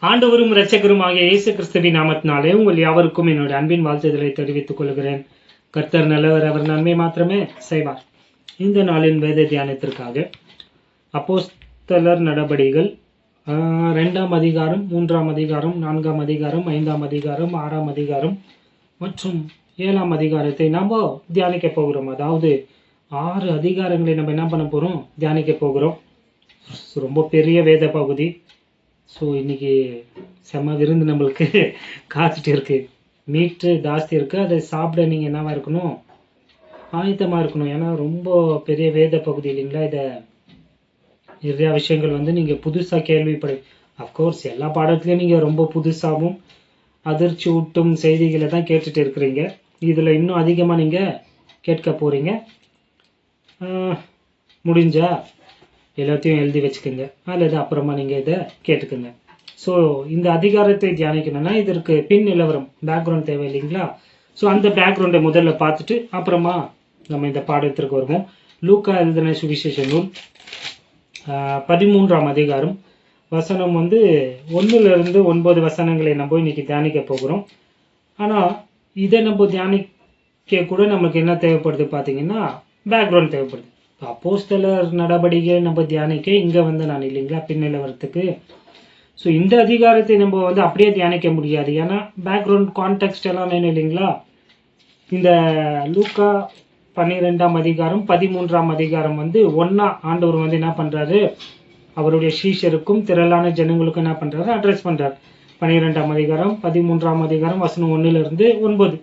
ஆண்டவரும் இரட்சகருமாகிய இயேசு கிறிஸ்துவின் நாமத்தினாலே உங்கள் யாவருக்கும் என்னுடைய அன்பின் வாழ்த்துதலை தெரிவித்துக் கொள்கிறேன். கர்த்தர் நல்லவர், அவர் நன்மை மாத்திரமே செய்வார். இந்த நாளின் வேத தியானத்திற்காக அப்போஸ்தலர் நடபடிகள் 2ஆம் அதிகாரம், 3ஆம் அதிகாரம், 4ஆம் அதிகாரம், 5ஆம் அதிகாரம், 6ஆம் அதிகாரம் மற்றும் 7ஆம் அதிகாரத்தை நாம் தியானிக்க போகிறோம். அதாவது 6 அதிகாரங்களை நம்ம என்ன பண்ண போகிறோம், தியானிக்க போகிறோம். ரொம்ப பெரிய வேத பகுதி. ஸோ இன்னைக்கு செம்ம விருந்து நம்மளுக்கு காத்துட்டு இருக்கு. மீட்டு ஜாஸ்தி இருக்குது, அதை சாப்பிட நீங்கள் என்னவா இருக்கணும், ஆயத்தமாக இருக்கணும். ஏன்னா ரொம்ப பெரிய வேத பகுதி இல்லைங்களா. இதை நிறையா விஷயங்கள் நீங்கள் புதுசாக கேள்விப்படு. அஃப்கோர்ஸ் எல்லா பாடத்துலையும் நீங்கள் ரொம்ப புதுசாகவும் அதிர்ச்சி ஊட்டும் செய்திகளை தான் கேட்டுட்டு இருக்கிறீங்க. இதில் இன்னும் அதிகமாக நீங்கள் கேட்க போகிறீங்க. முடிஞ்சா எல்லாத்தையும் எழுதி வச்சுக்கோங்க, அல்லது அப்புறமா நீங்கள் இதை கேட்டுக்கோங்க. ஸோ இந்த அதிகாரத்தை தியானிக்கணும்னா இதற்கு பின் நிலவரம், பேக்ரவுண்ட் தேவை இல்லைங்களா. ஸோ அந்த பேக்ரவுண்டை முதல்ல பார்த்துட்டு அப்புறமா நம்ம இந்த பாடத்திற்கு வருவோம். லூக்கா எழுதின சுவிசேஷ நூல் 13ஆம் அதிகாரம் வசனம் 1லிருந்து 9 வசனங்களை நம்ம இன்னைக்கு தியானிக்க போகிறோம். ஆனால் இதை நம்ம தியானிக்க கூட நமக்கு என்ன தேவைப்படுது பார்த்தீங்கன்னா, பேக்ரவுண்ட் தேவைப்படுது. அப்போஸ்தலர் நடபடிக்கை நம்ம தியானிக்க இங்கே நான் இல்லைங்களா பின்னிலவரத்துக்கு. ஸோ இந்த அதிகாரத்தை நம்ம அப்படியே தியானிக்க முடியாது. ஏன்னா பேக்ரவுண்ட் கான்டெக்ட் எல்லாம் வேணும் இல்லைங்களா. இந்த லூக்கா 12ஆம் அதிகாரம் 13ஆம் அதிகாரம் ஒன்றா ஆண்டவர் என்ன பண்ணுறாரு, அவருடைய சீஷருக்கும் திரளான ஜனங்களுக்கும் என்ன பண்ணுறாரு, அட்ரஸ் பண்ணுறாரு. 12ஆம் அதிகாரம் 13ஆம் அதிகாரம் வசனம் 1லிருந்து 9.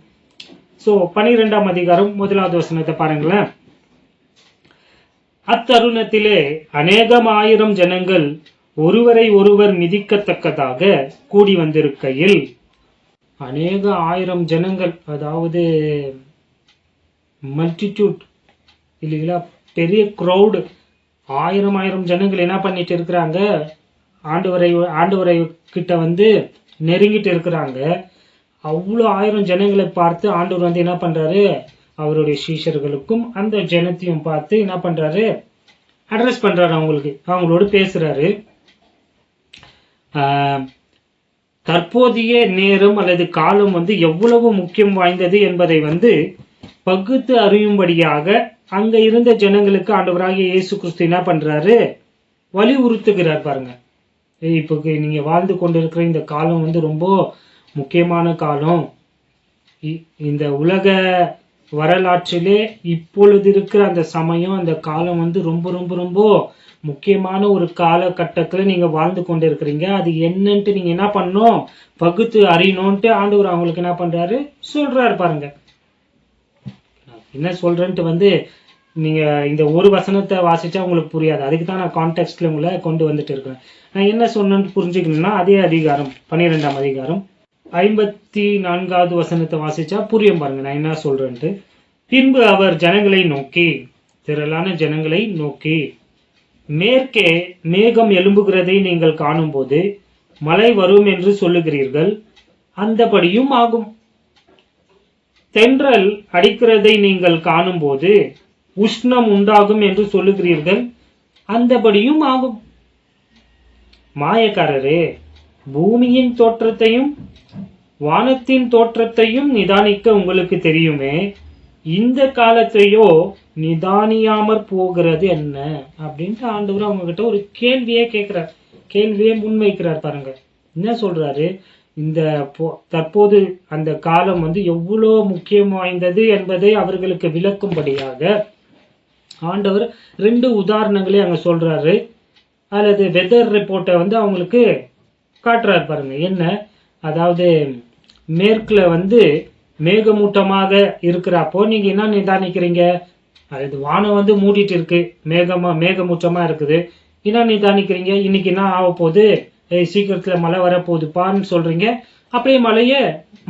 ஸோ 12ஆம் அதிகாரம் 1வது வசனத்தை பாருங்களேன். அத்தருணத்திலே அநேகம் ஆயிரம் ஜனங்கள் ஒருவரை ஒருவர் மிதிக்கத்தக்கதாக கூடி வந்திருக்கையில், அநேக ஆயிரம் ஜனங்கள், அதாவது மல்டிடியூட் இல்லைங்களா, பெரிய க்ரௌடு, ஆயிரம் ஜனங்கள் என்ன பண்ணிட்டு இருக்கிறாங்க, ஆண்டவரை கிட்ட நெருங்கிட்டு இருக்கிறாங்க. அவ்வளோ 1000 ஜனங்களை பார்த்து ஆண்டவர் என்ன பண்றாரு, அவருடைய சீஷர்களுக்கும் அந்த ஜனத்தையும் பார்த்து என்ன பண்றாரு, அட்ரஸ் பண்றாரு, அவங்களோடு பேசுறாரு. தற்போதைய நேரம் அல்லது காலம் எவ்வளவு முக்கியம் வாய்ந்தது என்பதை பகுத்து அறியும்படியாக அங்க இருந்த ஜனங்களுக்கு ஆண்டவராகிய இயேசு கிறிஸ்து என்ன பண்றாரு, வலியுறுத்துகிறார். பாருங்க, இப்போ நீங்க வாழ்ந்து கொண்டிருக்கிற இந்த காலம் ரொம்ப முக்கியமான காலம். இந்த உலக வரலாற்றிலே இப்பொழுது இருக்கிற அந்த சமயம், அந்த காலம் ரொம்ப ரொம்ப ரொம்ப முக்கியமான ஒரு காலகட்டத்தில் நீங்க வாழ்ந்து கொண்டு இருக்கிறீங்க. அது என்னன்ட்டு நீங்க என்ன பண்ணணும், பகுத்து அறியணும்ட்டு ஆண்டவர் அவங்களுக்கு என்ன பண்றாரு, சொல்றாரு. பாருங்க என்ன சொல்றேன்ட்டு நீங்க இந்த ஒரு வசனத்தை வாசிச்சா உங்களுக்கு புரியாது. அதுக்கு தான் நான் கான்டெக்ட்ல உங்களை கொண்டு வந்துட்டு இருக்கிறேன். நான் என்ன சொன்னேன்னு புரிஞ்சுக்கணும்னா அதே அதிகாரம் 12ஆம் அதிகாரம் 54வது வசனத்தை வாசிச்சா புரியும். பாருங்க நான் என்ன சொல்றேன்ட்டு. பின்பு அவர் ஜனங்களை நோக்கி, திரளான ஜனங்களை நோக்கி, மேற்கே மேகம் எழும்புகிறதை நீங்கள் காணும் போது மழை வரும் என்று சொல்லுகிறீர்கள், அந்தபடியும் ஆகும். தென்றல் அடிக்கிறதை நீங்கள் காணும் போது உஷ்ணம் உண்டாகும் என்று சொல்லுகிறீர்கள், அந்தபடியும் ஆகும். மாயக்காரரே, பூமியின் தோற்றத்தையும் வானத்தின் தோற்றத்தையும் நிதானிக்க உங்களுக்கு தெரியுமே, இந்த காலத்தையோ நிதானியாமற் போகிறது என்ன அப்படின்ட்டு ஆண்டவர் அவங்க கிட்ட ஒரு கேள்வியே கேட்கிறார், கேள்வியே முன்வைக்கிறார். பாருங்க என்ன சொல்றாரு, இந்த தற்போது அந்த காலம் எவ்வளோ முக்கியம் வாய்ந்தது என்பதை அவர்களுக்கு விளக்கும்படியாக ஆண்டவர் 2 உதாரணங்களே அங்க சொல்றாரு, அல்லது வெதர் ரிப்போர்ட்டை அவங்களுக்கு காட்டுறாரு. பாருங்க என்ன, அதாவது மேற்குல மேகமூட்டமாக இருக்கிறப்போ நீங்க என்ன நிதானிக்கிறீங்க, அது வானம் மூடிட்டு இருக்கு, மேகமூட்டமா இருக்குது, என்ன நிதானிக்கிறீங்க, இன்னைக்கு என்ன ஆக போகுது, சீக்கிரத்துல மழை வரப்போகுதுப்பான்னு சொல்றீங்க. அப்படியே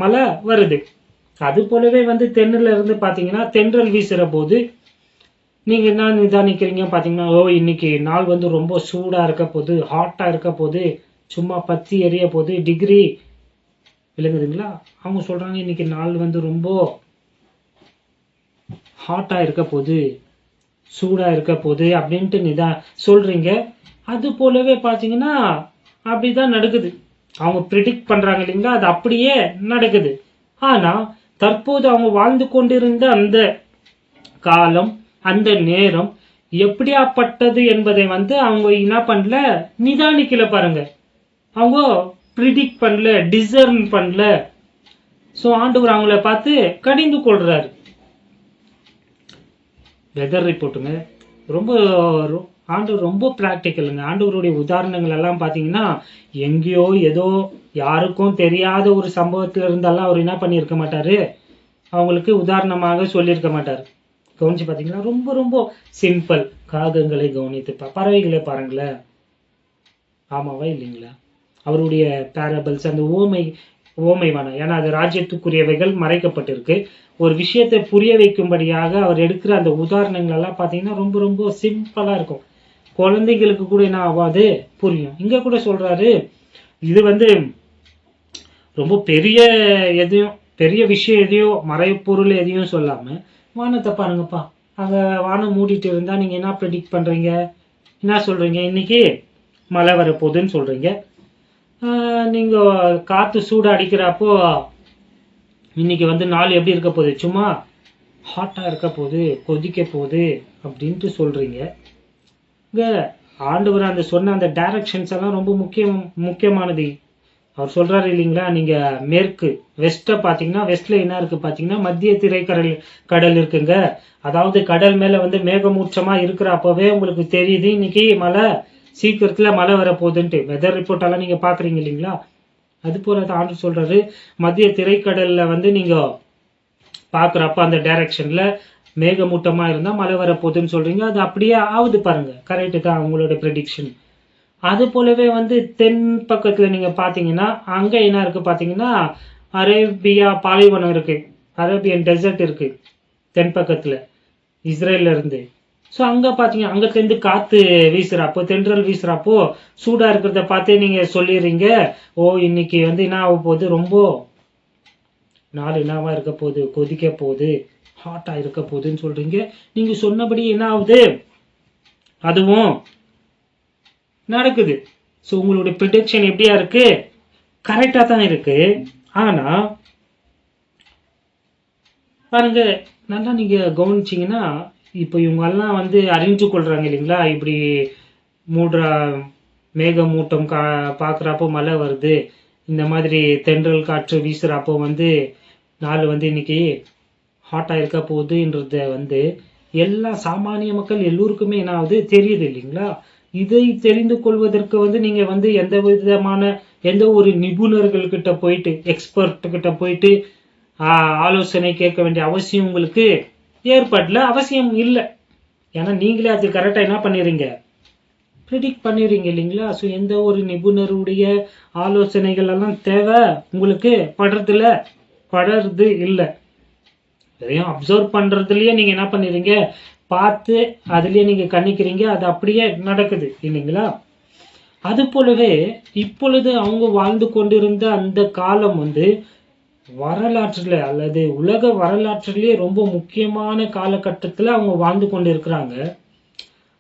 மழை வருது. அது போலவே தென்னல இருந்து பாத்தீங்கன்னா தென்றல் வீசுற போது நீங்க என்ன நிதானிக்கிறீங்க பாத்தீங்கன்னா, இன்னைக்கு நாள் ரொம்ப சூடா இருக்க போகுது, ஹாட்டா இருக்க போகுது, சும்மா பத்தி எரிய போகுது, டிகிரி விளங்குதுங்களா. அவங்க சொல்றாங்க இன்னைக்கு நாள் ரொம்ப ஹாட்டா இருக்க போகுது, சூடா இருக்க போகுது அப்படின்ட்டு சொல்றீங்க. அது போலவே பாத்தீங்கன்னா அப்படிதான் நடக்குது. அவங்க ப்ரிடிக்ட் பண்றாங்க இல்லைங்களா, அது அப்படியே நடக்குது. ஆனா தற்போது அவங்க வாழ்ந்து கொண்டிருந்த அந்த காலம், அந்த நேரம் எப்படியாப்பட்டது என்பதை வந்து அவங்க என்ன பண்ணல, நிதானிக்கல பாருங்க. அவங்க ப்ரிடிக்ட் பண்ணல, டிசர்ன் பண்ணல. ஸோ ஆண்டவர் அவங்கள பார்த்து கடிந்து கொள்றாரு. வெதர் ரிப்போர்ட்டுங்க ரொம்ப ஆண்டவர் ரொம்ப ப்ராக்டிக்கலுங்க. ஆண்டவருடைய உதாரணங்கள் எல்லாம் பார்த்தீங்கன்னா எங்கேயோ ஏதோ யாருக்கும் தெரியாத ஒரு சம்பவத்துல இருந்தெல்லாம் அவர் என்ன பண்ணியிருக்க மாட்டாரு, அவங்களுக்கு உதாரணமாக சொல்லியிருக்க மாட்டார். கவனிச்சு பார்த்தீங்களா, ரொம்ப ரொம்ப சிம்பிள். காகங்களை கவனித்து பறவைகளை பாருங்களேன், ஆமாவா இல்லைங்களா? அவருடைய பேரபிள்ஸ், அந்த ஓமைவான, ஏன்னா அது ராஜ்யத்துக்குரியவைகள் மறைக்கப்பட்டிருக்கு. ஒரு விஷயத்தை புரிய வைக்கும்படியாக அவர் எடுக்கிற அந்த உதாரணங்கள் எல்லாம் பார்த்தீங்கன்னா ரொம்ப ரொம்ப சிம்பிளா இருக்கும். குழந்தைங்களுக்கு கூட என்ன ஆகாது, புரியும். இங்க கூட சொல்றாரு, இது வந்து ரொம்ப பெரிய விஷயம் எதையோ மறைப்பொருள் எதையும் சொல்லாம, வானத்தை பாருங்கப்பா, அங்க வானம் மூடிட்டு இருந்தா நீங்க என்ன ப்ரெடிக்ட் பண்றீங்க, என்ன சொல்றீங்க, இன்னைக்கு மழை வரப்போகுதுன்னு சொல்றீங்க. நீங்க காத்து சூடு அடிக்கிறப்போ இன்னைக்கு வந்து நாள் எப்படி இருக்க போகுது, சும்மா ஹாட்டா இருக்க போகுது, கொதிக்க போகுது அப்படின்ட்டு சொல்றீங்க. இங்க ஆண்டவர் அந்த சொன்ன அந்த டைரக்ஷன்ஸ் எல்லாம் ரொம்ப முக்கியமானது. அவர் சொல்றாரு இல்லைங்களா, நீங்க மேற்கு வெஸ்ட பாத்தீங்கன்னா, வெஸ்ட்ல என்ன இருக்கு பாத்தீங்கன்னா மத்திய கடல் இருக்குங்க. அதாவது கடல் மேல வந்து மேகமூற்றமா இருக்கிறப்பவே உங்களுக்கு தெரியுது இன்னைக்கு சீக்கிரத்துல மழை வரப்போகுதுன்ட்டு. வெதர் ரிப்போர்ட் எல்லாம் நீங்க பாக்குறீங்க இல்லைங்களா, அது போல ஆண்டு சொல்றாரு, மத்திய திரைக்கடல்ல வந்து நீங்க பாக்குறப்ப அந்த டைரக்ஷன்ல மேகமூட்டமா இருந்தா மழை வரப்போகுதுன்னு சொல்றீங்க. அது அப்படியே ஆகுது பாருங்க, கரெக்டு தான் உங்களோட ப்ரெடிக்ஷன். அது போலவே வந்து தென் பக்கத்துல நீங்க பாத்தீங்கன்னா அங்க என்ன இருக்கு பாத்தீங்கன்னா, அரேபியா பாலைவனம் இருக்கு, அரேபியன் டெசர்ட் இருக்கு தென் பக்கத்துல இஸ்ரேல்ல இருந்து. ஸோ அங்க பாத்தீங்க, அங்கத்திலிருந்து காத்து வீசுறப்போ, தென்றல் வீசுறப்போ சூடா இருக்கிறத பார்த்தே நீங்க சொல்லிடுறீங்க, ஓ இன்னைக்கு வந்து என்ன ஆக போகுது, ரொம்ப நாள் என்னவா இருக்க போகுது, கொதிக்க போகுது, ஹாட்டா இருக்க போகுதுன்னு சொல்றீங்க. நீங்க சொன்னபடி என்ன ஆகுது, அதுவும் நடக்குது. ஸோ உங்களுடைய ப்ரிடிக்ஷன் எப்படியா இருக்கு, கரெக்டா தான் இருக்கு. ஆனா பாருங்க, நல்லா நீங்க கவனிச்சீங்கன்னா, இப்போ இவங்க எல்லாம் வந்து அறிஞ்சு கொள்றாங்க இல்லைங்களா, இப்படி மேகமூட்டம் பார்க்குறப்போ மழை வருது, இந்த மாதிரி தென்றல் காற்று வீசுறப்போ வந்து நாள் வந்து இன்னைக்கு ஹாட்டா இருக்க போகுதுன்றத வந்து எல்லா சாமானிய மக்கள் எல்லோருக்குமே என்ன ஆகுது, தெரியுது இல்லைங்களா. இதை தெரிந்து கொள்வதற்கு வந்து நீங்க வந்து எந்த ஒரு நிபுணர்கள் கிட்ட போயிட்டு, எக்ஸ்பர்ட் கிட்ட போயிட்டு ஆலோசனை கேட்க வேண்டிய அவசியம் உங்களுக்கு ஏற்படல, அவசியம் இல்லை. ஏன்னா நீங்களே அது கரெக்டா என்ன பண்ணிடுறீங்க, ப்ரிடிக்ட் பண்ணிடுறீங்க இல்லைங்களா. ஸோ எந்த ஒரு நிபுணருடைய ஆலோசனைகள் எல்லாம் தேவை உங்களுக்கு படுறது இல்லை. எதையும் அப்சர்வ் பண்றதுலயே நீங்க என்ன பண்ணிடுறீங்க, பார்த்து அதுலயே நீங்க கணிக்கிறீங்க, அது அப்படியே நடக்குது இல்லைங்களா. அது போலவே இப்பொழுது அவங்க வாழ்ந்து கொண்டிருந்த அந்த காலம் வந்து வரலாற்றுல அல்லது உலக வரலாற்றிலேயே ரொம்ப முக்கியமான காலகட்டத்துல அவங்க வாழ்ந்து கொண்டு இருக்கிறாங்க.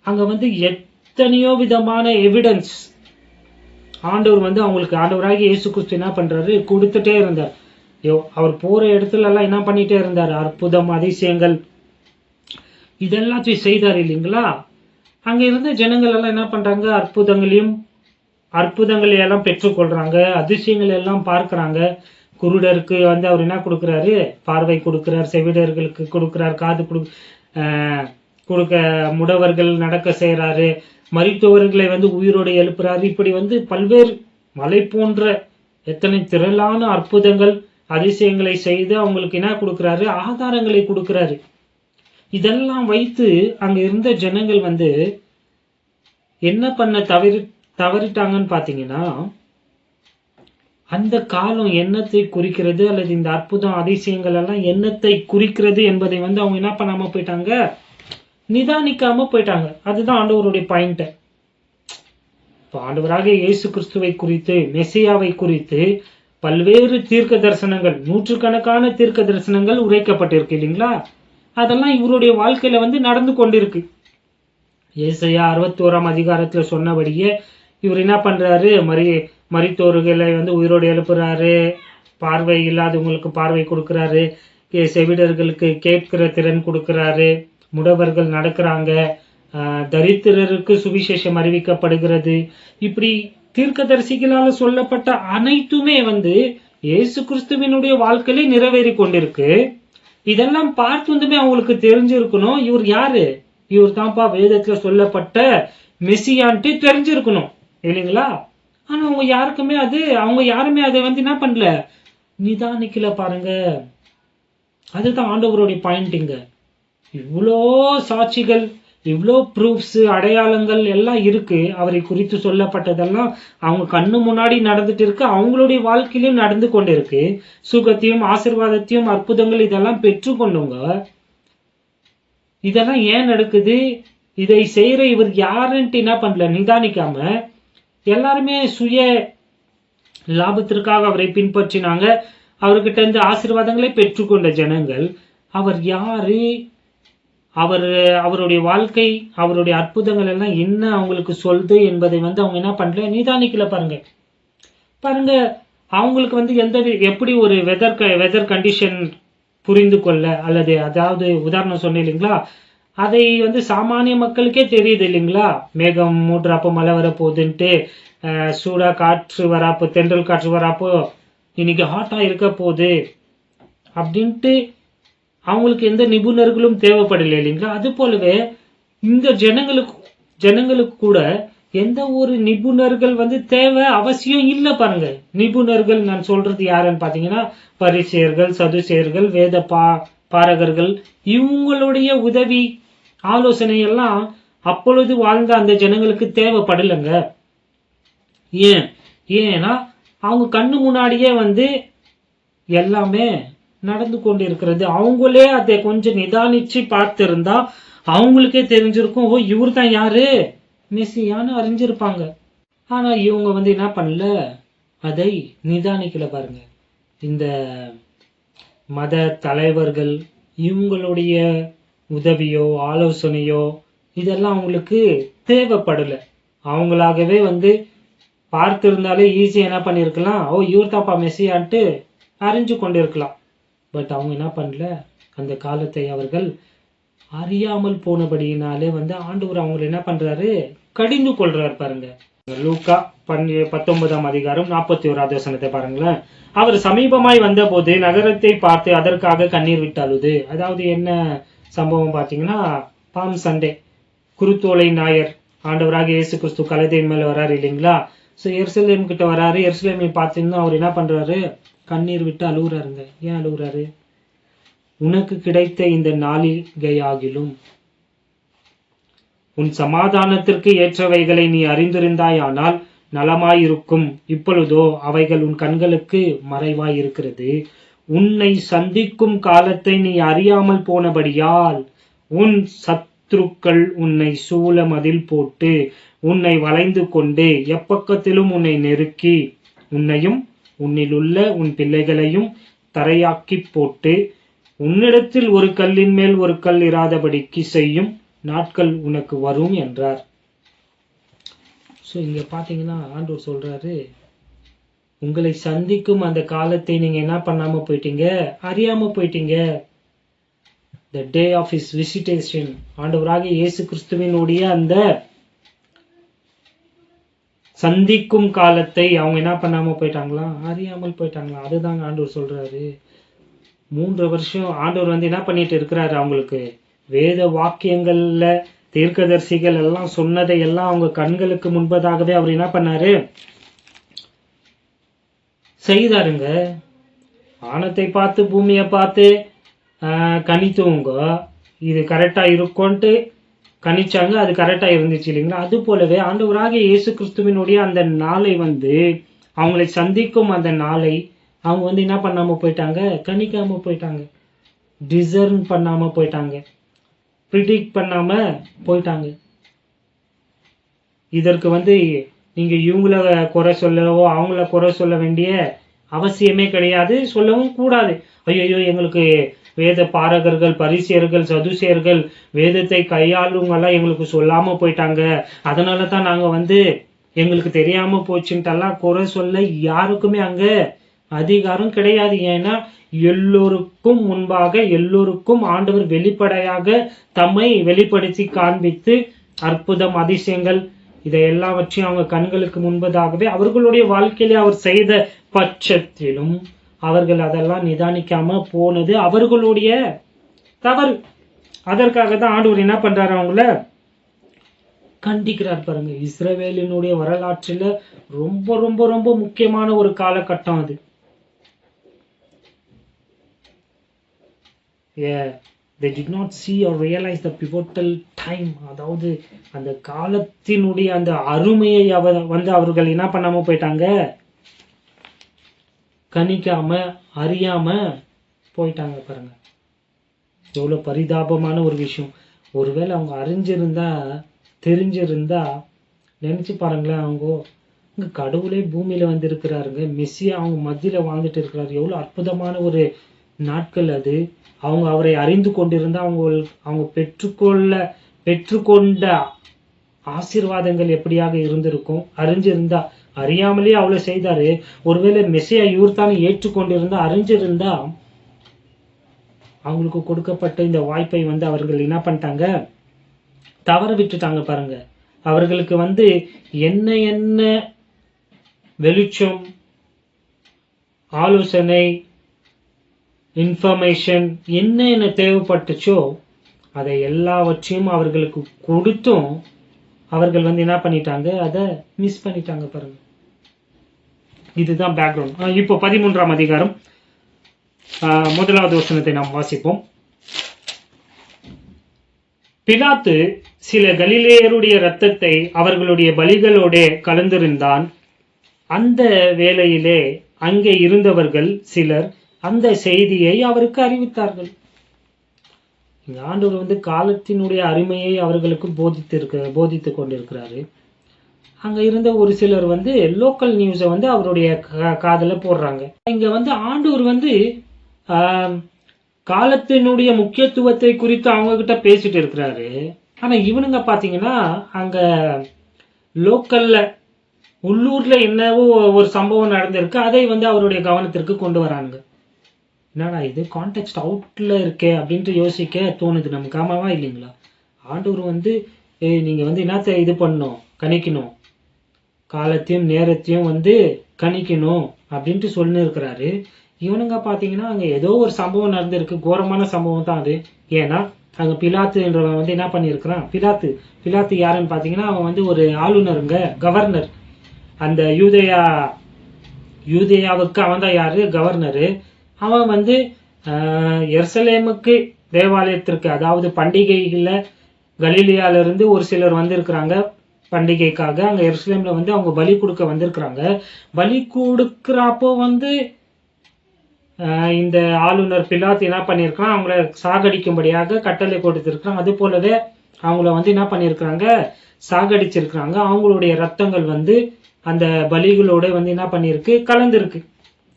அங்க வந்து எத்தனையோ விதமான எவிடன்ஸ் ஆண்டவர் வந்து அவங்களுக்கு, ஆண்டவராகி இயேசு கிறிஸ்து என்ன பண்றாரு, கொடுத்துட்டே இருந்தார். அவர் போற இடத்துல எல்லாம் என்ன பண்ணிட்டே இருந்தார், அற்புதம் அதிசயங்கள் இதெல்லாத்தையும் செய்தார் இல்லைங்களா. அங்க இருந்த ஜனங்கள் எல்லாம் என்ன பண்றாங்க, அற்புதங்களை எல்லாம் பெற்றுக்கொள்றாங்க, அதிசயங்கள் எல்லாம் பார்க்கிறாங்க. குருடருக்கு வந்து அவர் என்ன கொடுக்கிறாரு, பார்வை கொடுக்கிறார், செவிடர்களுக்கு கொடுக்கிறார், காது கொடுக்க, முடவர்கள் நடக்க செய்யறாரு, மரித்தவர்களை வந்து உயிரோடு எழுப்புறாரு. இப்படி வந்து பல்வேறு மலை போன்ற எத்தனை திரளான அற்புதங்கள் அதிசயங்களை செய்து அவங்களுக்கு என்ன கொடுக்கிறாரு, ஆதாரங்களை கொடுக்கிறாரு. இதெல்லாம் வைத்து அங்க இருந்த ஜனங்கள் வந்து என்ன பண்ண தவறிட்டாங்கன்னு பாத்தீங்கன்னா, அந்த காலம் என்னத்தை குறிக்கிறது அல்லது இந்த அற்புதம் அதிசயங்கள் எல்லாம் என்னத்தை குறிக்கிறது என்பதை வந்து அவங்க என்ன பண்ணாம போயிட்டாங்க, நிதானிக்காம போயிட்டாங்க. அதுதான் ஆண்டவருடைய பாயிண்ட். இப்போ ஆண்டவராக இயேசு கிறிஸ்துவை குறித்து, மெசியாவை குறித்து பல்வேறு தீர்க்க தரிசனங்கள், நூற்றுக்கணக்கான தீர்க்க தரிசனங்கள் உரைக்கப்பட்டிருக்கு இல்லைங்களா. அதெல்லாம் இவருடைய வாழ்க்கையில வந்து நடந்து கொண்டிருக்கு. ஏசாயா 61 அதிகாரத்துல சொன்னபடியே இவர் என்ன பண்றாரு, மரித்தோர்களை வந்து உயிரோடு எழுப்புறாரு, பார்வை இல்லாதவங்களுக்கு பார்வை கொடுக்குறாரு, செவிடர்களுக்கு கேட்கிற திறன் கொடுக்குறாரு, முடவர்கள் நடக்கிறாங்க, தரித்திரருக்கு சுவிசேஷம் அறிவிக்கப்படுகிறது. இப்படி தீர்க்கதரிசிகளால் சொல்லப்பட்ட அனைத்துமே வந்து இயேசு கிறிஸ்துவினுடைய வாழ்க்கையிலே நிறைவேறி கொண்டிருக்கு. இதெல்லாம் பார்த்து வந்துமே அவங்களுக்கு தெரிஞ்சிருக்கணும், இவர் யாரு, இவர் தான்ப்பா வேதத்துல சொல்லப்பட்ட மெசியான்ட்டு தெரிஞ்சிருக்கணும் இல்லைங்களா? ஆனா அவங்க யாருமே அதை வந்து என்ன பண்ணல, நிதானிக்கல பாருங்க. அதுதான் ஆண்டவருடைய பாயிண்டிங்க. இவ்வளோ சாட்சிகள், இவ்வளோ ப்ரூஃப்ஸ், அடையாளங்கள் எல்லாம் இருக்கு, அவரை குறித்து சொல்லப்பட்டதெல்லாம் அவங்க கண்ணு முன்னாடி நடந்துட்டு இருக்கு, அவங்களுடைய வாழ்க்கையிலும் நடந்து கொண்டு இருக்கு. சுகத்தையும் ஆசீர்வாதத்தையும் அற்புதங்கள் இதெல்லாம் பெற்றுக்கொண்டுங்க. இதெல்லாம் ஏன் நடக்குது, இதை செய்யற இவர் யாருன்ட்டு என்ன பண்ணல, நிதானிக்காம எல்லாருமே சுய லாபத்திற்காக அவரை பின்பற்றினாங்க. அவர்கிட்ட இருந்து ஆசீர்வாதங்களை பெற்றுக்கொண்ட ஜனங்கள், அவர் யாரு, அவருடைய வாழ்க்கை, அவருடைய அற்புதங்கள் எல்லாம் என்ன அவங்களுக்கு சொல்லுது என்பதை வந்து அவங்க என்ன பண்ணல, நிதானிக்கல பாருங்க. அவங்களுக்கு வந்து எப்படி ஒரு வெதர் கண்டிஷன் புரிந்து கொள்ள, அல்லது அதாவது உதாரணம் சொன்னேன் இல்லைங்களா, அதை வந்து சாமானிய மக்களுக்கே தெரியுது இல்லைங்களா. மேகம் மூடுறப்போ மழை வர போகுதுன்ட்டு, சூடா காற்று வராப்போ, தென்றல் காற்று வராப்போ இன்னைக்கு ஹாட்டா இருக்க போகுது அப்படின்ட்டு அவங்களுக்கு எந்த நிபுணர்களும் தேவைப்படலை இல்லைங்களா. அது போலவே இந்த ஜனங்களுக்கு கூட எந்த ஒரு நிபுணர்கள் வந்து தேவை அவசியம் இல்லை பாருங்க. நிபுணர்கள் நான் சொல்றது யாருன்னு பாத்தீங்கன்னா, பரிசேயர்கள், சதுசேயர்கள், வேத பாரகர்கள், இவங்களுடைய உதவி ஆலோசனை எல்லாம் அப்பொழுது வாழ்ந்த அந்த ஜனங்களுக்கு தேவைப்படலைங்க. ஏன்னா அவங்க கண்ணு முன்னாடியே வந்து எல்லாமே நடந்து கொண்டு இருக்கிறது. அவங்களே அதை கொஞ்சம் நிதானிச்சு பார்த்திருந்தா அவங்களுக்கே தெரிஞ்சிருக்கும், ஓ இவர் தான் யாரு, மெசியான்னு அறிஞ்சிருப்பாங்க. ஆனா இவங்க வந்து என்ன பண்ணல, அதை நிதானிக்கல பாருங்க. இந்த மத தலைவர்கள் இவங்களுடைய உதவியோ ஆலோசனையோ இதெல்லாம் அவங்களுக்கு தேவைப்படல. அவங்களாகவே வந்து பார்த்திருந்தாலே ஈஸியா என்ன பண்ணிருக்கலாம், ஓ இவர் தாப்பா மெசியான்ட்டு அறிஞ்சு கொண்டிருக்கலாம். பட் அவங்க என்ன பண்ணல, அந்த காலத்தை அவர்கள் அறியாமல் போனபடியினாலே வந்து ஆண்டவர் அவங்களை என்ன பண்றாரு, கடிந்து கொள்றாரு பாருங்க. லூக்கா 19ஆம் அதிகாரம் 41வது வசனத்தை பாருங்களேன். அவர் சமீபமாய் வந்த போது நகரத்தை பார்த்து அதற்காக கண்ணீர் விட்டு அழுது. அதாவது என்ன சம்பவம் பாத்தீங்கன்னா, பாம் சண்டே, குருத்தோலை ஞாயிறு, ஆண்டவராக இயேசு கிறிஸ்து கழுதையின் மேல வராரு இல்லைங்களா. ஸோ எருசலேம் கிட்ட வராரு. எருசலேமை பார்த்தீங்கன்னா அவர் என்ன பண்றாரு, கண்ணீர் விட்டு அழுகுறாருங்க. ஏன் அழுகுறாரு, உனக்கு கிடைத்த இந்த நாளிகையாகிலும் உன் சமாதானத்திற்கு ஏற்றவைகளை நீ அறிந்திருந்தாயானால் நலமாயிருக்கும். இப்பொழுதோ அவைகள் உன் கண்களுக்கு மறைவாய் இருக்கிறது. உன்னை சந்திக்கும் காலத்தை நீ அறியாமல் போனபடியால் உன் சத்துருக்கள் உன்னை சூழ மதில் போட்டு உன்னை வளைந்து கொண்டு எப்பக்கத்திலும் உன்னை நெருக்கி உன்னையும் உன்னிலுள்ள உன் பிள்ளைகளையும் தரையாக்கி போட்டு உன்னிடத்தில் ஒரு கல்லின் மேல் ஒரு கல் இராதபடிக்கு செய்யும் நாட்கள் உனக்கு வரும் என்றார். ஸோ இங்க பாத்தீங்கன்னா ஆண்டவர் சொல்றாரு, உங்களை சந்திக்கும் அந்த காலத்தை நீங்க என்ன பண்ணாம போயிட்டீங்க, அறியாம போயிட்டீங்க. The day of his visitation, ஆண்டவராக இயேசு கிறிஸ்துவினுடைய அந்த சந்திக்கும் காலத்தை அவங்க என்ன பண்ணாம போயிட்டாங்களா, அறியாமல் போயிட்டாங்களா. அதுதாங்க ஆண்டவர் சொல்றாரு. 3 வருஷம் ஆண்டவர் வந்து என்ன பண்ணிட்டு இருக்கிறாரு, அவங்களுக்கு வேத வாக்கியங்கள்ல தீர்க்கதரிசிகள் எல்லாம் சொன்னதை எல்லாம் அவங்க கண்களுக்கு முன்பதாகவே அவர் என்ன பண்ணாரு, செய்தாருங்க. வானத்தை பார்த்து பூமியை பார்த்து கணித்தவங்க இது கரெக்டா இருக்கும்ட்டு கணிச்சாங்க, அது கரெக்டா இருந்துச்சு இல்லைங்களா. அது போலவே ஆண்டவராகிய இயேசு கிறிஸ்துவினுடைய அந்த நாளை வந்து அவங்களை சந்திக்கும் அந்த நாளை அவங்க வந்து என்ன பண்ணாம போயிட்டாங்க, கணிக்காம போயிட்டாங்க, டிசர்ன் பண்ணாம போயிட்டாங்க, ப்ரிடிக்ட் பண்ணாம போயிட்டாங்க. இதற்கு வந்து நீங்க இவங்கள குறை சொல்லவோ அவங்கள குறை சொல்ல வேண்டிய அவசியமே கிடையாது, சொல்லவும் கூடாது. ஐயோ எங்களுக்கு வேத பாரகர்கள், பரிசேயர்கள், சதுசேயர்கள், வேதத்தை கையாளுவங்கெல்லாம் எங்களுக்கு சொல்லாம போயிட்டாங்க, அதனால தான் நாங்க வந்து எங்களுக்கு தெரியாம போச்சுட்டெல்லாம் குறை சொல்ல யாருக்குமே அங்க அதிகாரம் கிடையாது. ஏன்னா எல்லோருக்கும் முன்பாக எல்லோருக்கும் ஆண்டவர் வெளிப்படையாக தம்மை வெளிப்படுத்தி காண்பித்து அற்புதம் அதிசயங்கள் இதை எல்லாவற்றையும் அவங்க கண்களுக்கு முன்பதாகவே அவர்களுடைய வாழ்க்கையிலே அவர் செய்த பட்சத்திலும் அவர்கள் அதெல்லாம் நிதானிக்காம போனது அவர்களுடைய தவறு. அதற்காக தான் ஆண்டவர் என்ன பண்றாரு, அவங்கள கண்டிக்கிறார். பாருங்க, இஸ்ரவேலினுடைய வரலாற்றில ரொம்ப ரொம்ப ரொம்ப முக்கியமான ஒரு காலகட்டம் அது. They did not see or realize the pivotal time. அதாவது அந்த காலத்தினுடைய அந்த அருமையை அவர்கள் என்ன பண்ணாம போயிட்டாங்க, கணிக்காம அறியாம போயிட்டாங்க. பாருங்க எவ்வளவு பரிதாபமான ஒரு விஷயம். ஒருவேளை அவங்க அறிஞ்சிருந்தா தெரிஞ்சிருந்தா நினைச்சு பாருங்களேன், அவங்க இங்க கடவுளே பூமியில வந்து இருக்கிறாருங்க, மெஸ்ஸியா அவங்க மத்தியில வாழ்ந்துட்டு இருக்கிறாரு. எவ்வளவு அற்புதமான ஒரு நாட்கள் அது. அவங்க அவரை அறிந்து கொண்டிருந்தா அவங்க பெற்றுக்கொண்ட ஆசீர்வாதங்கள் எப்படியாக இருந்திருக்கும். அறிஞ்சிருந்தா, அறியாமலே அவ்வளவு செய்தாரு. ஒருவேளை மெஸ்ஸியா இவர் தானே ஏற்றுக்கொண்டிருந்தா, அறிஞ்சிருந்தா அவங்களுக்கு கொடுக்கப்பட்ட இந்த வாய்ப்பை வந்து அவர்கள் என்ன பண்ணிட்டாங்க, தவற விட்டுட்டாங்க. பாருங்க, அவர்களுக்கு வந்து என்ன வெளிச்சம், ஆலோசனை, இன்ஃபர்மேஷன் என்ன தேவைப்பட்டுச்சோ அதை எல்லாவற்றையும் அவர்களுக்கு கொடுத்தும் அவர்கள் வந்து என்ன பண்ணிட்டாங்க, அதை மிஸ் பண்ணிட்டாங்க. பாருங்க, இதுதான் பேக்ரவுண்ட். இப்போ 13ஆம் அதிகாரம் 1வது வசனத்தை நாம் வாசிப்போம். பிலாத்து சில கலிலேயருடைய இரத்தத்தை அவர்களுடைய பலிகளோட கலந்திருந்தான். அந்த வேளையிலே அங்கே இருந்தவர்கள் சிலர் அந்த செய்தியை அவருக்கு அறிவித்தார்கள். ஆண்டவர் வந்து காலத்தினுடைய அருமையை அவர்களுக்கு போதித்து கொண்டிருக்கிறாரு. அங்க இருந்த ஒரு சிலர் வந்து லோக்கல் நியூஸை வந்து அவருடைய காதல போடுறாங்க. இங்க வந்து ஆண்டவர் வந்து காலத்தினுடைய முக்கியத்துவத்தை குறித்து அவங்க கிட்ட பேசிட்டு இருக்கிறாரு. ஆனா இவனுங்க பாத்தீங்கன்னா அங்க லோக்கல்ல உள்ளூர்ல என்னவோ ஒரு சம்பவம் நடந்திருக்கு, அதை வந்து அவருடைய கவனத்திற்கு கொண்டு வராங்க. என்னடா இது கான்டெக்ஸ்ட் அவுட்ல இருக்கே அப்படின்ட்டு யோசிக்க தோணுது நமக்கு, ஆமாவா இல்லைங்களா? ஆண்டவர் வந்து நீங்க வந்து என்னத்த இது பண்ணணும், கணிக்கணும், காலத்தையும் நேரத்தையும் வந்து கணிக்கணும் அப்படின்ட்டு சொல்லி இருக்கிறாரு. இவனுங்க பாத்தீங்கன்னா அங்க ஏதோ ஒரு சம்பவம் நடந்திருக்கு, கோரமான சம்பவம் தான் அது. ஏன்னா அங்க பிலாத்துன்றவன் வந்து என்ன பண்ணியிருக்கிறான், பிலாத்து யாருன்னு பாத்தீங்கன்னா அவன் வந்து ஒரு ஆளுநருங்க, கவர்னர். அந்த யூதேயாவுக்கு அவன் தான் யாரு, கவர்னரு. அவன் வந்து எருசலேமுக்கு தேவாலயத்திற்கு, அதாவது பண்டிகைகள்ல கலிலியால இருந்து ஒரு சிலர் வந்திருக்கிறாங்க பண்டிகைக்காக. அங்க எருசலேம்ல வந்து அவங்க பலி கொடுக்க வந்திருக்கிறாங்க. பலி கொடுக்கிறப்போ வந்து இந்த ஆளுநர் பிலாத்து என்ன பண்ணியிருக்கான், அவங்கள சாகடிக்கும்படியாக கட்டளை கொடுத்திருக்கிறான். அது போலவே அவங்கள வந்து என்ன பண்ணியிருக்கிறாங்க, சாகடிச்சிருக்கிறாங்க. அவங்களுடைய ரத்தங்கள் வந்து அந்த பலிகளோட வந்து என்ன பண்ணிருக்கு, கலந்துருக்கு.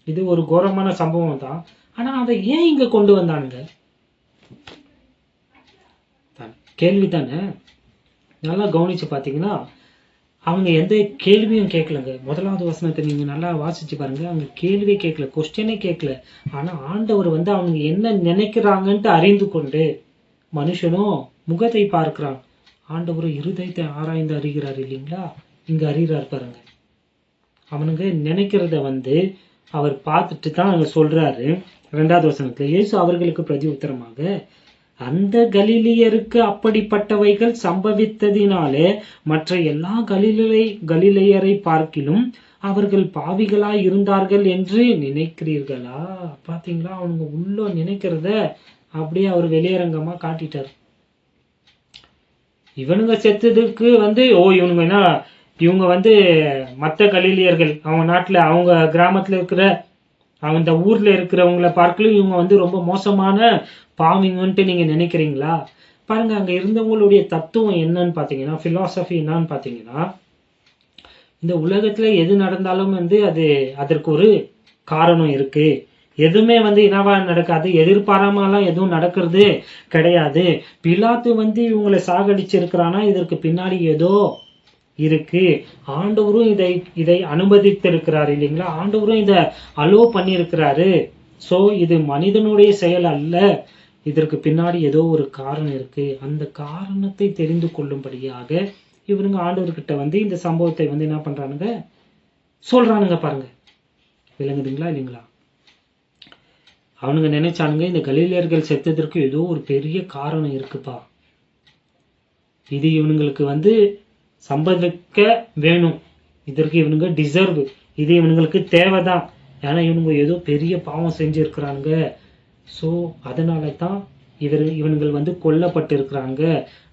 இது ஒரு கோரமான சம்பவம் தான். ஆனா அதை ஏன் இங்க கொண்டு வந்தானுங்க, கேள்வி தானே. நல்லா கவனிச்சு பாத்தீங்கன்னா அவங்க எந்த கேள்வியும் கேட்கலங்க. 1வது வசனத்தை நீங்க நல்லா வாசிச்சு பாருங்க, அவங்க கேள்வியே கேட்கல, கொஸ்டினே கேட்கல. ஆனா ஆண்டவர் வந்து அவங்க என்ன நினைக்கிறாங்கன்ட்டு அறிந்து கொண்டு, மனுஷனும் முகத்தை பார்க்கிறான், ஆண்டவர் இருதயத்தை ஆராய்ந்து அறிகிறார் இல்லைங்களா, இங்க அறிகிறார் பாருங்க. அவனுங்க நினைக்கிறத வந்து அவர் பார்த்துட்டு தான் அங்க சொல்றாரு. 2வது வசனத்துல இயேசு அவர்களுக்கு பிரதி உத்தரமாக, அந்த கலிலியருக்கு அப்படிப்பட்டவைகள் சம்பவித்ததினாலே மற்ற எல்லா கலிலேயரை பார்க்கிலும் அவர்கள் பாவிகளாய் இருந்தார்கள் என்று நினைக்கிறீர்களா? பாத்தீங்களா, அவங்க உள்ள நினைக்கிறத அப்படியே அவர் வெளியரங்கமா காட்டிட்டார். இவனுங்க செத்ததுக்கு வந்து இவங்க வந்து மற்ற கலிலியர்கள், அவங்க நாட்டுல அவங்க கிராமத்துல இருக்கிற அந்த ஊர்ல இருக்கிறவங்களை பார்க்கலும் இவங்க வந்து ரொம்ப மோசமான பாவிங்கன்ட்டு நீங்க நினைக்கிறீங்களா? பாருங்க, அங்க இருந்தவங்களுடைய தத்துவம் என்னன்னு பாத்தீங்கன்னா, பிலாசபி என்னன்னு பாத்தீங்கன்னா, இந்த உலகத்துல எது நடந்தாலும் வந்து அதற்கு ஒரு காரணம் இருக்கு. எதுவுமே வந்து என்னவா நடக்காது, எதிர்பாராமலாம் எதுவும் நடக்கிறது கிடையாது. பிலாத்து வந்து இவங்களை சாகடிச்சிருக்கிறானா, இதற்கு பின்னாடி ஏதோ இருக்கு. ஆண்டவரும் இதை அனுமதித்திருக்கிறாரு இல்லைங்களா? ஆண்டவரும் இதை அலோ பண்ணியிருக்கிறாரு. ஸோ இது மனிதனுடைய செயல் அல்ல, இதற்கு பின்னாடி ஏதோ ஒரு காரணம் இருக்கு. அந்த காரணத்தை தெரிந்து கொள்ளும்படியாக இவனுங்க ஆண்டவர்கிட்ட வந்து இந்த சம்பவத்தை வந்து என்ன பண்றானுங்க, சொல்றானுங்க. பாருங்க, விளங்குதுங்களா இல்லைங்களா? அவனுங்க நினைச்சானுங்க இந்த கலிலேயர்கள் செத்ததற்கு ஏதோ ஒரு பெரிய காரணம் இருக்குப்பா, இது இவனுங்களுக்கு வந்து சம்பவிக்க வேணும், இதற்கு இவனுங்க டிசர்வ், இது இவனுங்களுக்கு தேவைதான், ஏன்னா இவனுங்க ஏதோ பெரிய பாவம் செஞ்சிருக்கிறாங்க. ஸோ அதனால தான் இவனுங்கள் வந்து கொல்லப்பட்டு இருக்கிறாங்க.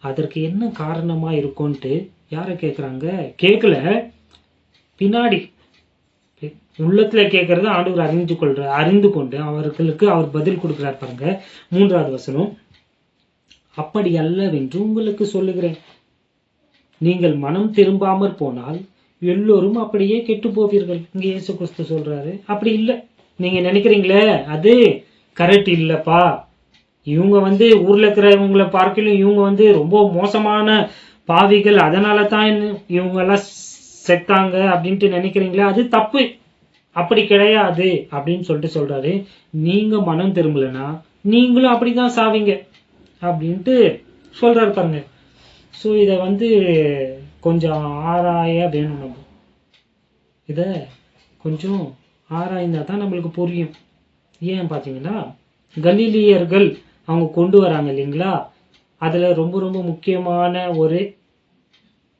அதற்கு என்ன காரணமா இருக்கும்ட்டு யாரை கேட்குறாங்க? கேட்கல, பின்னாடி உள்ளத்துல கேட்கறது ஆண்டவர் அறிந்து கொண்டு அவர்களுக்கு அவர் பதில் கொடுக்கிறார். பாருங்க 3வது வசனம். அப்படி அல்லவென்று உங்களுக்கு சொல்லுகிறேன், நீங்கள் மனம் திரும்பாமற் போனால் எல்லோரும் அப்படியே கெட்டு போவீர்கள். இங்க இயேசு கிறிஸ்து சொல்றாரு, அப்படி இல்லை. நீங்க நினைக்கிறீங்களே அது கரெக்ட் இல்லப்பா, இவங்க வந்து ஊர்ல இருக்கிறவங்களை பார்க்கலும் இவங்க வந்து ரொம்ப மோசமான பாவிகள், அதனால தான் இவங்க எல்லாம் செத்தாங்க அப்படின்ட்டு நினைக்கிறீங்களா? அது தப்பு, அப்படி கிடையாது அப்படின்னு சொல்றாரு. நீங்க மனம் திரும்பலன்னா நீங்களும் அப்படிதான் சாவீங்க அப்படின்ட்டு சொல்றாரு. பாருங்க. ஸோ இதை வந்து கொஞ்சம் ஆராய வேணும். நம்ம இதை கொஞ்சம் ஆராய்ந்தா தான் நம்மளுக்கு புரியும். ஏன் பார்த்தீங்கன்னா, கலிலியர்கள் அவங்க கொண்டு வராங்க இல்லைங்களா, அதுல ரொம்ப ரொம்ப முக்கியமான ஒரு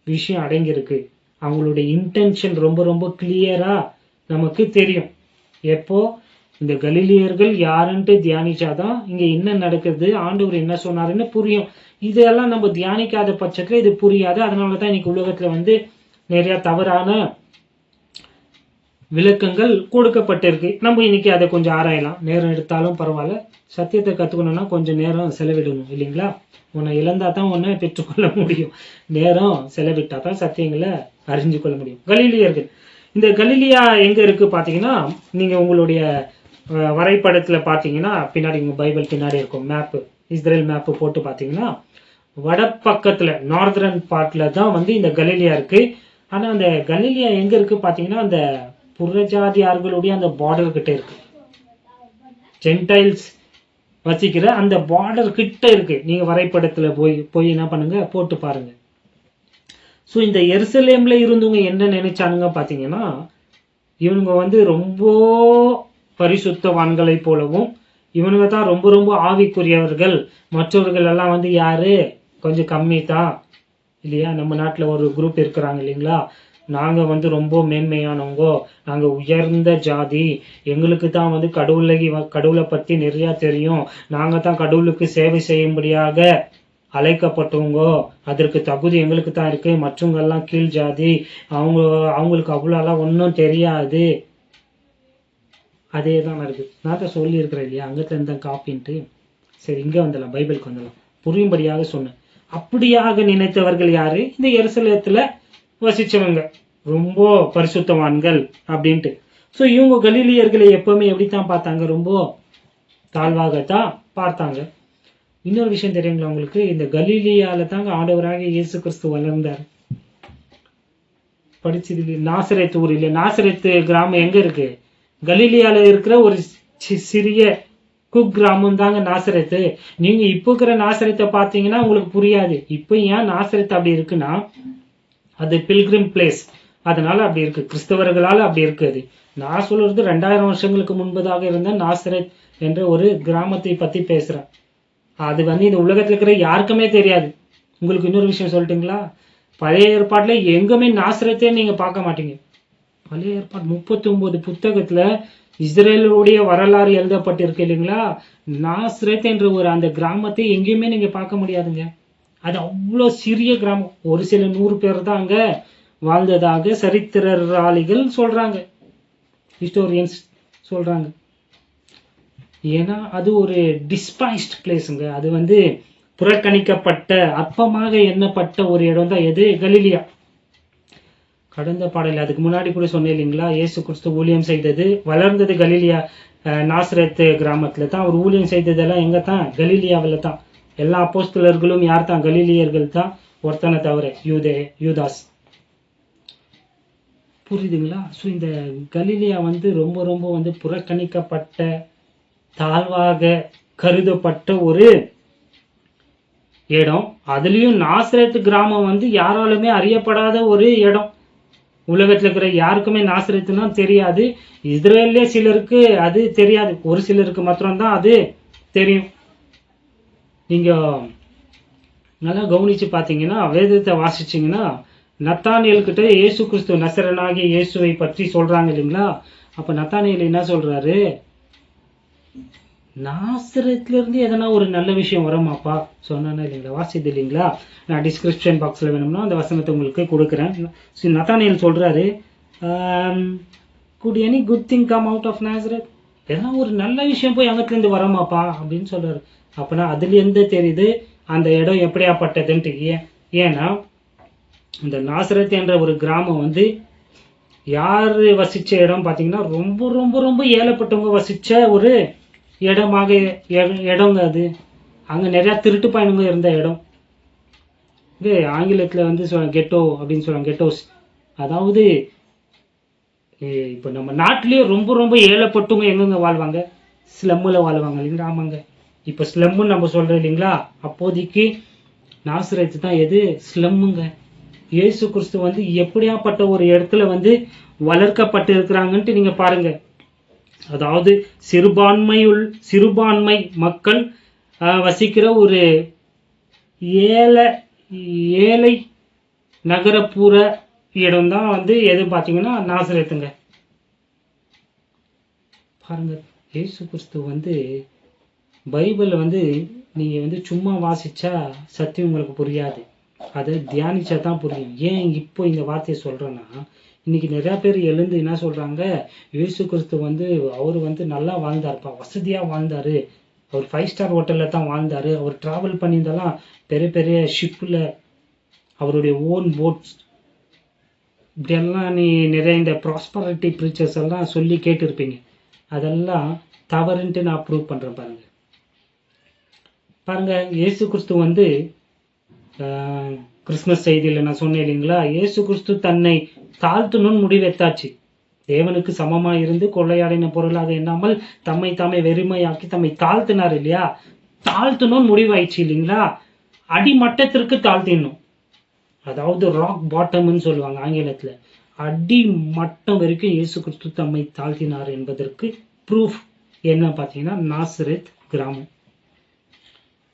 விஷயம் அடங்கியிருக்கு. அவங்களுடைய இன்டென்ஷன் ரொம்ப ரொம்ப கிளியரா நமக்கு தெரியும். எப்போ இந்த கலிலியர்கள் யாருன்ட்டு தியானிச்சாதான் இங்க என்ன நடக்குது, ஆண்டவர் என்ன சொன்னாருன்னு புரியும். இதெல்லாம் நம்ம தியானிக்காத பட்சத்துல இது புரியாது. அதனாலதான் இன்னைக்கு உலகத்துல வந்து நிறைய தவறான விளக்கங்கள் கொடுக்கப்பட்டிருக்கு. நம்ம இன்னைக்கு அதை கொஞ்சம் ஆராயலாம். நேரம் எடுத்தாலும் பரவாயில்ல, சத்தியத்தை கத்துக்கணும்னா கொஞ்சம் நேரம் செலவிடணும் இல்லைங்களா? உன்னை இழந்தா தான் உன்னை பெற்றுக்கொள்ள முடியும். நேரம் செலவிட்டா தான் சத்தியங்களை அறிஞ்சு கொள்ள முடியும். கலிலியர்கள், இந்த கலிலியா எங்க இருக்கு பாத்தீங்கன்னா, நீங்க உங்களுடைய வரைபடத்துல பாத்தீங்கன்னா பின்னாடி உங்க பைபிள் பின்னாடி இருக்கும் மேப்பு, இஸ்ரேல் மேப்பு போட்டு பாத்தீங்கன்னா வடப்பக்கத்துல நார்தர்ன் பார்ட்ல தான் வந்து இந்த கலிலியா இருக்கு. ஆனா அந்த கலிலியா எங்க இருக்கு பாத்தீங்கன்னா, அந்த புறஜாதியார்களுடைய அந்த பார்டர் கிட்ட இருக்கு. ஜென்டைல்ஸ் வசிக்கிற அந்த பார்டர் கிட்ட இருக்கு. நீங்க வரைபடத்துல போய் என்ன பண்ணுங்க, போட்டு பாருங்க. ஸோ இந்த எருசலேம்ல இருந்தவங்க என்ன நினைச்சானுங்க பாத்தீங்கன்னா, இவனுங்க வந்து ரொம்ப பரிசுத்தவான்களை போலவும், இவனுங்க தான் ரொம்ப ரொம்ப ஆவிக்குரியவர்கள், மற்றவர்கள் எல்லாம் வந்து யாரு கொஞ்சம் கம்மி தான் இல்லையா? நம்ம நாட்டுல ஒரு குரூப் இருக்கிறாங்க இல்லைங்களா, நாங்க வந்து ரொம்ப மேன்மையானவங்க, நாங்க உயர்ந்த ஜாதி, எங்களுக்கு தான் வந்து கடவுளை பத்தி நிறைய தெரியும், நாங்க தான் கடவுளுக்கு சேவை செய்யும்படியாக அழைக்கப்பட்டவங்க, அதற்கு தகுதி எங்களுக்கு தான் இருக்கு, மற்றவங்க எல்லாம் கீழ் ஜாதி, அவங்களுக்கு அவ்வளோலாம் ஒன்றும் தெரியாது. அதே தான் நடக்குது. நான் தான் சொல்லி இருக்கிறேன் இல்லையா, அங்கத்துல இருந்தா காப்பின்ட்டு. சரி, இங்க வந்துடலாம், பைபிளுக்கு வந்துடலாம், புரியும்படியாக சொன்னேன். அப்படியாக நினைத்தவர்கள் யாரு? இந்த எருசலேத்துல வசிச்சவங்க, ரொம்ப பரிசுத்தவான்கள் அப்படின்ட்டு. ஸோ இவங்க கலிலியர்களை எப்பவுமே எப்படித்தான் பார்த்தாங்க? ரொம்ப தாழ்வாகத்தான் பார்த்தாங்க. இன்னொரு விஷயம் தெரியுங்களா உங்களுக்கு? இந்த கலிலியால தாங்க ஆண்டவராக இயேசு கிறிஸ்து வளர்ந்தார். படிச்சது நாசரேத் ஊர் இல்லையா? நாசரேத்து கிராமம் எங்க இருக்கு? கலிலியால இருக்கிற ஒரு சிறிய குக் கிராமம் தாங்க நாசரேத்து. நீங்க இப்போ இருக்கிற நாசரேத்தை பார்த்தீங்கன்னா உங்களுக்கு புரியாது. இப்போ ஏன் நாசரேத் அப்படி இருக்குன்னா, அது பில்கிரிம் பிளேஸ், அதனால அப்படி இருக்கு, கிறிஸ்தவர்களால அப்படி இருக்குது. நான் சொல்றது 2000 வருஷங்களுக்கு முன்பதாக இருந்த நாசரேத் என்ற ஒரு கிராமத்தை பத்தி பேசுறேன். அது வந்து இந்த உலகத்துல இருக்கிற யாருக்குமே தெரியாது. உங்களுக்கு இன்னொரு விஷயம் சொல்லட்டுங்களா? பழைய ஏற்பாட்டுல எங்குமே நாசரேத்தே நீங்க பார்க்க மாட்டீங்க. பழைய ஏற்பாடு 39 புத்தகத்துல இஸ்ரேலுடைய வரலாறு எழுதப்பட்டிருக்கு இல்லைங்களா, நாசரேத் என்ற ஒரு அந்த கிராமத்தை எங்கேயுமே நீங்க பார்க்க முடியாதுங்க. அது அவ்வளோ சிறிய கிராமம். ஒரு சில 100 பேர் தான் அங்க வாழ்ந்ததாக சரித்திரவாளிகள் சொல்றாங்க, ஹிஸ்டோரியன்ஸ் சொல்றாங்க. ஏன்னா அது ஒரு டிஸ்பைஸ்ட் பிளேஸுங்க. அது வந்து புறக்கணிக்கப்பட்ட, அற்பமாக எண்ணப்பட்ட ஒரு இடம் தான் எது? கலிலியா. கடந்த பாடல அதுக்கு முன்னாடி கூட சொன்னேன் இல்லைங்களா, இயேசு கிறிஸ்து ஊழியம் செய்தது வளர்ந்தது கலிலியா நாசரேத் கிராமத்துல தான். அவர் ஊழியம் செய்ததெல்லாம் எங்க தான்? கலிலியாவில தான். எல்லா அப்போஸ்தலர்களும் யார் தான்? கலிலியர்கள் தான், ஒருத்தனை தவிர யூதாஸ். புரியுதுங்களா? ஸோ இந்த கலிலியா வந்து ரொம்ப ரொம்ப வந்து புறக்கணிக்கப்பட்ட, தாழ்வாக கருதப்பட்ட ஒரு இடம். அதுலயும் நாசரேத்து கிராமம் வந்து யாராலுமே அறியப்படாத ஒரு இடம். உலகத்துல இருக்கிற யாருக்குமே நாசரேத்துனா தெரியாது. இஸ்ரேல்லே சிலருக்கு அது தெரியாது. ஒரு சிலருக்கு மாத்திரம்தான் அது தெரியும். நீங்க நல்லா கவனிச்சு பார்த்தீங்கன்னா, வேதத்தை வாசிச்சீங்கன்னா, நத்தானியல் கிட்ட இயேசு கிறிஸ்து நசரனாகிய இயேசுவை பற்றி சொல்றாங்க இல்லைங்களா? அப்ப நத்தானியல் என்ன சொல்றாரு? நாசரத்துல இருந்து எதனா ஒரு நல்ல விஷயம் வருமாப்பா சொன்னானா இல்லைங்களா? வாசிது இல்லைங்களா? நான் டிஸ்கிரிப்ஷன் பாக்ஸ்ல வேணும்னா அந்த வசனத்தை உங்களுக்கு கொடுக்குறேன். நத்தானியல் சொல்றாரு, could any good thing come out of Nazareth? எதனா ஒரு நல்ல விஷயம் போய் அங்கத்துல இருந்து வரமாப்பா அப்படின்னு சொல்றாரு. அப்பனா அதுல இருந்து தெரியுது அந்த இடம் எப்படியாப்பட்டதுன்ட்டு. ஏன்னா இந்த நாசரத் என்ற ஒரு கிராமம் வந்து யாரு வசிச்ச இடம் பார்த்தீங்கன்னா, ரொம்ப ரொம்ப ரொம்ப ஏழைப்பட்டவங்க வசிச்ச ஒரு இடங்க அது. அங்க நிறைய திருட்டு பயணங்க இருந்த இடம். இது ஆங்கிலத்துல வந்து கெட்டோ அப்படின்னு சொல்லுவாங்க, கெட்டோஸ். அதாவது இப்ப நம்ம நாட்டிலேயே ரொம்ப ரொம்ப ஏழைப்பட்டவங்க எங்கெங்க வாழ்வாங்க? ஸ்லம்முல வாழ்வாங்க இல்லைங்களா? ஆமாங்க. இப்ப ஸ்லம்முன்னு நம்ம சொல்றோம் இல்லைங்களா? அப்போதைக்கு நாசரேத்து தான் எது? ஸ்லம்முங்க. இயேசு கிறிஸ்து வந்து எப்படியாப்பட்ட ஒரு இடத்துல வந்து வளர்க்கப்பட்டு இருக்கிறாங்கன்ட்டு நீங்க பாருங்க. அதாவது சிறுபான்மை மக்கள் வசிக்கிற ஒரு ஏழை நகரப்புற இடம் தான் வந்து எது பார்த்தீங்கன்னா நாசரேத்துங்க. பாருங்க, இயேசு கிறிஸ்து வந்து பைபிள் வந்து நீங்க வந்து சும்மா வாசிச்சா சத்தியம் உங்களுக்கு புரியாது. அதை தியானிச்சா தான் புரியும். ஏன் இப்போ இந்த வார்த்தையை சொல்றேன்னா, இன்னைக்கு நிறைய பேர் எழுந்து என்ன சொல்றாங்க, இயேசு கிறிஸ்து வந்து அவர் வந்து நல்லா வாழ்ந்தாருப்பா, வசதியா வாழ்ந்தாரு, அவர் 5 ஸ்டார் ஹோட்டல்ல தான் வாழ்ந்தாரு, அவர் டிராவல் பண்ணியிருந்தாலும் பெரிய பெரிய ஷிப்ல, அவருடைய ஓன் போட்ஸ், இப்படியெல்லாம் நீ நிறைய இந்த ப்ராஸ்பரிட்டி ப்ரீச்சர்ஸ் எல்லாம் சொல்லி கேட்டிருப்பீங்க. அதெல்லாம் தவறுன்ட்டு நான் ப்ரூவ் பண்றேன். பாருங்க இயேசு கிறிஸ்து வந்து கிறிஸ்துமஸ் செய்தியில் நான் சொன்னேன் இல்லைங்களா, இயேசு கிறிஸ்து தன்னை தாழ்த்தணும்னு முடிவெத்தாச்சு. தேவனுக்கு சமமா இருந்து கொள்ளையாடின பொருளாக எண்ணாமல் தம்மை தாமே வெறுமையாக்கி தம்மை தாழ்த்தினார் இல்லையா? தாழ்த்தணும்னு முடிவாயிடுச்சு இல்லைங்களா? அடிமட்டத்திற்கு தாழ்த்திடணும். அதாவது ராக் பாட்டம்னு சொல்லுவாங்க ஆங்கிலத்துல. அடி மட்டம் வரைக்கும் இயேசு கிறிஸ்து தம்மை தாழ்த்தினார் என்பதற்கு ப்ரூஃப் என்ன பார்த்தீங்கன்னா, நாசரேத் கிராமம்.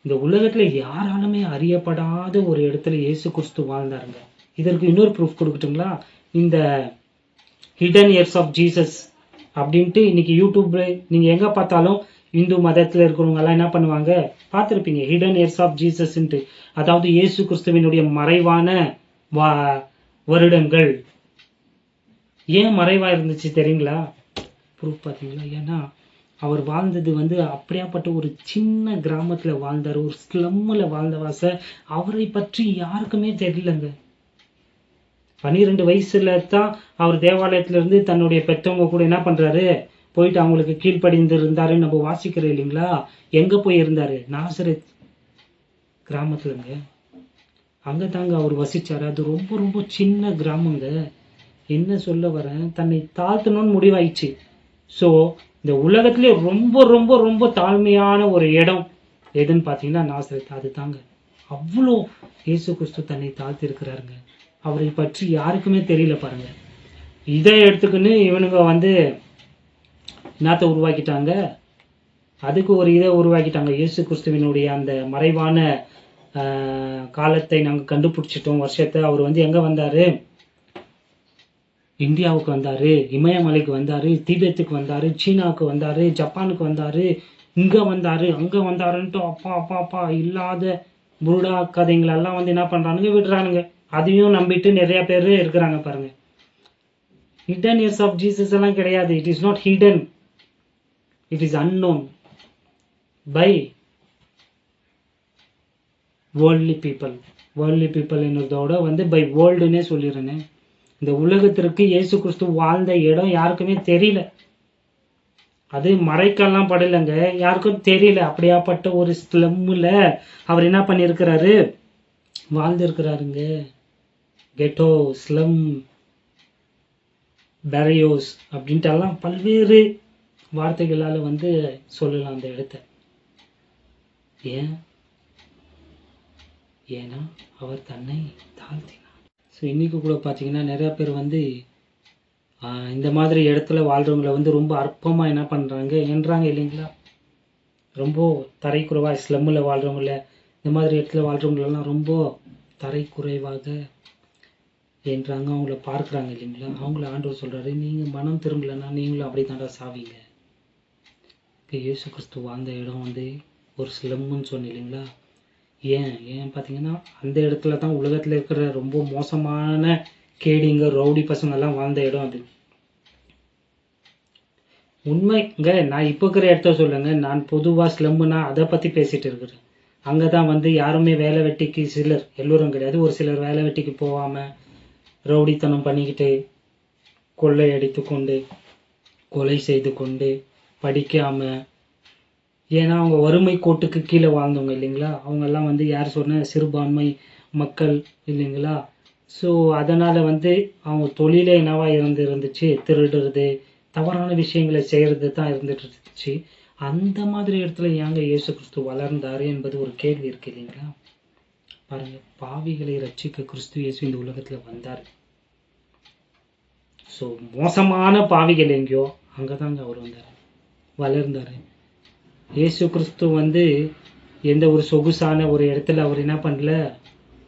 இந்த உலகத்துல யாராலுமே அறியப்படாத ஒரு இடத்துல இயேசு கிறிஸ்து வாழ்ந்தாருங்க. இதற்கு இன்னொரு ப்ரூஃப் கொடுக்கட்டுங்களா? இந்த ஹிடன் இயர்ஸ் ஆஃப் ஜீசஸ் அப்படின்ட்டு இன்னைக்கு யூடியூப்ல நீங்க எங்க பார்த்தாலும் இந்து மதத்துல இருக்கிறவங்க எல்லாம் என்ன பண்ணுவாங்க, பார்த்துருப்பீங்க, ஹிடன் இயர்ஸ் ஆஃப் ஜீசஸ்ன்ட்டு. அதாவது இயேசு கிறிஸ்துவினுடைய மறைவான வருடங்கள். ஏன் மறைவா இருந்துச்சு தெரியுங்களா? ப்ரூஃப் பார்த்தீங்களா? ஏன்னா அவர் வாழ்ந்தது வந்து அப்படியாப்பட்ட ஒரு சின்ன கிராமத்துல வாழ்ந்தார், ஒரு ஸ்லம்ல வாழ்ந்தவாச. அவரை பற்றி யாருக்குமே தெரியலங்க. 12 வயசுல தான் அவர் தேவாலயத்துல இருந்து தன்னுடைய பெற்றவங்க கூட என்ன பண்றாரு, போயிட்டு அவங்களுக்கு கீழ்ப்படிந்து இருந்தாரு. நம்ம வாசிக்கிறோம் இல்லைங்களா? எங்க போய் இருந்தாரு? நாசரேத் கிராமத்துலங்க. அங்க தாங்க அவர் வசிச்சாரு. அது ரொம்ப ரொம்ப சின்ன கிராமங்க. என்ன சொல்ல வரேன், தன்னை தாழ்த்தணும்னு முடிவாயிடுச்சு. ஸோ இந்த உலகத்திலே ரொம்ப ரொம்ப ரொம்ப தாழ்மையான ஒரு இடம் எதுன்னு பார்த்தீங்கன்னா நாசரேத். அது தாங்க. அவ்வளோ இயேசு கிறிஸ்து தன்னை தாழ்த்தி இருக்கிறாருங்க. அவரை பற்றி யாருக்குமே தெரியல பாருங்க. இதை எடுத்துக்கின்னு இவனுங்க வந்து என்னத்தை உருவாக்கிட்டாங்க, அதுக்கு ஒரு இதை உருவாக்கிட்டாங்க. இயேசு கிறிஸ்துவினுடைய அந்த மறைவான காலத்தை நாங்கள் கண்டுபிடிச்சிட்டோம், வருஷத்தை. அவர் வந்து எங்க வந்தாரு? இந்தியாவுக்கு வந்தாரு, இமயமலைக்கு வந்தாரு, திபெத்துக்கு வந்தாரு, சீனாவுக்கு வந்தாரு, ஜப்பானுக்கு வந்தாரு, இங்க வந்தாரு, அங்க வந்தாருன்ட்டு அப்பா அப்பா அப்பா இல்லாத புருடா கதைங்களெல்லாம் வந்து என்ன பண்றானுங்க, விடுறானுங்க. அதையும் நம்பிட்டு நிறைய பேர் இருக்கிறாங்க பாருங்க. ஹிடன் இயர்ஸ் ஆஃப் ஜீசஸ் எல்லாம் கிடையாது. It is not hidden, it is unknown by worldly people. Worldly people என்னதோட வந்து பை வேர்ல்டுன்னே சொல்லிடுறேன்னு. இந்த உலகத்திற்கு இயேசு கிறிஸ்து வாழ்ந்த இடம் யாருக்குமே தெரியல. அது மறைக்கெல்லாம் படலைங்க, யாருக்கும் தெரியல. அப்படியாப்பட்ட ஒரு ஸ்லம்ல அவர் என்ன பண்ணியிருக்கிறாரு, வாழ்ந்து இருக்கிறாருங்க. Ghetto, slum. பெரையோஸ் அப்படின்ட்டு எல்லாம் பல்வேறு வார்த்தைகளால் வந்து சொல்லலாம் அந்த இடத்த. ஏன்னா அவர் தன்னை தாழ்த்தினார். ஸோ இன்னைக்கு கூட பார்த்தீங்கன்னா நிறைய பேர் வந்து இந்த மாதிரி இடத்துல வாழ்றவங்களை வந்து ரொம்ப அற்பமாக என்ன பண்ணுறாங்க என்றாங்க இல்லைங்களா. ரொம்ப தரைக்குறைவாக ஸ்லம்மில் வாழ்கிறவங்கள, இந்த மாதிரி இடத்துல வாழ்கிறவங்களெல்லாம் ரொம்ப தரைக்குறைவாக என்றாங்க, அவங்கள பார்க்குறாங்க இல்லைங்களா. அவங்கள ஆண்டவர் சொல்கிறாரு, நீங்கள் மனம் திரும்பலைன்னா நீங்களும் அப்படி தாண்டா சாவீங்க. இயேசு கிறிஸ்து வாழ்ந்த இடம் வந்து ஒரு ஸ்லம்முன்னு சொன்னேன் இல்லைங்களா. ஏன் பார்த்தீங்கன்னா அந்த இடத்துல தான் உலகத்தில் இருக்கிற ரொம்ப மோசமான கேடிங்க ரவுடி பசங்கள்லாம் வாழ்ந்த இடம் அது. உண்மைங்க, நான் இப்போ இருக்கிற இடத்த சொல்லுங்க, நான் பொதுவாக ஸ்லம்முன்னா அதை பற்றி பேசிகிட்டு இருக்கிறேன். அங்கே தான் வந்து யாருமே வேலை வெட்டிக்கு, சிலர் எல்லோரும் கிடையாது, ஒரு சிலர் வேலை வெட்டிக்கு போகாமல் ரவுடித்தனம் பண்ணிக்கிட்டு கொள்ளை அடித்து கொண்டு கொலை செய்து கொண்டு படிக்காமல், ஏன்னா அவங்க வறுமை கோட்டுக்கு கீழே வாழ்ந்தவங்க இல்லைங்களா. அவங்கெல்லாம் வந்து யார் சொன்ன சிறுபான்மை மக்கள் இல்லைங்களா. ஸோ அதனால் வந்து அவங்க தொழிலே என்னவா இருந்துச்சு, திருடுறது, தவறான விஷயங்களை செய்கிறது தான் இருந்துட்டு இருந்துச்சு. அந்த மாதிரி இடத்துல ஏங்க இயேசு கிறிஸ்து வளர்ந்தாரு என்பது ஒரு கேள்வி இருக்கு இல்லைங்களா. பாருங்க, பாவிகளை ரட்சிக்க கிறிஸ்து இயேசு இந்த உலகத்தில் வந்தார். ஸோ மோசமான பாவிகள் எங்கேயோ அங்கதாங்க அவர் வந்தார், வளர்ந்தார். இயேசு கிறிஸ்து வந்து எந்த ஒரு சொகுசான ஒரு இடத்துல அவர் என்ன பண்ணல,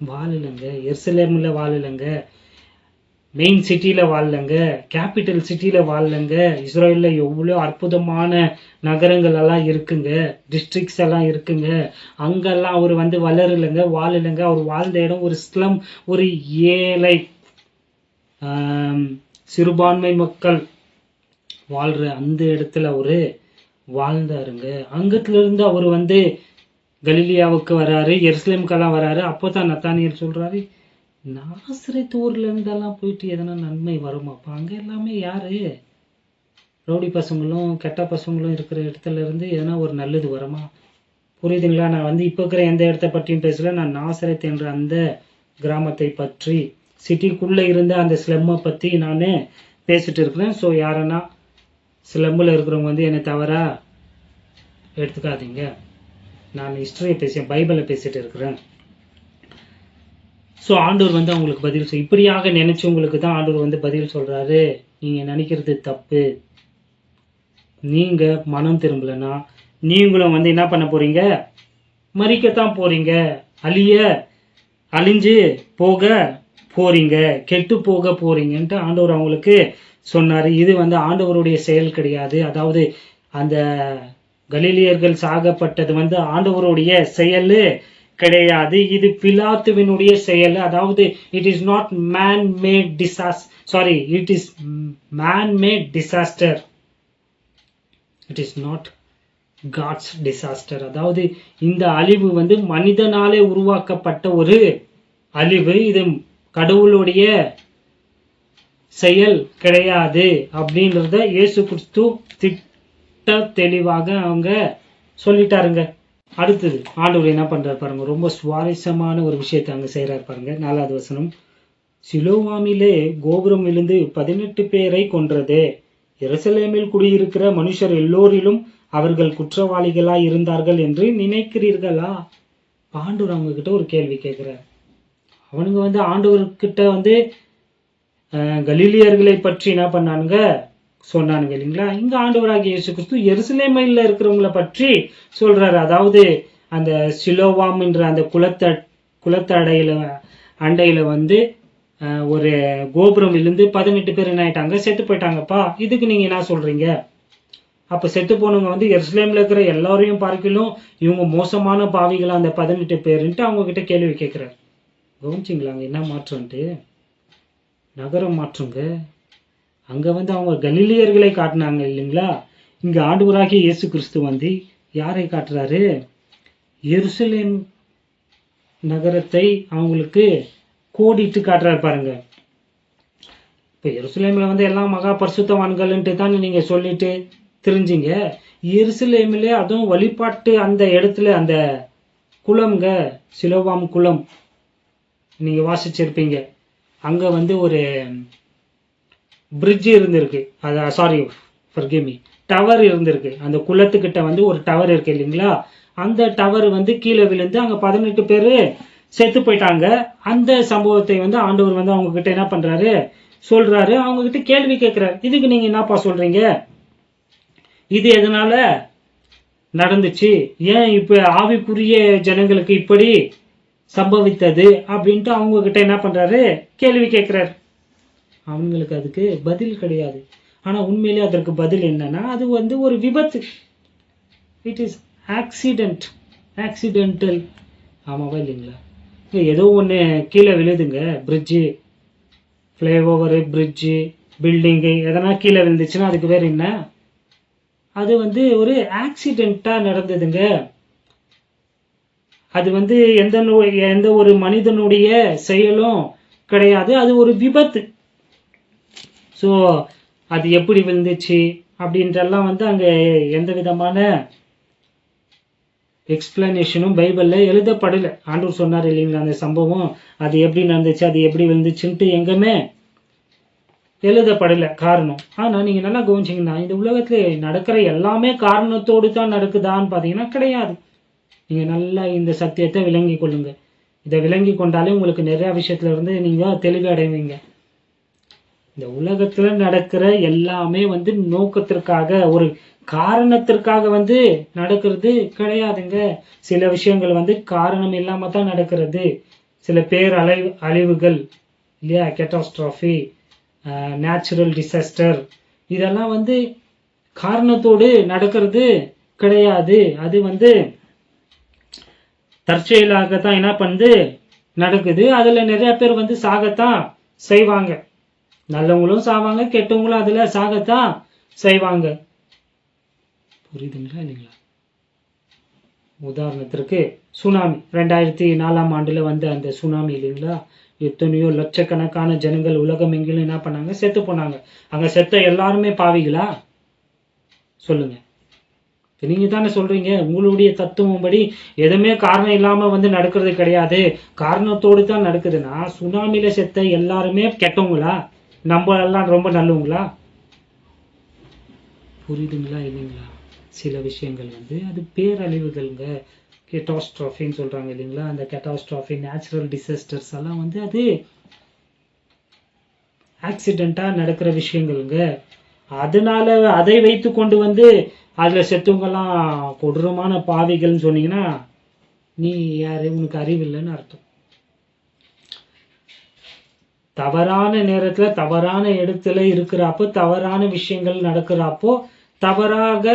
வாழலைங்க. எருசலேமில் வாழலைங்க, மெயின் சிட்டியில் வாழலைங்க, கேபிட்டல் சிட்டியில் வாழலைங்க. இஸ்ரேலில் எவ்வளோ அற்புதமான நகரங்கள் எல்லாம் இருக்குங்க, டிஸ்ட்ரிக்ட்ஸ் எல்லாம் இருக்குங்க, அங்கெல்லாம் அவர் வந்து வளரலைங்க, வாழலைங்க. அவர் வாழ்ந்த இடம் ஒரு ஸ்லம், ஒரு ஏழை சிறுபான்மை மக்கள் வாழ்கிற அந்த இடத்துல அவர் வாழ்ந்தாருங்க. அங்கத்திலிருந்து அவர் வந்து கலிலியாவுக்கு வராரு, எருசலேமுக்கெல்லாம் வராரு. அப்போ தான் நத்தானியேல் சொல்கிறாரு, நாசரேத்து ஊர்ல இருந்தெல்லாம் போயிட்டு எதனா நன்மை வருமாப்பா, அங்கே எல்லாமே யாரு, ரவுடி பசங்களும் கெட்ட பசங்களும் இருக்கிற இடத்துல இருந்து எதனா ஒரு நல்லது வருமா? புரியுதுங்களா. நான் வந்து இப்போ இருக்கிற எந்த இடத்த பற்றியும் பேசல, நான் நாசரேத் என்ற அந்த கிராமத்தை பற்றி, சிட்டிக்குள்ளே இருந்த அந்த ஸ்லம்மை பற்றி நான் பேசிட்டு இருக்கிறேன். ஸோ யாருன்னா ஸ்லம்மில் இருக்கிறவங்க வந்து என்னை தவறா எடுத்துக்காதீங்க. நான் ஹிஸ்டரியை பைபிளை பேசிட்டு இருக்கிறேன். ஸோ ஆண்டவர் வந்து அவங்களுக்கு பதில் இப்படியாக நினைச்சவங்களுக்கு தான் ஆண்டவர் வந்து பதில் சொல்றாரு, நீங்க நினைக்கிறது தப்பு, நீங்க மனம் திரும்பலன்னா நீங்களும் வந்து என்ன பண்ண போறீங்க, மறிக்கத்தான் போறீங்க, அழிஞ்சு போக போறீங்க, கெட்டு போக போறீங்கன்ட்டு ஆண்டவர் அவங்களுக்கு சொன்னாரு. இது வந்து ஆண்டவருடைய செயல் கிடையாது. அதாவது அந்த கலிலியர்கள் சாகப்பட்டது வந்து ஆண்டவருடைய செயல் கிடையாது, இது பிலாத்துவினுடைய செயல். அதாவது it is not man made disaster, it is man made disaster, it is not God's disaster. அதாவது இந்த அழிவு வந்து மனிதனாலே உருவாக்கப்பட்ட ஒரு அழிவு, இது கடவுளுடைய செயல் கிடையாது அப்படின்றத இயேசு கிறிஸ்து திட்ட தெளிவாக அவங்க சொல்லிட்டாருங்க. அடுத்தது ஆண்டவர் என்ன பண்றாரு பாருங்க, ரொம்ப சுவாரஸ்யமான ஒரு விஷயத்தை அங்க செய்யறாரு பாருங்க. 4வது வசனம், சிலோவாமிலே கோபுரம் விழுந்து 18 பேரை கொன்றது, எருசலேமில் குடியிருக்கிற மனுஷர் எல்லோரிலும் அவர்கள் குற்றவாளிகளாய் இருந்தார்கள் என்று நினைக்கிறீர்களா? ஆண்டவர் அவங்க கிட்ட ஒரு கேள்வி கேட்கிறார். அவனுங்க வந்து ஆண்டவர்கிட்ட வந்து கலிலியர்களை பற்றி என்ன பண்ணானுங்க சொன்னானுங்க இல்லைங்களா. இங்க ஆண்டவராகிய இயேசு கிறிஸ்து எருசலேமில் இருக்கிறவங்களை பற்றி சொல்றாரு. அதாவது அந்த சிலோவாம் என்ற அந்த குளத்தடையில அண்டையில வந்து ஒரு கோபுரம் விழுந்து 18 பேர் என்ன ஆயிட்டாங்க, செத்து போயிட்டாங்கப்பா. இதுக்கு நீங்க என்ன சொல்றீங்க? அப்ப செத்து போனவங்க வந்து எருசலேம்ல இருக்கிற எல்லாரையும் பார்க்கலும் இவங்க மோசமான பாவிகளா அந்த 18 பேருன்ட்டு அவங்க கிட்ட கேள்வி கேட்கிறாரு. கவனிச்சிங்களாங்க என்ன மாற்றம்ட்டு? நகரம் மாற்றுங்க. அங்க வந்து அவங்க கலிலியர்களை காட்டினாங்க இல்லைங்களா. இங்க ஆண்டவராகிய இயேசு கிறிஸ்து வந்து யாரை காட்டுறாரு? எருசலேம் நகரத்தை அவங்களுக்கு கோடிட்டு காட்டுறாரு பாருங்க. இப்ப எருசலேம்ல வந்து எல்லாம் மகா பரிசுத்தவான்கள்ன்ட்டு தான் நீங்க சொல்லிட்டு தெரிஞ்சிங்க. எருசலேமில் அதுவும் வழிபாட்டு அந்த இடத்துல அந்த குளம்ங்க, சிலோவாம் குளம், நீங்க வாசிச்சிருப்பீங்க. அங்க வந்து ஒரு பிரிட்ஜ் இருந்திருக்கு, சாரி ஃபர்கிவ் மீ, டவர் இருந்திருக்கு. அந்த குளத்துக்கிட்ட வந்து ஒரு டவர் இருக்கு இல்லைங்களா, அந்த டவர் வந்து கீழே விழுந்து அங்க 18 பேரு செத்து போயிட்டாங்க. அந்த சம்பவத்தை வந்து ஆண்டவர் வந்து அவங்க கிட்ட என்ன பண்றாரு சொல்றாரு. அவங்க கிட்ட கேள்வி கேட்கிறாரு, இதுக்கு நீங்க என்னப்பா சொல்றீங்க, இது எதனால நடந்துச்சு, ஏன் இப்ப ஆவிக்குரிய ஜனங்களுக்கு இப்படி சம்பவித்தது அப்படின்ட்டு அவங்க கிட்ட என்ன பண்றாரு கேள்வி கேட்கிறாரு. அவங்களுக்கு அதுக்கு பதில் கிடையாது. ஆனா உண்மையிலே அதற்கு பதில் என்னன்னா, அது வந்து ஒரு விபத்து, இட் இஸ் ஆக்சிடென்ட், ஆக்சிடென்டல். ஆமாவா இல்லைங்களா? ஏதோ ஒன்று கீழே விழுதுங்க, பிரிட்ஜு, ஃப்ளைஓவரு, பிரிட்ஜு, பில்டிங்கு எதனா கீழே விழுந்துச்சுன்னா அதுக்கு பேர் என்ன, அது வந்து ஒரு ஆக்சிடென்ட்டா நடந்ததுங்க. அது வந்து எந்த ஒரு மனிதனுடைய செயலும் கிடையாது, அது ஒரு விபத்து. ஸோ அது எப்படி விழுந்துச்சு அப்படின்றெல்லாம் வந்து அங்கே எந்த விதமான எக்ஸ்பிளனேஷனும் பைபிளில் எழுதப்படலை. ஆண்டவர் சொன்னார் இல்லைங்களா, அந்த சம்பவம் அது எப்படி நடந்துச்சு, அது எப்படி விழுந்துச்சுன்ட்டு எங்கேயுமே எழுதப்படலை காரணம். ஆனால் நீங்கள் நல்லா கவனிச்சிங்கன்னா, இந்த உலகத்தில் நடக்கிற எல்லாமே காரணத்தோடு தான் நடக்குதான்னு பார்த்தீங்கன்னா கிடையாது. நீங்கள் நல்லா இந்த சத்தியத்தை விளங்கி கொள்ளுங்க. இதை விளங்கி கொண்டாலே உங்களுக்கு நிறையா விஷயத்துல இருந்து நீங்கள் தெளிவு அடைவீங்க. இந்த உலகத்துல நடக்கிற எல்லாமே வந்து நோக்கத்திற்காக, ஒரு காரணத்திற்காக வந்து நடக்கிறது கிடையாதுங்க. சில விஷயங்கள் வந்து காரணம் இல்லாம தான் நடக்கிறது. சில பேர் அழிவுகள் இல்லையா, கேட்டாஸ்ட்ராஃபி, நேச்சுரல் டிசாஸ்டர், இதெல்லாம் வந்து காரணத்தோடு நடக்கிறது கிடையாது. அது வந்து தற்செயலாகத்தான் என்ன பண்ணுது நடக்குது. அதுல நிறைய பேர் வந்து சாகத்தான் செய்வாங்க. நல்லவங்களும் சாவாங்க, கெட்டவங்களும் அதுல சாகத்தான் செய்வாங்க. புரியுதுங்களா இல்லைங்களா? உதாரணத்திற்கு சுனாமி, 2004ஆம் ஆண்டுல வந்த அந்த சுனாமி இல்லைங்களா, எத்தனையோ லட்சக்கணக்கான ஜனங்கள் உலகம் எங்கிலும் என்ன பண்ணாங்க, செத்து போனாங்க. அங்க செத்த எல்லாருமே பாவிகளா சொல்லுங்க? நீங்க தானே சொல்றீங்க, உங்களுடைய தத்துவம் படி எதுவுமே காரணம் இல்லாம வந்து நடக்கிறது கிடையாது, காரணத்தோடு தான் நடக்குதுன்னா சுனாமில செத்த எல்லாருமே கெட்டவங்களா, நம்ம எல்லாம் ரொம்ப நல்லவங்களா? புரியுதுங்களா இல்லைங்களா? சில விஷயங்கள் வந்து அது பேரழிவுகள்ங்க, கேட்டாஸ்ட்ராஃபின்னு சொல்றாங்க இல்லைங்களா, அந்த கேட்டாஸ்ட்ராஃபி, நேச்சுரல் டிசாஸ்டர்ஸ் எல்லாம் வந்து அது ஆக்சிடென்ட்டா நடக்கிற விஷயங்கள்ங்க. அதனால அதை வைத்து கொண்டு வந்து அதுல செத்தவங்கெல்லாம் கொடூரமான பாவிகள்னு சொன்னீங்கன்னா நீ யாரு, உனக்கு அறிவில்லைன்னு அர்த்தம். தவறான நேரத்துல தவறான இடத்துல இருக்கிறப்போ, தவறான விஷயங்கள் நடக்கிறப்போ, தவறாக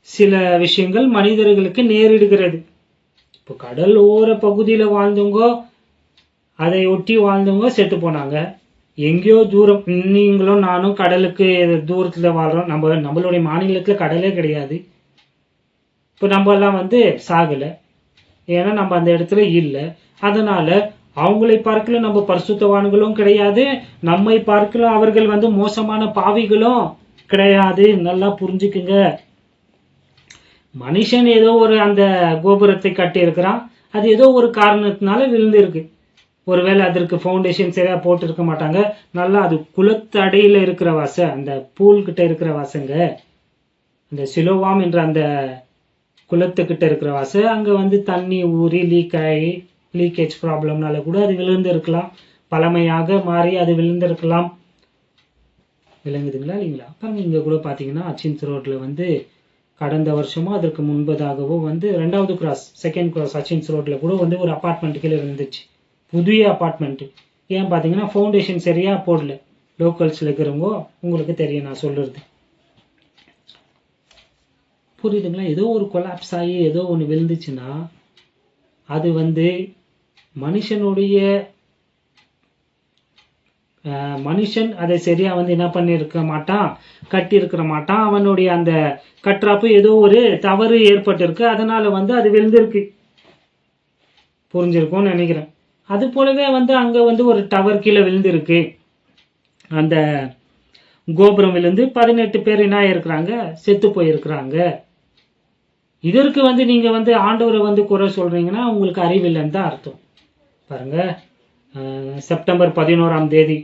சில விஷயங்கள் மனிதர்களுக்கு நேரிடுகிறது. இப்போ கடல் ஓர பகுதியில வாழ்ந்தவங்க, அதை ஒட்டி வாழ்ந்தவங்க செத்து போனாங்க. எங்கேயோ தூரம், நீங்களும் நானும் கடலுக்கு தூரத்துல வாழ்றோம். நம்மளுடைய மாநிலத்துல கடலே கிடையாது. இப்போ நம்ம எல்லாம் வந்து சாகலை, ஏன்னா நம்ம அந்த இடத்துல இல்லை. அதனால அவங்களை பார்க்கல நம்ம பரிசுத்தவான்களும் கிடையாது, நம்மை பார்க்கல அவர்கள் வந்து மோசமான பாவிகளும் கிடையாது. நல்லா புரிஞ்சுக்குங்க. மனுஷன் ஏதோ ஒரு அந்த கோபுரத்தை கட்டி இருக்கிறான், அது ஏதோ ஒரு காரணத்தினால விழுந்து இருக்கு. ஒருவேளை அதற்கு ஃபவுண்டேஷன் சரியா போட்டு இருக்க மாட்டாங்க. நல்லா அது குளத்தடியில இருக்கிற வாச, அந்த பூல் கிட்ட இருக்கிற வாசங்க, அந்த சிலோவாம் என்ற அந்த குளத்துக்கிட்ட இருக்கிற வாச, அங்க வந்து தண்ணி ஊறி லீக்கேஜ் ப்ராப்ளம்னால கூட அது விழுந்து இருக்கலாம், பழமையாக மாறி அது விழுந்திருக்கலாம். விளங்குதுங்களா இல்லைங்களா? அப்புறம் இங்க கூட பாத்தீங்கன்னா அச்சின்ஸ் ரோட்ல வந்து கடந்த வருஷமோ அதற்கு முன்பதாகவோ வந்து 2வது கிராஸ், 2nd கிராஸ் அச்சின்ஸ் ரோட்ல கூட வந்து ஒரு அபார்ட்மெண்ட் கீழே இருந்துச்சு, புதிய அபார்ட்மெண்ட். ஏன் பார்த்தீங்கன்னா ஃபவுண்டேஷன் சரியா போடல. லோக்கல்ஸ்ல இருக்கிறவங்க உங்களுக்கு தெரியும் நான் சொல்றது. புரியுதுங்களா? ஏதோ ஒரு கொலாப்ஸ் ஆகி ஏதோ ஒன்று விழுந்துச்சுன்னா அது வந்து மனுஷன் அதை சரியா வந்து என்ன பண்ணிருக்க மாட்டான், கட்டி இருக்க மாட்டான். அவனுடைய அந்த கட்டுறப்ப ஏதோ ஒரு தவறு ஏற்பட்டிருக்கு, அதனால வந்து அது விழுந்திருக்கு. புரிஞ்சிருக்கும்னு நினைக்கிறேன். அது போலவே வந்து அங்க வந்து ஒரு டவர் கீழே விழுந்திருக்கு, அந்த கோபுரம் விழுந்து 18 பேர் என்ன இருக்கிறாங்க, செத்து போயிருக்கிறாங்க. இதற்கு வந்து நீங்க வந்து ஆண்டவரை வந்து குறை சொல்றீங்கன்னா உங்களுக்கு அறிவில்லைன்னு தான் அர்த்தம். பாருங்க, செப்டம்பர் 11ஆம் தேதி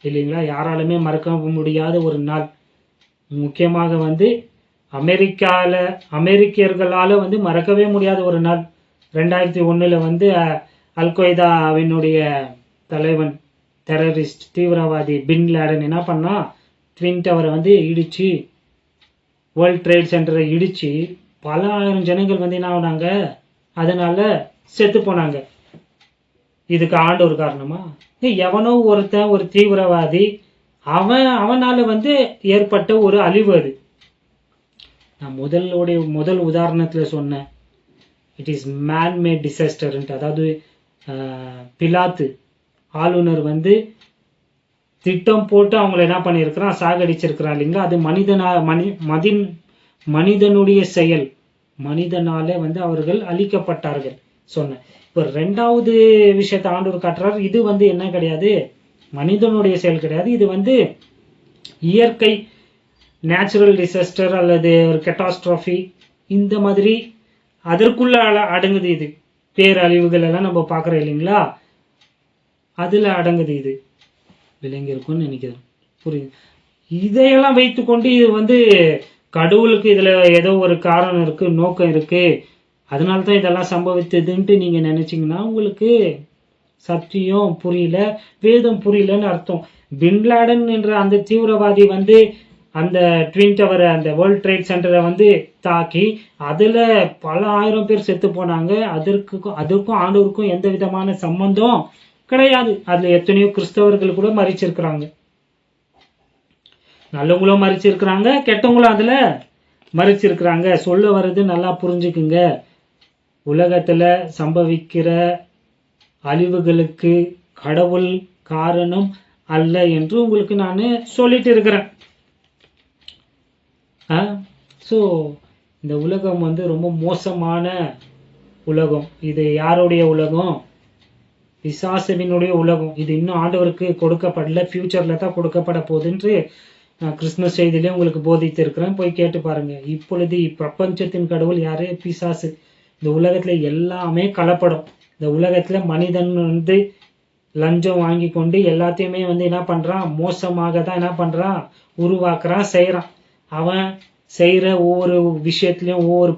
இல்லைங்களா? யாராலுமே மறக்க முடியாத ஒரு நாள். முக்கியமாக வந்து அமெரிக்கர்களால் வந்து மறக்கவே முடியாத ஒரு நாள். 2001 வந்து அல்கொய்தாவினுடைய தலைவன், டெரரிஸ்ட், தீவிரவாதி பின் லேடன் என்ன பண்ணா, ட்வின் டவரை வந்து இடிச்சு, வேர்ல்ட் ட்ரேட் சென்டரை இடிச்சு பல ஆயிரம் ஜனங்கள் வந்து என்ன ஆனாங்க, அதனால செத்து போனாங்க. இதுக்கு ஆண்டவர் காரணமா? எவனோ ஒருத்தன், ஒரு தீவிரவாதி, அவனால வந்து ஏற்பட்ட ஒரு அழிவு அது. நான் முதல் உதாரணத்துல சொன்னேன், இட் இஸ் மேன்மேட் டிசாஸ்டர்ன்ட்டு. அதாவது பிலாத்து ஆளுநர் வந்து திட்டம் போட்டு அவங்களை என்ன பண்ணியிருக்கிறான், சாகடிச்சிருக்கிறான் இல்லைங்களா? அது மனிதனுடைய செயல். மனிதனால வந்து அவர்கள் அழிக்கப்பட்டார்கள் சொன்னேன். இப்போ 2வது விஷயத்தை ஆண்டவர் காட்டுறார். இது வந்து என்ன கிடையாது, மனிதனுடைய செயல் கிடையாது. இது வந்து இயற்கை, நேச்சுரல் டிசாஸ்டர் அல்லது ஒரு கெட்டாஸ்ட்ராஃபி, இந்த மாதிரி அதற்குள்ள அடங்குது. இது பேரழிவுகள் எல்லாம் நம்ம பார்க்குறோம் இல்லைங்களா, அதில் அடங்குது. இது விளங்கி இருக்கும்னு நினைக்கிறேன். புரியுது? இதையெல்லாம் வைத்துக்கொண்டு இது வந்து கடவுளுக்கு இதில் ஏதோ ஒரு காரணம் இருக்குது, நோக்கம் இருக்குது, அதனால தான் இதெல்லாம் சம்பவித்ததுன்ட்டு நீங்கள் நினச்சிங்கன்னா உங்களுக்கு சத்தியம் புரியல, வேதம் புரியலன்னு அர்த்தம். பின்லாடன் என்ற அந்த தீவிரவாதி வந்து அந்த ட்வின் டவரை, அந்த வேர்ல்ட் ட்ரேட் சென்டரை வந்து தாக்கி அதில் பல ஆயிரம் பேர் செத்து போனாங்க. அதற்கும் ஆண்டவருக்கும் எந்த விதமான சம்பந்தம் கிடையாது. அதில் எத்தனையோ கிறிஸ்தவர்கள் கூட மறிச்சிருக்கிறாங்க, நல்லவங்களும் மறிச்சிருக்கிறாங்க, கெட்டவங்களும் அதில் மறிச்சிருக்கிறாங்க. சொல்ல வர்றது நல்லா புரிஞ்சுக்குங்க. உலகத்தில் சம்பவிக்கிற அழிவுகளுக்கு கடவுள் காரணம் அல்ல என்று உங்களுக்கு நான் சொல்லிட்டு இருக்கிறேன். ஸோ இந்த உலகம் வந்து ரொம்ப மோசமான உலகம். இது யாருடைய உலகம்? பிசாசனினுடைய உலகம். இது இன்னும் ஆண்டவருக்கு கொடுக்கப்படல, ஃபியூச்சரில் தான் கொடுக்கப்பட போகுதுன்று நான் கிறிஸ்துமஸ் செய்தியிலே உங்களுக்கு போதித்து இருக்கிறேன், போய் கேட்டு பாருங்க. இப்பொழுது பிரபஞ்சத்தின் கடவுள் யாரு? பிசாசு. இந்த உலகத்தில் எல்லாமே கலப்படம். இந்த உலகத்தில் மனிதன் வந்து லஞ்சம் வாங்கி கொண்டு எல்லாத்தையுமே வந்து என்ன பண்ணுறான், மோசமாக தான் என்ன பண்ணுறான், உருவாக்குறான், செய்கிறான். அவன் செய்கிற ஒவ்வொரு விஷயத்துலையும், ஒவ்வொரு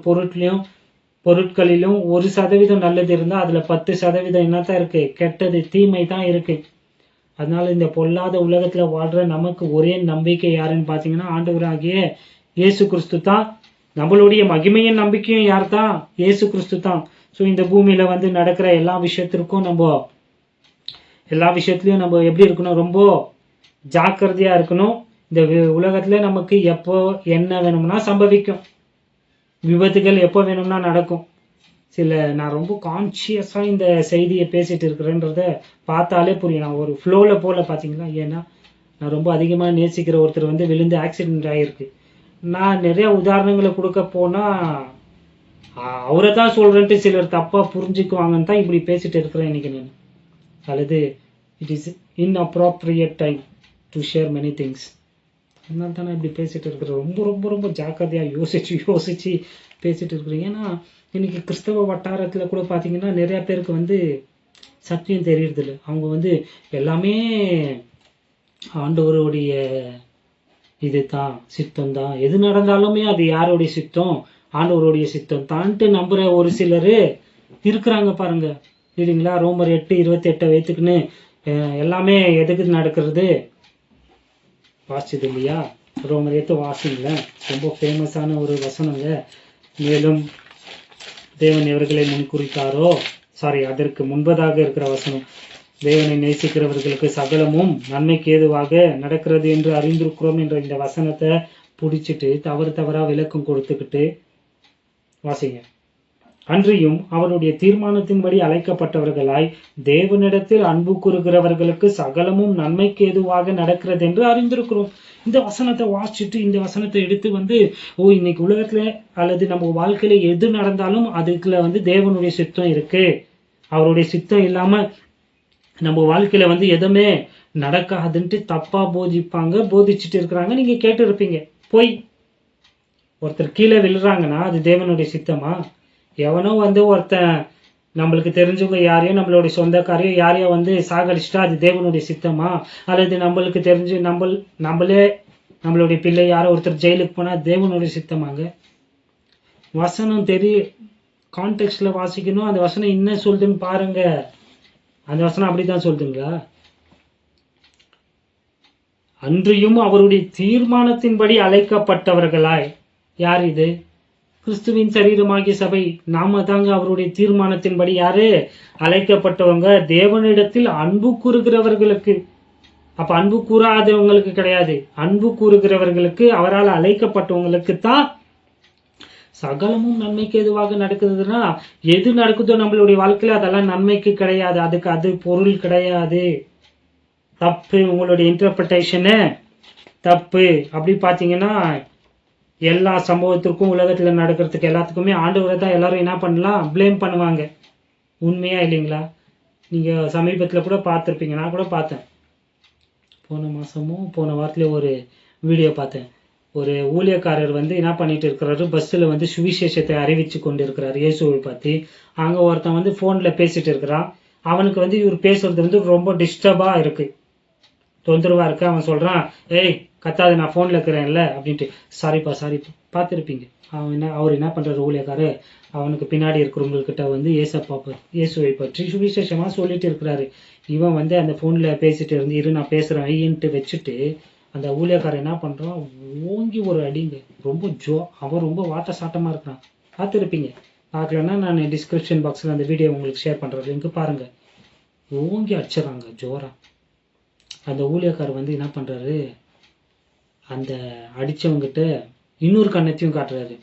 பொருட்களிலும் 1% நல்லது இருந்தால் அதில் 10% என்னத்தான் இருக்குது, கெட்டது, தீமை தான் இருக்குது. அதனால இந்த பொல்லாத உலகத்தில் வாழ்கிற நமக்கு ஒரே நம்பிக்கை யாருன்னு பார்த்தீங்கன்னா ஆண்டவராகிய இயேசு கிறிஸ்து தான். நம்மளுடைய மகிமையின் நம்பிக்கையும் யார் தான்? இயேசு கிறிஸ்து தான். ஸோ இந்த பூமியில் வந்து நடக்கிற எல்லா விஷயத்திற்கும் எல்லா விஷயத்துலையும் நம்ம எப்படி இருக்கணும், ரொம்ப ஜாக்கிரதையாக இருக்கணும். இந்த உலகத்தில் நமக்கு எப்போ என்ன வேணும்னா சம்பவிக்கும், விபத்துகள் எப்போ வேணும்னா நடக்கும். நான் ரொம்ப கான்சியஸாக இந்த செய்தியை பேசிகிட்டு இருக்கிறேன்றத பார்த்தாலே புரியும். நான் ஒரு ஃப்ளோவில் போல பார்த்தீங்களா. ஏன்னா நான் ரொம்ப அதிகமாக நேசிக்கிற ஒருத்தர் வந்து விழுந்து ஆக்சிடென்ட் ஆகிருக்கு. நான் நிறைய உதாரணங்களை கொடுக்க போனால் அவரை தான் சொல்கிறேன்ட்டு சிலர் தப்பாக புரிஞ்சுக்குவாங்கன்னு தான் இப்படி பேசிகிட்டு இருக்கிறேன் இன்றைக்கி நான். அல்லது it is inappropriate time to share many things. அதனால தான் நான் இப்படி பேசிகிட்டு இருக்கிறேன். ரொம்ப ரொம்ப ரொம்ப ஜாக்கிரதையாக யோசித்து பேசிகிட்டு இருக்கிறேன். ஏன்னா இன்றைக்கி கிறிஸ்தவ வட்டாரத்தில் கூட பார்த்திங்கன்னா நிறையா பேருக்கு வந்து சத்தியம் தெரியறதில்ல. அவங்க வந்து எல்லாமே ஆண்டவருடைய இது தான், சித்தம் தான், எது நடந்தாலுமே அது யாருடைய சித்தம், ஆண்டவருடைய சித்தம் தான்ட்டு நம்புகிற ஒரு சிலர் இருக்கிறாங்க பாருங்க, இல்லைங்களா? ரோமர் 8:28 வைத்துக்குன்னு எல்லாமே எதுக்கு நடக்கிறது வாசிச்சது இல்லையா? ரோமர் 8 வாசிங்களேன், ரொம்ப ஃபேமஸான ஒரு வசனங்க. மேலும் தேவன் எவர்களை முன்குறித்தாரோ, அதற்கு முன்பதாக இருக்கிற வசனம், தேவனை நேசிக்கிறவர்களுக்கு சகலமும் நன்மைக்கு ஏதுவாக நடக்கிறது என்று அறிந்திருக்கிறோம் என்ற இந்த வசனத்தை பிடிச்சிட்டு தவறாக விளக்கம் கொடுத்துக்கிட்டு வாசிங்க. அன்றியும் அவருடைய தீர்மானத்தின்படி அழைக்கப்பட்டவர்களாய் தேவனிடத்தில் அன்பு கூறுகிறவர்களுக்கு சகலமும் நன்மைக்கு ஏதுவாக நடக்கிறது என்று அறிந்திருக்கிறோம். இந்த வசனத்தை வாசிச்சுட்டு இந்த வசனத்தை எடுத்து வந்து இன்னைக்கு உலகத்துல அல்லது நம்ம வாழ்க்கையில எது நடந்தாலும் அதுக்குள்ள வந்து தேவனுடைய சித்தம் இருக்கு, அவருடைய சித்தம் இல்லாம நம்ம வாழ்க்கையில வந்து எதுவுமே நடக்காதுன்ட்டு தப்பா போதிச்சுட்டு இருக்கிறாங்க. நீங்க கேட்டு இருப்பீங்க. போய் ஒருத்தர் கீழே விழுறாங்கன்னா அது தேவனுடைய சித்தமா? எவனோ வந்து ஒருத்தன் நம்மளுக்கு தெரிஞ்சவங்க யாரையோ நம்மளுடைய சொந்தக்காரையோ யாரையோ வந்து சாகடிச்சிட்டா அது தேவனுடைய சித்தமா? அல்லது நம்மளுக்கு தெரிஞ்சு நம்மளே நம்மளுடைய பிள்ளை யாரோ ஒருத்தர் ஜெயிலுக்கு போனா தேவனுடைய சித்தமாங்க? வசனம் கான்டெக்ட்ல வாசிக்கணும். அந்த வசனம் என்ன சொல்லுதுன்னு பாருங்க. அந்த வசனம் அப்படித்தான் சொல்லுதுங்களா? அன்றியும் அவருடைய தீர்மானத்தின்படி அழைக்கப்பட்டவர்களாய், யார் இது? கிறிஸ்துவின் சரீரமாகிய சபை. நாம தாங்க அவருடைய தீர்மானத்தின்படி யாரு அழைக்கப்பட்டவங்க? தேவனிடத்தில் அன்பு கூறுகிறவர்களுக்கு. அப்ப அன்பு கூறாதவங்களுக்கு கிடையாது, அன்பு கூறுகிறவர்களுக்கு, அவரால் அழைக்கப்பட்டவங்களுக்கு தான் சகலமும் நன்மைக்கு எதுவாக நடக்குதுன்னா, எது நடக்குதோ நம்மளுடைய வாழ்க்கையில அதெல்லாம் நன்மைக்கு கிடையாது. அதுக்கு அது பொருள் கிடையாது. தப்பு, உங்களுடைய இன்டர்பிரேஷனு தப்பு. அப்படி பார்த்தீங்கன்னா எல்லா சம்பவத்திற்கும் உலகத்துல நடக்கிறதுக்கு எல்லாத்துக்குமே ஆண்டவரை தான் எல்லாரும் என்ன பண்ணலாம், ப்ளேம் பண்ணுவாங்க. உண்மையா இல்லைங்களா? நீங்க சமீபத்துல கூட பார்த்துருப்பீங்க, நான் கூட பார்த்தேன். போன வாரத்துல ஒரு வீடியோ பார்த்தேன். ஒரு ஊழியக்காரர் வந்து என்ன பண்ணிட்டு இருக்கிறாரு, பஸ்ஸில் வந்து சுவிசேஷத்தை அறிவிச்சு கொண்டு இருக்கிறாரு இயேசுவை பற்றி. அங்கே ஒருத்தன் வந்து ஃபோனில் பேசிட்டு இருக்கிறான். அவனுக்கு வந்து இவர் பேசுறது வந்து ரொம்ப டிஸ்டர்பாக இருக்கு, தொந்தரவாக இருக்கு. அவன் சொல்கிறான், ஏய் கத்தாது, நான் ஃபோனில் இருக்கிறேன்ல அப்படின்ட்டு. சாரிப்பா பார்த்துருப்பீங்க. அவர் என்ன பண்ணுறாரு, ஊழியக்காரர் அவனுக்கு பின்னாடி இருக்கிறவங்கக்கிட்ட வந்து இயேசுவை பற்றி சுவிசேஷமாக சொல்லிட்டு இருக்கிறாரு. இவன் வந்து அந்த ஃபோனில் பேசிட்டு இருந்து, இரு நான் பேசுகிறேன் ஐயன்ட்டு வச்சுட்டு, அந்த ஊழியக்காரர் என்ன பண்ணுறான், ஓங்கி ஒரு அடிங்க. அவன் ரொம்ப வாட்ட சாட்டமாக இருக்கிறான். பார்த்துருப்பீங்க. பார்க்கலன்னா நான் டிஸ்கிரிப்ஷன் பாக்ஸில் அந்த வீடியோ உங்களுக்கு ஷேர் பண்ணுற லிங்க் பாருங்கள். ஓங்கி அடிச்சிடறாங்க ஜோரா. அந்த ஊழியக்காரர் வந்து என்ன பண்ணுறாரு, அந்த அடித்தவங்கிட்ட இன்னொரு கண்ணத்தையும் காட்டுறாரு.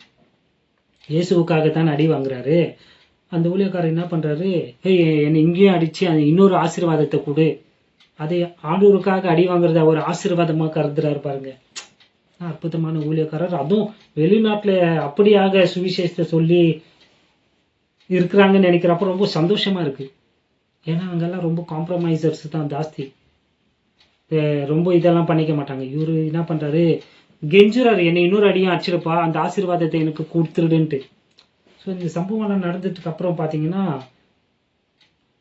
இயேசுவுக்காகத்தான் அடி வாங்குறாரு. அந்த ஊழியக்காரர் என்ன பண்ணுறாரு, என்னை இங்கேயும் அடித்து அந்த இன்னொரு ஆசீர்வாதத்தை கொடு. அதை ஆண்டவருக்காக அடி வாங்குறத ஒரு ஆசீர்வாதமாக கருதுறாரு பாருங்க. அற்புதமான ஊழியக்காரர். அதுவும் வெளிநாட்டில் அப்படியாக சுவிசேஷத்தை சொல்லி இருக்கிறாங்கன்னு நினைக்கிறப்ப ரொம்ப சந்தோஷமா இருக்கு. ஏன்னா அங்கெல்லாம் ரொம்ப காம்ப்ரமைசர்ஸ் தான் ஜாஸ்தி, ரொம்ப இதெல்லாம் பண்ணிக்க மாட்டாங்க. இவரு என்ன பண்றாரு, கெஞ்சுறாரு, என்னை இன்னொரு அடியும் அடிச்சிருப்பா, அந்த ஆசீர்வாதத்தை எனக்கு கொடுத்துருடுன்ட்டு. ஸோ இந்த சம்பவம்லாம் நடந்ததுக்கு அப்புறம் பார்த்தீங்கன்னா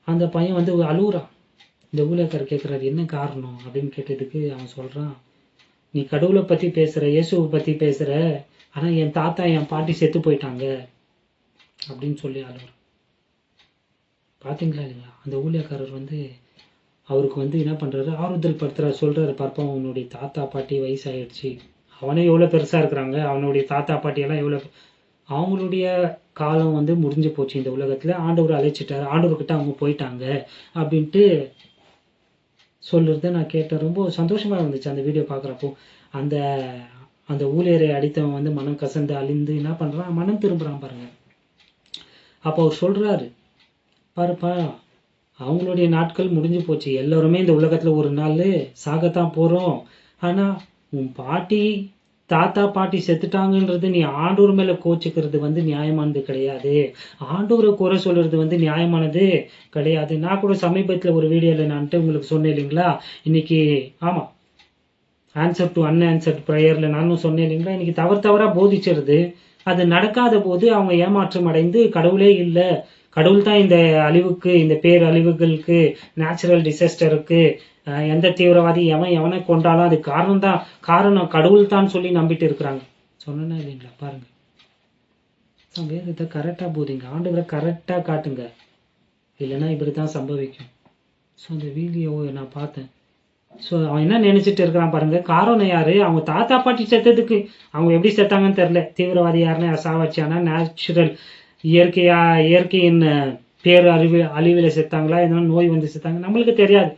அந்த பையன் வந்து அழுகுறான். இந்த ஊழியக்காரர் கேட்குறாரு, என்ன காரணம் அப்படின்னு கேட்டதுக்கு அவன் சொல்கிறான், நீ கடவுளை பற்றி பேசுகிற, இயேசுவை பற்றி பேசுகிற, ஆனால் என் தாத்தா என் பாட்டி செத்து போயிட்டாங்க அப்படின்னு சொல்லி அழுகுறான். பார்த்தீங்களா இல்லைங்களா? அந்த ஊழியக்காரர் வந்து அவருக்கு வந்து என்ன பண்ணுறாரு, ஆறுதல் படுத்துறாரு. சொல்கிறாரு, பார்ப்பா அவனுடைய தாத்தா பாட்டி வயசாகிடுச்சு, அவனே எவ்வளோ பெருசாக இருக்கிறாங்க, அவனுடைய தாத்தா பாட்டியெல்லாம் எவ்வளோ, அவங்களுடைய காலம் வந்து முடிஞ்சு போச்சு இந்த உலகத்தில், ஆண்டவர் அழைச்சிட்டாரு, ஆண்டவர்கிட்ட அவங்க போயிட்டாங்க அப்படின்ட்டு சொல்லுறத நான் கேட்டேன். ரொம்ப சந்தோஷமாக இருந்துச்சு அந்த வீடியோ பார்க்குறப்போ. அந்த அந்த ஊழியரை அடித்தவன் வந்து மனம் கசந்து அழிந்து என்ன பண்ணுறான், மனம் திரும்புகிறான் பாருங்க. அப்போ அவர் சொல்கிறாரு, பாருப்பா அவங்களுடைய நாட்கள் முடிஞ்சு போச்சு, எல்லோருமே இந்த உலகத்தில் ஒரு நாள் சாகத்தான் போகிறோம். ஆனால் உன் பாட்டி தாத்தா பாட்டி செத்துட்டாங்கன்றது நீ ஆண்டவர் மேலே கோச்சிக்கிறது வந்து நியாயமானது கிடையாது, ஆண்டவரை குறை சொல்கிறது வந்து நியாயமானது கிடையாது. நான் கூட சமீபத்தில் ஒரு வீடியோவில் நான்ட்டு உங்களுக்கு சொன்னேன் இல்லைங்களா, இன்னைக்கு ஆமாம் ஆன்சர் டு அன்ஆன்சர்ட் ப்ரேயரில் நானும் சொன்னேன் இல்லைங்களா, இன்னைக்கு தவறாக போதிச்சிருது. அது நடக்காத போது அவங்க ஏமாற்றம் அடைந்து கடவுளே இல்லை, கடவுள் தான் இந்த அழிவுக்கு, இந்த பேரழிவுகளுக்கு, நேச்சுரல் டிசாஸ்டருக்கு, எந்த தீவிரவாதி எவனை கொண்டாலும் அது காரணம் கடவுள் தான் சொல்லி நம்பிட்டு இருக்கிறாங்க. சொன்னா இல்லைங்களா? பாருங்க, வேதத்தை கரெக்டாக போதிங்க, ஆண்டவரை கரெக்டாக காட்டுங்க, இல்லைன்னா இப்படி தான் சம்பவிக்கும். ஸோ அந்த வீடியோவை நான் பார்த்தேன். ஸோ அவன் என்ன நினைச்சிட்டு இருக்கிறான் பாருங்க. காரணம் யாரு, அவங்க தாத்தா பாட்டி செத்ததுக்கு. அவங்க எப்படி செத்தாங்கன்னு தெரியல, தீவிரவாதி யாருன்னா சாவச்சானா, நேச்சுரல் இயற்கையின் அழிவில் செத்தாங்களா, எதனா நோய் வந்து செத்தாங்க, நம்மளுக்கு தெரியாது.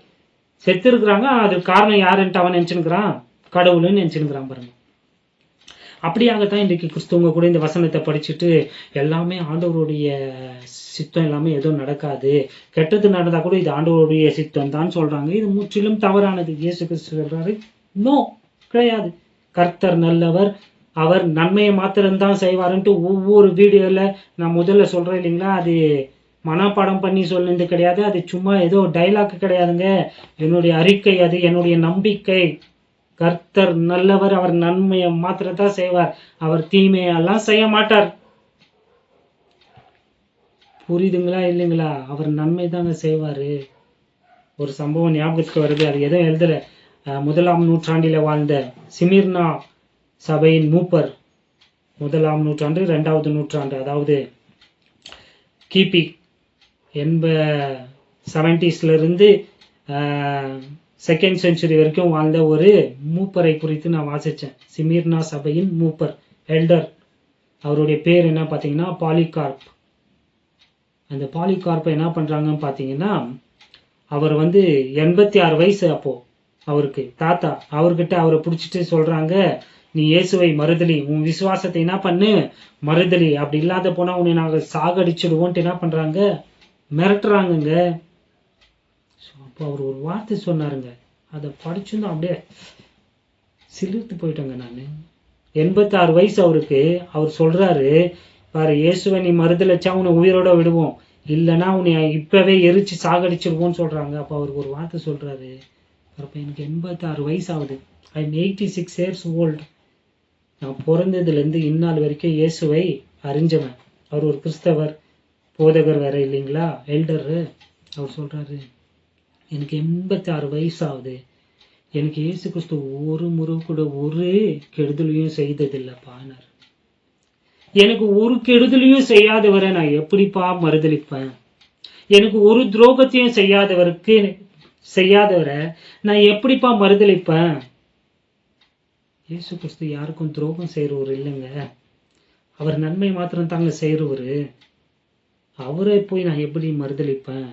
செத்து இருக்கிறாங்க, அது காரணம் யாருன்ட்டு அவன் நினைச்சுக்கிறான், கடவுள்னு நினைச்சுக்கிறான் பாருங்க. அப்படியாகத்தான் இன்றைக்கு கிறிஸ்துவங்க கூட இந்த வசனத்தை படிச்சுட்டு எல்லாமே ஆண்டவருடைய சித்தம், எல்லாமே எதுவும் நடக்காது, கெட்டது நடந்தா கூட இது ஆண்டவருடைய சித்தம் தான் சொல்றாங்க. இது முற்றிலும் தவறானது. இயேசு கிறிஸ்து சொல்றாரு, நோ, கிடையாது, கர்த்தர் நல்லவர், அவர் நன்மையை மாத்திரம்தான் செய்வாருன்ட்டு ஒவ்வொரு வீடியோல நான் முதல்ல சொல்றேன் இல்லைங்களா, அது மனப்பாடம் பண்ணி சொன்னது கிடையாது, அது சும்மா ஏதோ டைலாக் கிடையாதுங்க, என்னுடைய அறிக்கை, அது என்னுடைய நம்பிக்கை. கர்த்தர் நல்லவர், அவர் நன்மையை மாத்திரத்தான் செய்வார், அவர் தீமையெல்லாம் செய்ய மாட்டார். புரியுதுங்களா இல்லைங்களா? அவர் நன்மை தாங்க செய்வாரு. ஒரு சம்பவம் ஞாபகத்துக்கு வருது, அது எதுவும் எழுதல. 1ஆம் நூற்றாண்டில வாழ்ந்த சிமிர்னா சபையின் மூப்பர், 1ஆம் நூற்றாண்டு 2வது நூற்றாண்டு, அதாவது கிபி 70s இருந்து செகண்ட் செஞ்சுரி வரைக்கும் வாழ்ந்த ஒரு மூப்பரை குறித்து நான் வாசித்தேன். சிமிர்னா சபையின் மூப்பர், எல்டர். அவருடைய பேர் என்ன பார்த்தீங்கன்னா பாலிகார்ப். அந்த பாலிகார்ப்பை என்ன பண்ணுறாங்கன்னு பார்த்தீங்கன்னா, அவர் 86 வயசு அப்போ அவருக்கு, தாத்தா. அவர்கிட்ட அவரை பிடிச்சிட்டு சொல்கிறாங்க, நீ இயேசுவை மறுதலி, உன் விசுவாசத்தை என்ன பண்ணு மறுதலி, அப்படி இல்லாத போனால் உன்னை நாங்கள் சாகடிச்சிடுவோன்ட்டு என்ன பண்ணுறாங்க, மிரட்டுறாங்கங்க. அப்போ அவர் ஒரு வார்த்தை சொன்னாருங்க, அதை படிச்சுன்னு அப்படியே சிலிர்த்து போயிட்டேங்க நான். 86 வயசு அவருக்கு. அவர் சொல்றாரு, பாரு, இயேசுவை நீ மறுதலிச்சா உன்னை உயிரோட விடுவோம், இல்லைன்னா உன்னை இப்பவே எரிச்சு சாகடிச்சிருவோம்னு சொல்றாங்க. அப்போ அவருக்கு ஒரு வார்த்தை சொல்றாரு, அப்போ எனக்கு 86 வயசு ஆகுது, ஐ எம் 86 years old. நான் பிறந்ததுலேருந்து இந்நாள் வரைக்கும் இயேசுவை அறிஞ்சவன். அவர் ஒரு கிறிஸ்தவர் போதகர் வேற இல்லைங்களா, எல்டரு. அவர் சொல்றாரு, எனக்கு 86 வயசு ஆகுது, எனக்கு இயேசு கிறிஸ்து ஒரு முறை கூட ஒரு கெடுதலையும் செய்ததில்லைப்பானார். எனக்கு ஒரு கெடுதலையும் செய்யாதவரை நான் எப்படிப்பா மறுதலிப்பேன்? எனக்கு ஒரு துரோகத்தையும் செய்யாதவரை நான் எப்படிப்பா மறுதலிப்பேன்? இயேசு கிறிஸ்து யாருக்கும் துரோகம் செய்யறவர் இல்லைங்க, அவர் நன்மை மாத்திரம் தாங்க செய்யறவரு. அவரை போய் நான் எப்படி மறுதலிப்பேன்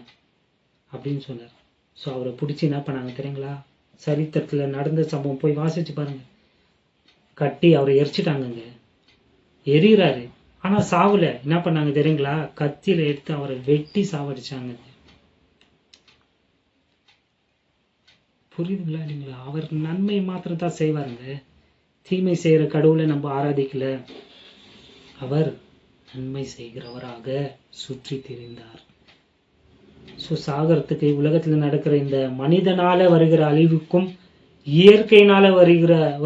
அப்படின்னு சொன்னார். ஸோ அவரை பிடிச்சி என்ன பண்ணாங்க தெரியுங்களா, சரித்திரத்தில் நடந்த சம்பவம் போய் வாசிச்சு பாருங்க, கட்டி அவரை எரிச்சிட்டாங்கங்க. எரிகிறாரு, ஆனா சாவுல. என்ன பண்ணாங்க தெரியுங்களா, கத்தியில எடுத்து அவரை வெட்டி சாவடிச்சாங்க. புரியுதுங்களா இல்லைங்களா? அவர் நன்மை மாத்திரம் தான் செய்வாருங்க, தீமை செய்யற கடவுளை நம்ம ஆராதிக்கல. அவர் நன்மை செய்கிறவராக சுற்றி திரிந்தார். ஸோ சாகரத்துக்கு உலகத்தில் நடக்கிற இந்த மனிதனால வருகிற அழிவுக்கும் இயற்கையினால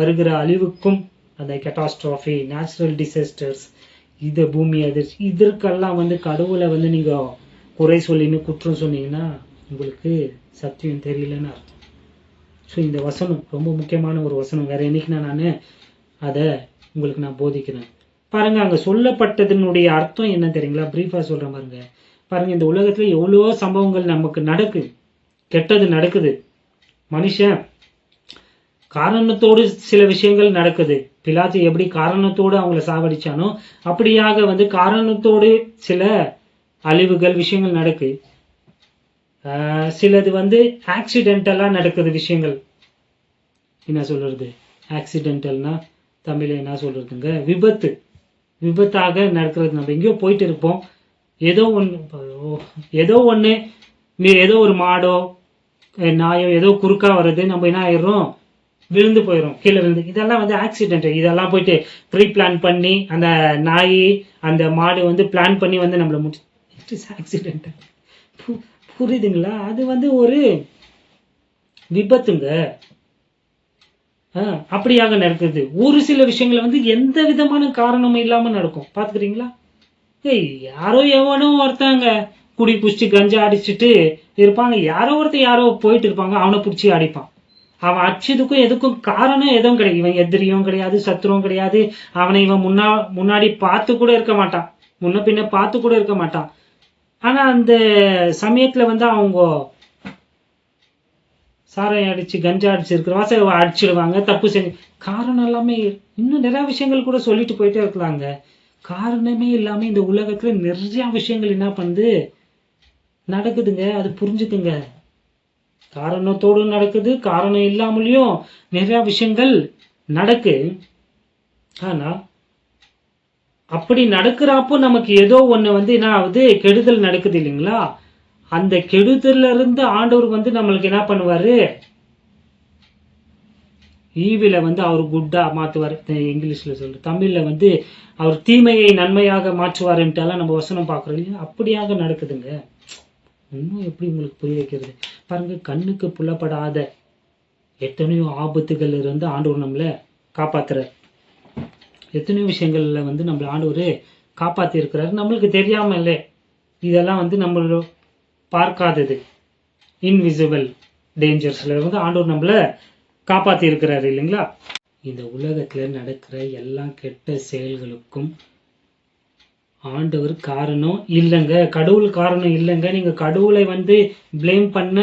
வருகிற அழிவுக்கும், அந்த கேட்டாஸ்ட்ராஃபி, நேச்சுரல் டிசாஸ்டர்ஸ், இது பூமி அதிர்ச்சி, இதற்கெல்லாம் கடவுளை நீங்க குறை சொல்லின்னு குற்றம் சொன்னீங்கன்னா உங்களுக்கு சத்தியம் தெரியலன்னு அர்த்தம். ஸோ இந்த வசனம் ரொம்ப முக்கியமான ஒரு வசனம். வேற என்னைக்கு நான் அதை உங்களுக்கு நான் போதிக்கிறேன் பாருங்க. அங்க சொல்லப்பட்டதனுடைய அர்த்தம் என்ன தெரியுங்களா? பிரீஃபா சொல்றேன் பாருங்க. பாருங்க, இந்த உலகத்துல எவ்வளவோ சம்பவங்கள் நமக்கு நடக்குது, கெட்டது நடக்குது. மனுஷன் காரணத்தோடு சில விஷயங்கள் நடக்குது. பிலாத்து எப்படி காரணத்தோடு அவங்கள சாவடிச்சானோ அப்படியாக காரணத்தோடு சில அழிவுகள் விஷயங்கள் நடக்கு. சிலது ஆக்சிடென்டலா நடக்குது விஷயங்கள். என்ன சொல்றது ஆக்சிடென்டல்னா? தமிழ்ல என்ன சொல்றதுங்க? விபத்தாக நடக்கிறது. நம்ம எங்கேயோ போயிட்டு இருப்போம், ஏதோ ஒன்று ஏதோ ஒரு மாடோ நாயோ ஏதோ குறுக்கா வருது, நம்ம என்ன ஆயிடுறோம், விழுந்து போயிடும், கீழே விழுந்து. இதெல்லாம் ஆக்சிடென்ட். இதெல்லாம் போயிட்டு ப்ரீ பிளான் பண்ணி அந்த நாய் அந்த மாடு பிளான் பண்ணி நம்மளை இட் இஸ் ஆக்சிடென்ட். புரியுதுங்களா? அது ஒரு விபத்துங்க. அப்படியாக நடக்குது. ஒரு சில விஷயங்கள் எந்த விதமான காரணமும் இல்லாம நடக்கும். பாத்துக்கிறீங்களா? யாரோ எவனோ ஒருத்தங்க குடி குடிச்சு கஞ்சா அடிச்சுட்டு இருப்பாங்க, யாரோ போயிட்டு இருப்பாங்க, அவனை பிடிச்சி அடிப்பான். அவன் அடிச்சதுக்கும் எதுக்கும் காரணம் எதுவும் கிடையாது. இவன் எதிரியும் கிடையாது, சத்துருவும் கிடையாது. அவனை இவன் முன்னாடி பார்த்து கூட இருக்க மாட்டான், முன்ன பின்ன பார்த்து கூட இருக்க மாட்டான். ஆனா அந்த சமயத்துல அவங்க சாராயம் அடிச்சு கஞ்சா அடிச்சு இருக்கிற வாச அடிச்சிடுவாங்க, தப்பு செஞ்சு. காரணம் எல்லாமே இன்னும் நிறைய விஷயங்கள் கூட சொல்லிட்டு போயிட்டே இருக்கலாங்க. காரணமே இல்லாம இந்த உலகத்துல நிறைய விஷயங்கள் என்ன பண்ணுது, நடக்குதுங்க. அது புரிஞ்சுக்குங்க. காரணத்தோடு நடக்குது, காரணம் இல்லாமலையும் நிறைய விஷயங்கள் நடக்கு. ஆனா அப்படி நடக்கிறப்போ நமக்கு ஏதோ ஒண்ணு என்ன ஆகுது, கெடுதல் நடக்குது இல்லைங்களா? அந்த கெடுதல்ல இருந்து ஆண்டவர் நம்மளுக்கு என்ன பண்ணுவாரு, ஈவில அவர் குட்டா மாத்துவார். இங்கிலீஷ்ல சொல்ற, தமிழ்ல அவர் தீமையை நன்மையாக மாற்றுவாருன்ட்டாலாம் நம்ம வசனம் பார்க்குறோம் இல்லையா? அப்படியாக நடக்குதுங்க. இன்னும் எப்படி உங்களுக்கு புரிய வைக்கிறது பாருங்க. கண்ணுக்கு புலப்படாத எத்தனையோ ஆபத்துகள் இருந்து ஆண்டவர் நம்மளை காப்பாத்துறாரு. எத்தனையோ விஷயங்கள்ல நம்மள ஆண்டவர் காப்பாத்தி இருக்கிறாரு, நம்மளுக்கு தெரியாம இல்லை. இதெல்லாம் வந்து நம்ம பார்க்காதது, இன்விசிபிள் டேஞ்சர்ஸ்ல வந்து ஆண்டவர் நம்மள காப்பாத்தி இருக்கிறாரு இல்லைங்களா. இந்த உலகத்துல நடக்கிற எல்லா கெட்ட செயல்களுக்கும் ஆண்டவர் காரணம் இல்லைங்க, கடவுள் காரணம் இல்லைங்க. நீங்க கடவுளை வந்து பிளேம் பண்ண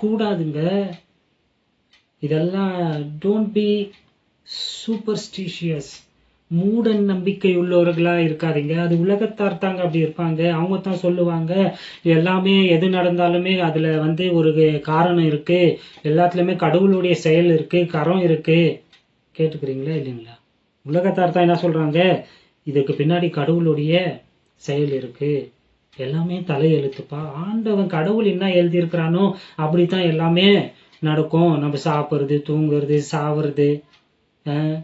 கூடாதுங்க. இதெல்லாம் டோன்ட் பி சூப்பர்ஸ்டிஷியஸ், மூட நம்பிக்கை உள்ளவர்களா இருக்காதீங்க. அது உலகத்தார் தாங்க அப்படி இருப்பாங்க. அவங்க தான் சொல்லுவாங்க எல்லாமே எது நடந்தாலுமே அதுல வந்து ஒரு காரணம் இருக்கு, எல்லாத்துலயுமே கடவுளுடைய செயல் இருக்கு, கரம் இருக்கு. கேட்டுக்கிறீங்களா இல்லைங்களா? உலகத்தார் தான் என்ன சொல்றாங்க, இதுக்கு பின்னாடி கடவுளுடைய செயல் இருக்கு, எல்லாமே தலையெழுத்துப்பா. ஆண்டவன் கடவுள் என்ன எழுதியிருக்கிறானோ அப்படித்தான் எல்லாமே நடக்கும். நம்ம சாப்பிட்றது, தூங்குறது, சாவுறது,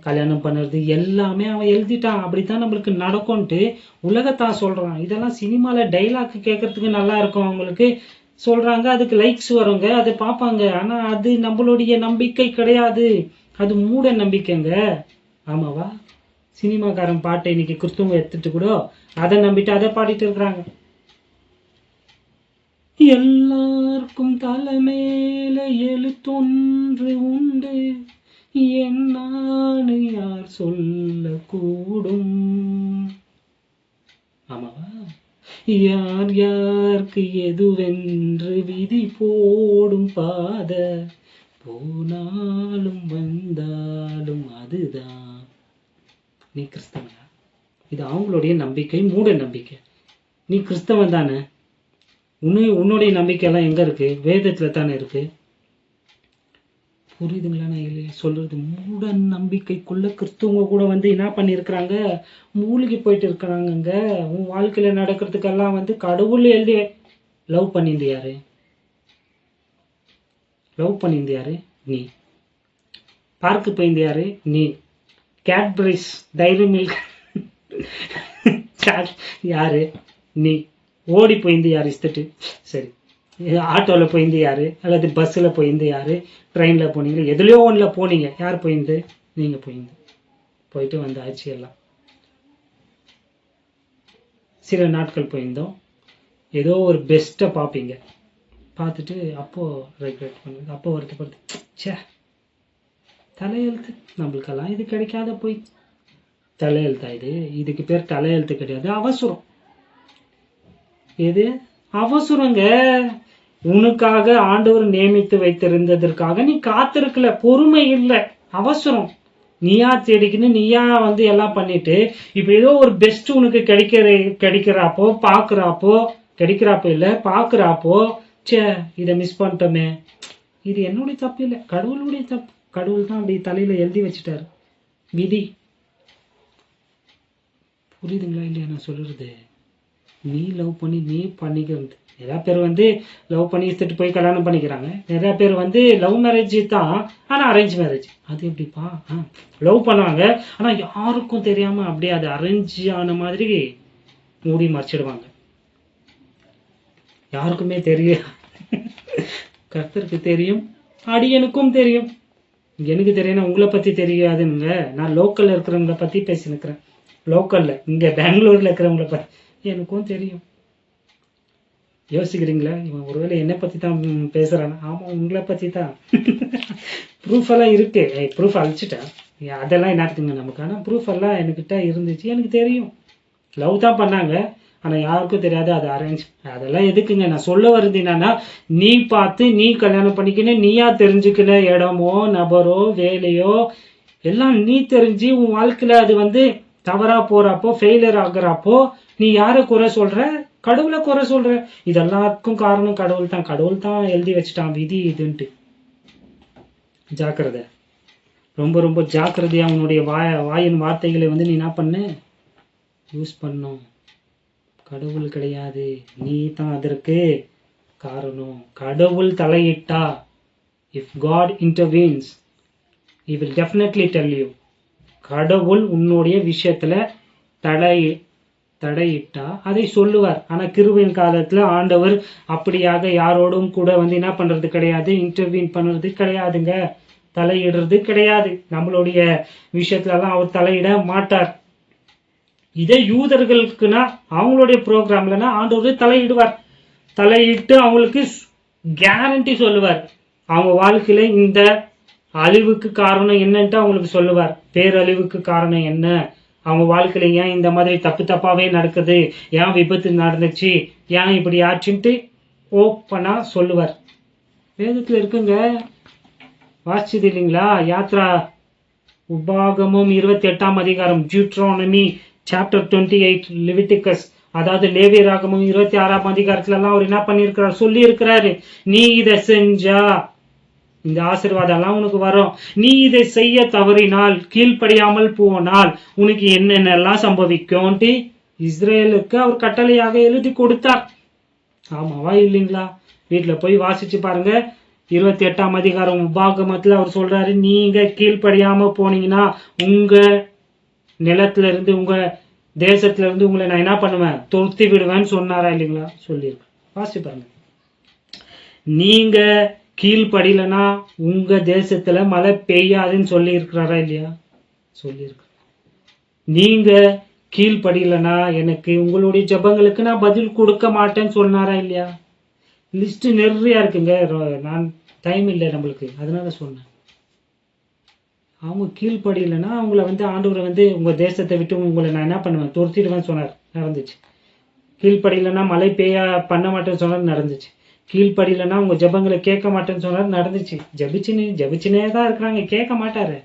கல்யாணம் பண்ணுறது எல்லாமே அவன் எழுதிட்டான், அப்படித்தான் நம்மளுக்கு நடக்கும்ட்டு உலகத்தான் சொல்றான். இதெல்லாம் சினிமால டைலாக் கேட்கறதுக்கு நல்லா இருக்கும், அவங்களுக்கு சொல்றாங்க, அதுக்கு லைக்ஸ் வருங்க, அதை பார்ப்பாங்க. ஆனா அது நம்மளுடைய நம்பிக்கை கிடையாது, அது மூட நம்பிக்கைங்க. ஆமாவா? சினிமாக்காரன் பாட்டை இன்னைக்கு கிறிஸ்துவ எடுத்துட்டு கூட அதை நம்பிட்டு அதை பாடிட்டு இருக்கிறாங்க. எல்லாருக்கும் தலைமையில எழுத்தொன்று உண்டு, என்னான்னு யார் சொல்ல கூடும். ஆமாவா? யார் யாருக்கு எதுவென்று விதி போடும் பாத, போனாலும் வந்தாலும் அதுதான். நீ கிறிஸ்தவனா? இது அவங்களுடைய நம்பிக்கை, மூட நம்பிக்கை. நீ கிறிஸ்தவன் தானே, உன்னுடைய நம்பிக்கை எல்லாம் எங்க இருக்கு? வேதத்துல தானே இருக்கு. புரியுதுங்களா நான் சொல்றது? மூட நம்பிக்கைக்குள்ள கிறிஸ்துவங்க கூட வந்து என்ன பண்ணிருக்கிறாங்க, மூழ்கி போயிட்டு இருக்கிறாங்க. உன் வாழ்க்கையில நடக்கிறதுக்கெல்லாம் வந்து கடவுள் எழுதி. லவ் பண்ணியிருந்தியாரு? லவ் பண்ணியிருந்தியாரு? நீ பார்க்கு போயிருந்தியாரு? நீ கேட்பரிஸ் டைரி மில்க் யாரு? நீ ஓடி போயிருந்து யாரு இஸ்தட்டு? சரி, ஆட்டோவில் போயிருந்து யாரு, அல்லது பஸ்ஸில் போயிருந்து யாரு, ட்ரெயினில் போனீங்க, எதுலையோ ஒன்றில் போனீங்க, யார் போயிருந்து? நீங்கள் போயிட்டு வந்தாச்சு. எல்லாம் சில நாட்கள் போயிருந்தோம், ஏதோ ஒரு பெஸ்ட்டை பார்ப்பீங்க, பார்த்துட்டு அப்போது ரெக்ரெட் பண்ணுங்க, அப்போ வருத்தப்படுது, சே தலையெழுத்து, நம்மளுக்கெல்லாம் இது கிடைக்காத போய். தலையெழுத்தா இது? இதுக்கு பேர் தலையெழுத்து கிடையாது, அவசரம். எது அவசரங்க? உனக்காக ஆண்டவர் நியமித்து வைத்திருந்ததற்காக நீ காத்திருக்கல, பொறுமை இல்லை, அவசரம். நீயா தேடிக்கணும், நீயா வந்து எல்லாம் பண்ணிட்டு இப்ப ஏதோ ஒரு பெஸ்ட் உனக்கு கிடைக்கிறாப்போ கிடைக்கிறாப்போ இல்ல பாக்குறாப்போ, சே இதை மிஸ் பண்ணிட்டோமே. இது என்னுடைய தப்பு இல்லை, கடவுளுடைய தப்பு. கடவுள் தான் அப்படி தலையில எழுதி வச்சுட்டாரு, விதி. புரியுதுங்களா இல்லையா நான் சொல்றது? நீ லவ் பண்ணி நீ பண்ணிக்கிறது. நிறைய பேர் வந்து லவ் பண்ணி இழுத்துட்டு போய் கல்யாணம் பண்ணிக்கிறாங்க. நிறைய பேர் வந்து லவ் மேரேஜ் தான், ஆனா அரேஞ்ச் மேரேஜ். அது எப்படிப்பா? லவ் பண்ணுவாங்க, ஆனா யாருக்கும் தெரியாம அப்படியே அது அரேஞ்ச் ஆன மாதிரி மூடி மறைச்சிடுவாங்க, யாருக்குமே தெரியும். கர்த்தருக்கு தெரியும், அடியனுக்கும் தெரியும். எனக்கு தெரியும், உங்களை பத்தி தெரியாதுங்க. நான் லோக்கல்ல இருக்கிறவங்களை பத்தி பேசினுக்கிறேன். லோக்கல்ல இங்க பெங்களூர்ல இருக்கிறவங்களை பத்தி எனக்கும் தெரியும். யோசிக்கிறீங்களா, இவன் ஒருவேளை என்னை பத்தி தான் பேசுறான்? ஆமா, உங்களை பத்தி தான். ப்ரூஃப் எல்லாம் இருக்கு, ப்ரூஃப் அழிச்சிட்டேன், அதெல்லாம் என்னத்துக்குங்க நமக்கு. ஆனா ப்ரூஃப் எல்லாம் என்கிட்ட இருந்துச்சு, எனக்கு தெரியும். லவ் தான் பண்ணாங்க, ஆனா யாருக்கும் தெரியாது அது அரேஞ்ச். அதெல்லாம் எதுக்குங்க? நான் சொல்ல வருது என்னன்னா, நீ பார்த்து நீ கல்யாணம் பண்ணிக்கணும், நீயா தெரிஞ்சுக்கல இடமோ நபரோ வேலையோ எல்லாம் நீ தெரிஞ்சு உன் வாழ்க்கையில அது வந்து தவறா போறப்போ, ஃபெயிலியர் ஆகுறப்போ நீ யாரை குறை சொல்ற? கடவுளை குறை சொல்ற. இதெல்லாத்துக்கும் காரணம் கடவுள் தான். கடவுள் தான் எழுதி வச்சுட்டான் விதி இதுன்ட்டு. ஜாக்கிரதை, ரொம்ப ரொம்ப ஜாக்கிரதையா உன்னுடைய வாயின் வார்த்தைகளை வந்து நீ என்ன பண்ணு, யூஸ் பண்ணும். கடவுள் கிடையாது, நீ தான் அதற்கு காரணம். கடவுள் தலையிட்டா, if God intervenes he will definitely tell you. கடவுள் உன்னுடைய விஷயத்துல தடையிட்டா அதை சொல்லுவார். ஆனா கிருபையின் காலத்துல ஆண்டவர் அப்படியாக யாரோடும் கூட வந்து என்ன பண்றது கிடையாது, இன்டர்வீன் பண்றது கிடையாதுங்க, தலையிடுறது கிடையாது. நம்மளுடைய விஷயத்துல எல்லாம் அவர் தலையிட மாட்டார். இதே யூதர்களுக்குன்னா அவங்களுடைய ப்ரோக்ராம்லனா ஆண்டவர் தலையிடுவார். தலையிட்டு அவங்களுக்கு கேரண்டி சொல்லுவார். அவங்க வாழ்க்கையில இந்த அழிவுக்கு காரணம் என்னன்ட்டு அவங்களுக்கு சொல்லுவார். பேரழிவுக்கு காரணம் என்ன, அவங்க வாழ்க்கையில ஏன் இந்த மாதிரி தப்பாவே நடக்குது, ஏன் விபத்து நடந்துச்சு, ஏன் இப்படி ஆச்சுன்ட்டு ஓப்பனா சொல்லுவார். வேதத்துல இருக்குங்க, வாசிச்சது இல்லைங்களா? யாத்ரா உபாகமும் 28ஆம் அதிகாரம், டியூட்ரானமி சாப்டர் 28, லெவிட்டிகஸ் அதாவது லேவியராகமும் 26ஆம் அதிகாரத்துல எல்லாம் அவர் என்ன பண்ணியிருக்கிறார், சொல்லி இருக்கிறாரு. நீ இதை செஞ்சா இந்த ஆசீர்வாதம் எல்லாம் உனக்கு வரும். நீ இதை செய்ய தவறினால், கீழ்ப்படியாமல் போனால் உனக்கு என்னென்னலாம் சம்பவிக்கும்ட்டு இஸ்ரேலுக்கு அவர் கட்டளையாக எழுதி கொடுத்தார். ஆமாவா இல்லைங்களா? வீட்டுல போய் வாசிச்சு பாருங்க. 28ஆம் அதிகாரம் உபாகமத்துல அவர் சொல்றாரு, நீங்க கீழ்ப்படியாம போனீங்கன்னா உங்க நிலத்துல இருந்து, உங்க தேசத்துல இருந்து உங்களை நான் என்ன பண்ணுவேன், துரத்தி விடுவேன்னு சொன்னாரா இல்லைங்களா? சொல்லியிருக்கேன். வாசிச்சு பாருங்க. நீங்க கீழ்படியலனா உங்க தேசத்துல மழை பெய்யாதுன்னு சொல்லி இருக்கிறாரா இல்லையா? சொல்லியிருக்க. நீங்க கீழ்படியலனா எனக்கு உங்களுடைய ஜபங்களுக்கு நான் பதில் கொடுக்க மாட்டேன்னு சொன்னாரா இல்லையா? லிஸ்ட் நிறைய இருக்குங்க. நான் டைம் இல்லை நம்மளுக்கு, அதனால சொன்னேன். அவங்க கீழ்படியலனா அவங்கள ஆண்டவரை உங்க தேசத்தை விட்டு உங்களை நான் என்ன பண்ணுவேன், துரத்திடுவேன்னு சொன்னார். நடந்துச்சு. கீழ்படியலனா மழை பெய்ய பண்ண மாட்டேன்னு சொன்னார். நடந்துச்சு. கீழ்படியலன்னா உங்க ஜபங்களை கேட்க மாட்டேன்னு சொன்னார். நடந்துச்சு. ஜபிச்சுனே தான் இருக்கிறாங்க, கேட்க மாட்டாரு.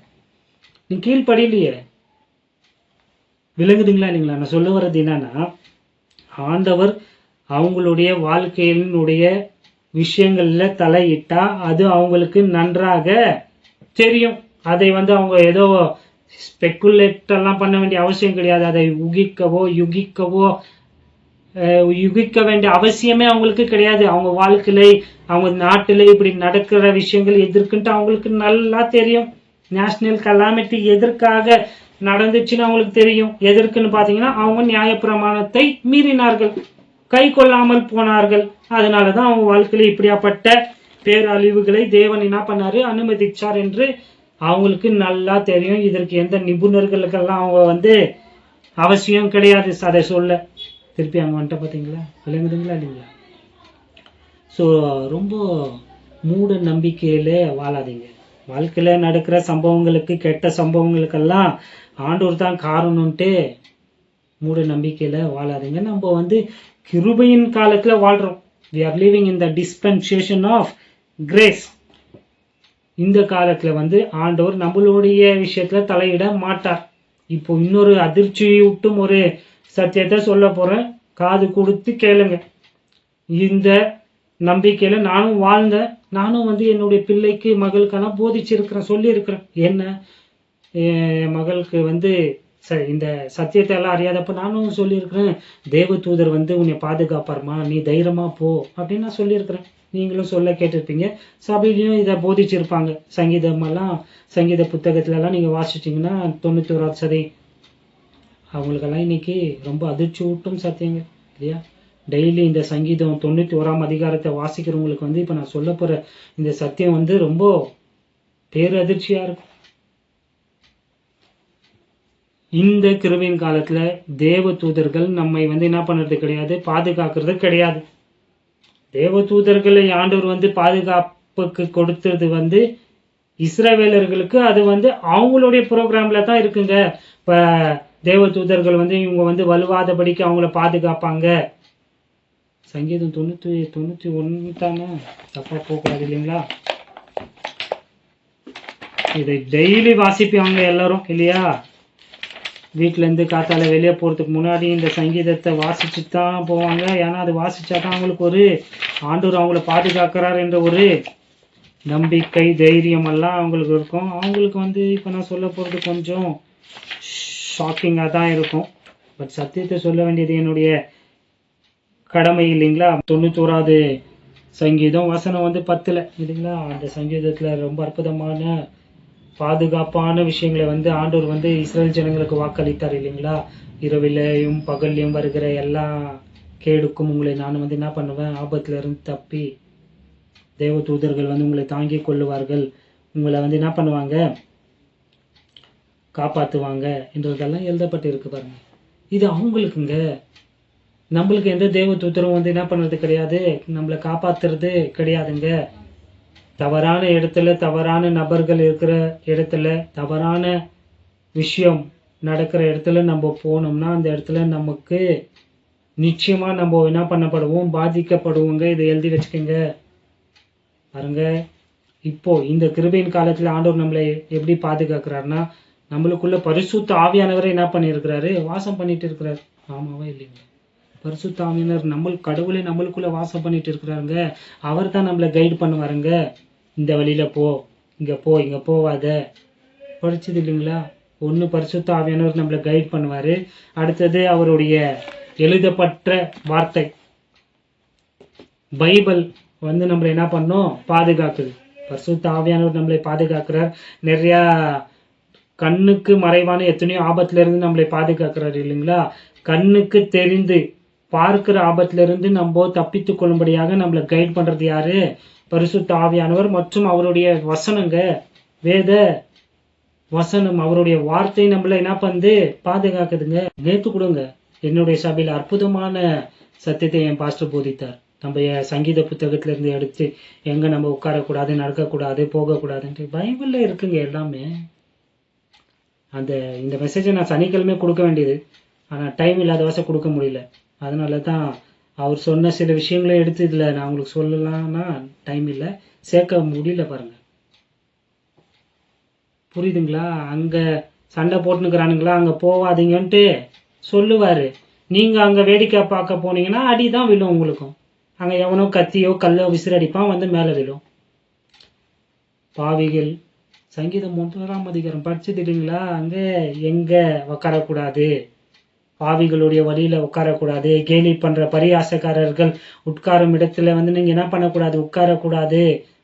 நீ கீழ்படியலையே. விளங்குதுங்களா இல்லைங்களா? நான் சொல்ல வர்றது என்னன்னா, ஆண்டவர் அவங்களுடைய வாழ்க்கையினுடைய விஷயங்கள்ல தலையிட்டா அது அவங்களுக்கு நன்றாக தெரியும். அதை அவங்க ஏதோ ஸ்பெக்குலேட் எல்லாம் பண்ண வேண்டிய அவசியம் கிடையாது. அதை யுகிக்க வேண்டிய அவசியமே அவங்களுக்கு கிடையாது. அவங்க வாழ்க்கையில, அவங்க நாட்டில இப்படி நடக்கிற விஷயங்கள் எதற்குன்ட்டு அவங்களுக்கு நல்லா தெரியும். நேஷனல் கலாமிட்டி எதற்காக நடந்துச்சுன்னு அவங்களுக்கு தெரியும். எதற்குன்னு பாத்தீங்கன்னா, அவங்க நியாயப்பிரமாணத்தை மீறினார்கள், கை கொள்ளாமல் போனார்கள். அதனாலதான் அவங்க வாழ்க்கையில இப்படியாப்பட்ட பேரழிவுகளை தேவன் என்ன பண்ணாரு, அனுமதிச்சார் என்று அவங்களுக்கு நல்லா தெரியும். இதற்கு எந்த நிபுணர்களுக்கெல்லாம் அவங்க அவசியம் கிடையாது அதை சொல்ல. திருப்பி அங்கே வந்துட்ட பார்த்தீங்களா? விளங்குதுங்களா இல்லைங்களா? ஸோ ரொம்ப மூட நம்பிக்கையில வாழாதீங்க. வாழ்க்கையில் நடக்கிற சம்பவங்களுக்கு, கெட்ட சம்பவங்களுக்கெல்லாம் ஆண்டவர் தான் காரணம்ட்டு மூட நம்பிக்கையில வாழாதீங்க. நம்ம கிருபையின் காலத்தில் வாழ்கிறோம். we are living in the dispensation of grace. இந்த காலத்தில் ஆண்டவர் நம்மளுடைய விஷயத்துல தலையிட மாட்டார். இப்போ இன்னொரு அதிர்ச்சியூட்டும் ஒரு சத்தியத்தை சொல்ல போறேன், காது கொடுத்து கேளுங்க. இந்த நம்பிக்கையில நானும் வாழ்ந்தேன். நானும் என்னுடைய பிள்ளைக்கு, மகளுக்கான போதிச்சிருக்கிறேன், சொல்லியிருக்கிறேன். என்ன, என் மகளுக்கு இந்த சத்தியத்தை எல்லாம் அறியாதப்ப நானும் சொல்லியிருக்கிறேன், தேவ தூதர் உன்னை பாதுகாப்பாருமா, நீ தைரியமா போ அப்படின்னு நான் சொல்லியிருக்கிறேன். நீங்களும் சொல்ல கேட்டிருப்பீங்க. சபையிலையும் இதை போதிச்சிருப்பாங்க. சங்கீத புத்தகத்துல எல்லாம் நீங்க வாசிச்சீங்கன்னா 91% அவங்களுக்கெல்லாம் இன்னைக்கு ரொம்ப அதிர்ச்சி ஊட்டும் சத்தியங்க இல்லையா? டெய்லி இந்த சங்கீதம் 91ஆம் அதிகாரத்தை வாசிக்கிறவங்களுக்கு இப்ப நான் சொல்ல போற இந்த சத்தியம் ரொம்ப பேரதிர்ச்சியா இருக்கும். இந்த கிருபையின் காலத்துல தேவ தூதர்கள் நம்மை என்ன பண்றது கிடையாது, பாதுகாக்கிறது கிடையாது. தேவ தூதர்களை ஆண்டவர் பாதுகாப்புக்கு கொடுத்தது இஸ்ரவேலர்களுக்கு. அது அவங்களுடைய ப்ரோக்ராம்ல தான் இருக்குங்க. இப்ப தேவ தூதர்கள் இவங்க வலுவாதபடிக்கு அவங்கள பாதுகாப்பாங்க. சங்கீதம் 91 தானே, தப்பா போகக்கூடாது இல்லைங்களா? இதை டெய்லி வாசிப்பாங்க எல்லாரும் இல்லையா? வீட்டுல இருந்து காத்தால வெளியே போறதுக்கு முன்னாடி இந்த சங்கீதத்தை வாசிச்சு தான் போவாங்க. ஏன்னா அது வாசிச்சாதான் அவங்களுக்கு ஒரு ஆண்டவர் அவங்கள பாதுகாக்கிறார் என்ற ஒரு நம்பிக்கை, தைரியம் எல்லாம் அவங்களுக்கு இருக்கும். அவங்களுக்கு இப்ப நான் சொல்ல போறது கொஞ்சம் ஷாக்கிங்கா தான் இருக்கும். பட் சத்தியத்தை சொல்ல வேண்டியது என்னுடைய கடமை இல்லைங்களா? 91வது சங்கீதம் வசனம் 10 இல்லைங்களா? அந்த சங்கீதத்துல ரொம்ப அற்புதமான பாதுகாப்பான விஷயங்களை ஆண்டவர் இஸ்ரேல் ஜனங்களுக்கு வாக்களித்தார் இல்லைங்களா? இரவிலையும் பகல்லையும் வருகிற எல்லா கேடுக்கும் உங்களை நான் என்ன பண்ணுவேன், ஆபத்துல இருந்து தப்பி தேவ தூதர்கள் உங்களை தாங்கி கொள்ளுவார்கள், உங்களை என்ன பண்ணுவாங்க, காப்பாத்துவாங்க என்றதெல்லாம் எழுதப்பட்டு இருக்கு பாருங்க. இது அவங்களுக்குங்க. நம்மளுக்கு எந்த தேவ தூதரும் வந்து என்ன பண்றது கிடையாது, நம்மளை காப்பாத்துறது கிடையாதுங்க. தவறான இடத்துல தவறான நபர்கள் இருக்கிற இடத்துல தவறான விஷயம் நடக்கிற இடத்துல நம்ம போனோம்னா அந்த இடத்துல நமக்கு நிச்சயமா நம்ம என்ன பண்ணப்படுவோம், பாதிக்கப்படுவோங்க. இதை எழுதி வச்சுக்கோங்க. பாருங்க, இப்போ இந்த கிருபையின் காலத்துல ஆண்டவர் நம்மளை எப்படி பாதுகாக்கிறாருன்னா, நம்மளுக்குள்ள பரிசுத்த ஆவியானவரை என்ன பண்ணியிருக்கிறாரு, வாசம் பண்ணிட்டு இருக்கிறாரு. ஆமாவா இல்லைங்களா? பரிசுத்த ஆவியானவர் கடவுளை நம்மளுக்குள்ள வாசம் பண்ணிட்டு இருக்கிறாருங்க. அவர் தான் நம்மளை கைடு பண்ணுவாருங்க. இந்த வழியில போ, இங்க போவாத. படிச்சது இல்லைங்களா? ஒண்ணு பரிசுத்த ஆவியானவர் நம்மளை கைட் பண்ணுவாரு. அடுத்தது அவருடைய எழுதப்பட்ட வார்த்தை பைபிள் வந்து நம்மளை என்ன பண்ணும், பாதுகாக்குது. பரிசுத்த ஆவியானவர் நம்மளை பாதுகாக்கிறார். நிறைய கண்ணுக்கு மறைவான எத்தனையோ ஆபத்துல இருந்து நம்மளை பாதுகாக்கிறார் இல்லைங்களா? கண்ணுக்கு தெரிந்து பார்க்கிற ஆபத்துல இருந்து நம்ம தப்பித்து கொள்ளும்படியாக நம்மளை கைட் பண்றது யாரு? பரிசுத்த ஆவியானவர் மற்றும் அவருடைய வசனங்க, வேத வசனம், அவருடைய வார்த்தை நம்மள என்ன பண்ணுது, பாதுகாக்குதுங்க. நேத்து கொடுங்க என்னுடைய சபையில அற்புதமான சத்தியத்தை என் பாஸ்டர் போதித்தார். நம்ம சங்கீத புத்தகத்துல இருந்து எடுத்து எங்க நம்ம உட்காரக்கூடாது, நடக்கக்கூடாது, போகக்கூடாதுன்ட்டு பைபிள்ல இருக்குங்க எல்லாமே. இந்த மெசேஜை நான் சனிக்கிழமை கொடுக்க வேண்டியது, ஆனா டைம் இல்லாத வசம் கொடுக்க முடியல. அதனாலதான் அவர் சொன்ன சில விஷயங்களை எடுத்து இதுல நான் உங்களுக்கு சொல்லலாம்னா டைம் இல்லை, சேர்க்க முடியல. பாருங்க, புரியுதுங்களா? அங்க சண்டை போட்டுனுக்குறானுங்களா, அங்க போவாதீங்கன்ட்டு சொல்லுவாரு. நீங்க அங்க வேடிக்கை பார்க்க போனீங்கன்னா அடிதான் விழும் உங்களுக்கும். அங்க எவனோ கத்தியோ கல்லோ விசிறடிப்பான், வந்து மேல விழும். பாவிகள் சங்கீதம் 1 அதிகாரம் படிச்சது இல்லைங்களா? அங்க எங்க உட்காரக்கூடாது, பாவிகளுடைய வழியில உட்காரக்கூடாது, கேலி பண்ற பரியாசக்காரர்கள் உட்காரும் இடத்துல வந்து நீங்க என்ன பண்ணக்கூடாது, உட்காரக்கூடாது,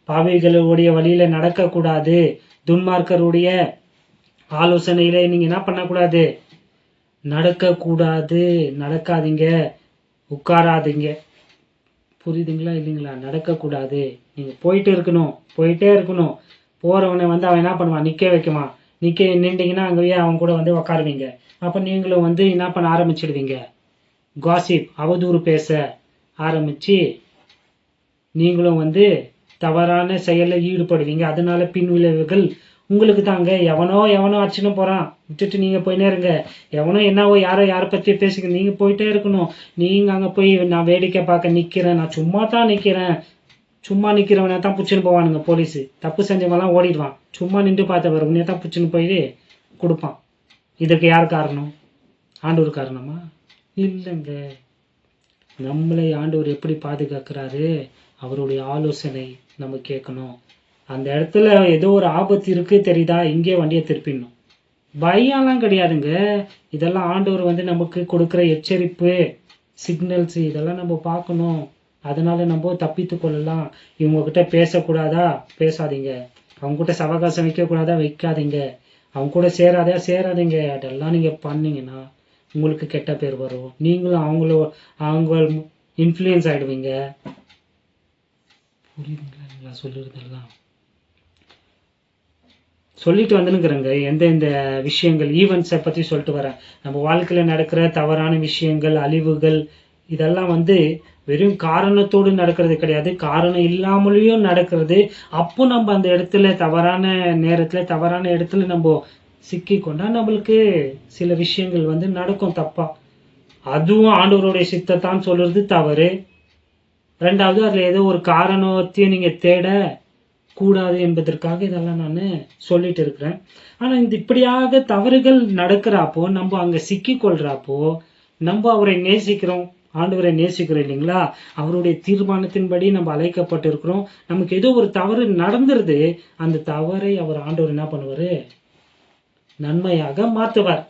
பாவிகளுடைய வழியில நடக்கக்கூடாது, துன்மார்க்கருடைய ஆலோசனையில நீங்க என்ன பண்ணக்கூடாது, நடக்கக்கூடாது, நடக்காதீங்க, உட்காராதீங்க. புரியுதுங்களா இல்லைங்களா? நடக்கக்கூடாது, நீங்க போயிட்டே இருக்கணும். போறவனை வந்து அவன் என்ன பண்ணுவான், நிக்க வைக்குவான். நின்றீங்கன்னா அங்கேயே அவன் கூட வந்து உக்காருவீங்க. அப்ப நீங்களும் வந்து என்ன பண்ண ஆரம்பிச்சிடுவீங்க, காசிப், அவதூறு பேச ஆரம்பிச்சு நீங்களும் வந்து தவறான செயல்ல ஈடுபடுவீங்க. அதனால பின் விளைவுகள் உங்களுக்கு தாங்க. எவனோ அடிச்சுன்னு போறான், விட்டுட்டு நீங்க போயினே இருங்க. எவனோ என்னவோ யாரை பத்தி பேசுங்க, நீங்க போயிட்டே இருக்கணும். நீங்க அங்க போய் நான் வேடிக்கை பார்க்க நிக்கிறேன், நான் சும்மா தான் நிக்கிறேன், சும்மா நிக்கிறவனை தான் புடிச்சுன்னு போவானுங்க போலீஸ். தப்பு செஞ்சவங்கலாம் ஓடிடுவான், சும்மா நின்று பார்த்தவர் உன்னைய தான் புடிச்சுன்னு போய் கொடுப்பான். இதுக்கு யார் காரணம்? ஆண்டவர் காரணமா? இல்லைங்க. நம்மளை ஆண்டவர் எப்படி பாதுகாக்கிறாரு, அவருடைய ஆலோசனை நம்ம கேட்கணும். அந்த இடத்துல ஏதோ ஒரு ஆபத்து இருக்கு தெரியுதா, இங்கே வண்டியை திருப்பிடணும். பயம்லாம் கிடையாதுங்க. இதெல்லாம் ஆண்டவர் வந்து நமக்கு கொடுக்குற எச்சரிப்பு சிக்னல்ஸ், இதெல்லாம் நம்ம பார்க்கணும். அதனால நம்ம தப்பித்து கொள்ளலாம். இவங்க கிட்ட பேசக்கூடாதா, பேசாதீங்க. அவங்க கிட்ட சவகாசம் வைக்கக்கூடாதா, வைக்காதீங்க. அவங்க கூட சேராதீங்க. அதெல்லாம் நீங்க பண்ணீங்கன்னா உங்களுக்கு கெட்ட பேர் வரும். நீங்களும் அவங்க இன்ஃப்ளூயன்ஸ் ஆயிடுவீங்க. புரியுதுங்களா சொல்லுறதெல்லாம்? சொல்லிட்டு வந்துனுங்கிறேங்க. எந்தெந்த விஷயங்கள், ஈவெண்ட்ஸை பத்தி சொல்லிட்டு வரேன். நம்ம வாழ்க்கையில நடக்கிற தவறான விஷயங்கள், அழிவுகள், இதெல்லாம் வந்து வெறும் காரணத்தோடு நடக்கிறது கிடையாது, காரணம் இல்லாமலேயும் நடக்கிறது. அப்போ நம்ம அந்த இடத்துல தவறான நேரத்துல தவறான இடத்துல நம்ம சிக்கி கொண்டா நம்மளுக்கு சில விஷயங்கள் வந்து நடக்கும் தப்பா. அதுவும் ஆண்டவருடைய சித்தத்தான் சொல்றது தவறு. ரெண்டாவது, அதுல ஏதோ ஒரு காரணத்தையும் நீங்க தேட கூடாது என்பதற்காக இதெல்லாம் நான் சொல்லிட்டு இருக்கிறேன். ஆனா இப்படியாக தவறுகள் நடக்கிறப்போ, நம்ம அங்க சிக்கி கொள்றப்போ, நம்ம அவரை நேசிக்கிறோம், ஆண்டவரை நேசிக்கிறோம் இல்லைங்களா? அவருடைய தீர்மானத்தின்படி நம்ம அழைக்கப்பட்டு இருக்கிறோம். நமக்கு ஏதோ ஒரு தவறு நடந்துருது, அந்த தவறை அவர் ஆண்டவர் என்ன பண்ணுவாரு, நன்மையாக மாற்றுவார்.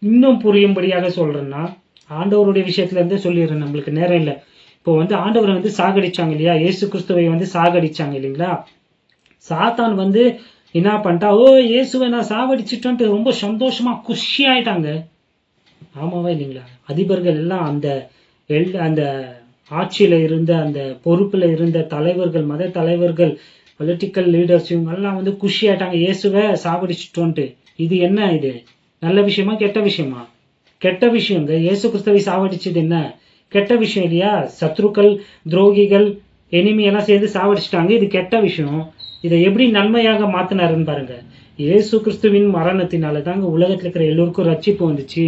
இன்னும் புரியும்படியாக சொல்றேன்னா, ஆண்டவருடைய விஷயத்துல இருந்தே சொல்லிடுறேன், நம்மளுக்கு நேரம் இல்லை. இப்போ வந்து ஆண்டவரை வந்து சாகடிச்சாங்க இல்லையா, இயேசு கிறிஸ்துவை வந்து சாகடிச்சாங்க இல்லைங்களா? சாத்தான் வந்து என்ன பண்ணிட்டா, இயேசுவை நான் சாகடிச்சிட்டோன்ட்டு ரொம்ப சந்தோஷமா குஷி ஆயிட்டாங்க. ஆமாவா இல்லைங்களா? அதிபர்கள் எல்லாம் அந்த ஆட்சியில இருந்த அந்த பொறுப்புல இருந்த தலைவர்கள், மத தலைவர்கள், பொலிட்டிக்கல் லீடர்ஸ், இவங்க எல்லாம் வந்து குஷி ஆயிட்டாங்க, இயேசுவை சாகடிச்சிட்டோன்ட்டு. இது என்ன, இது நல்ல விஷயமா கெட்ட விஷயமா? கெட்ட விஷயங்க. இயேசு கிறிஸ்துவை சாவடிச்சது என்ன கெட்ட விஷயம் இல்லையா? சத்ருக்கள், துரோகிகள், எனிமி எல்லாம் சேர்ந்து சாவடிச்சிட்டாங்க. இது கெட்ட விஷயம். இதை எப்படி நன்மையாக மாத்தினாருன்னு பாருங்க. இயேசு கிறிஸ்துவின் மரணத்தினால தாங்க உலகத்துல இருக்கிற எல்லோருக்கும் ரட்சிப்பு வந்துச்சு.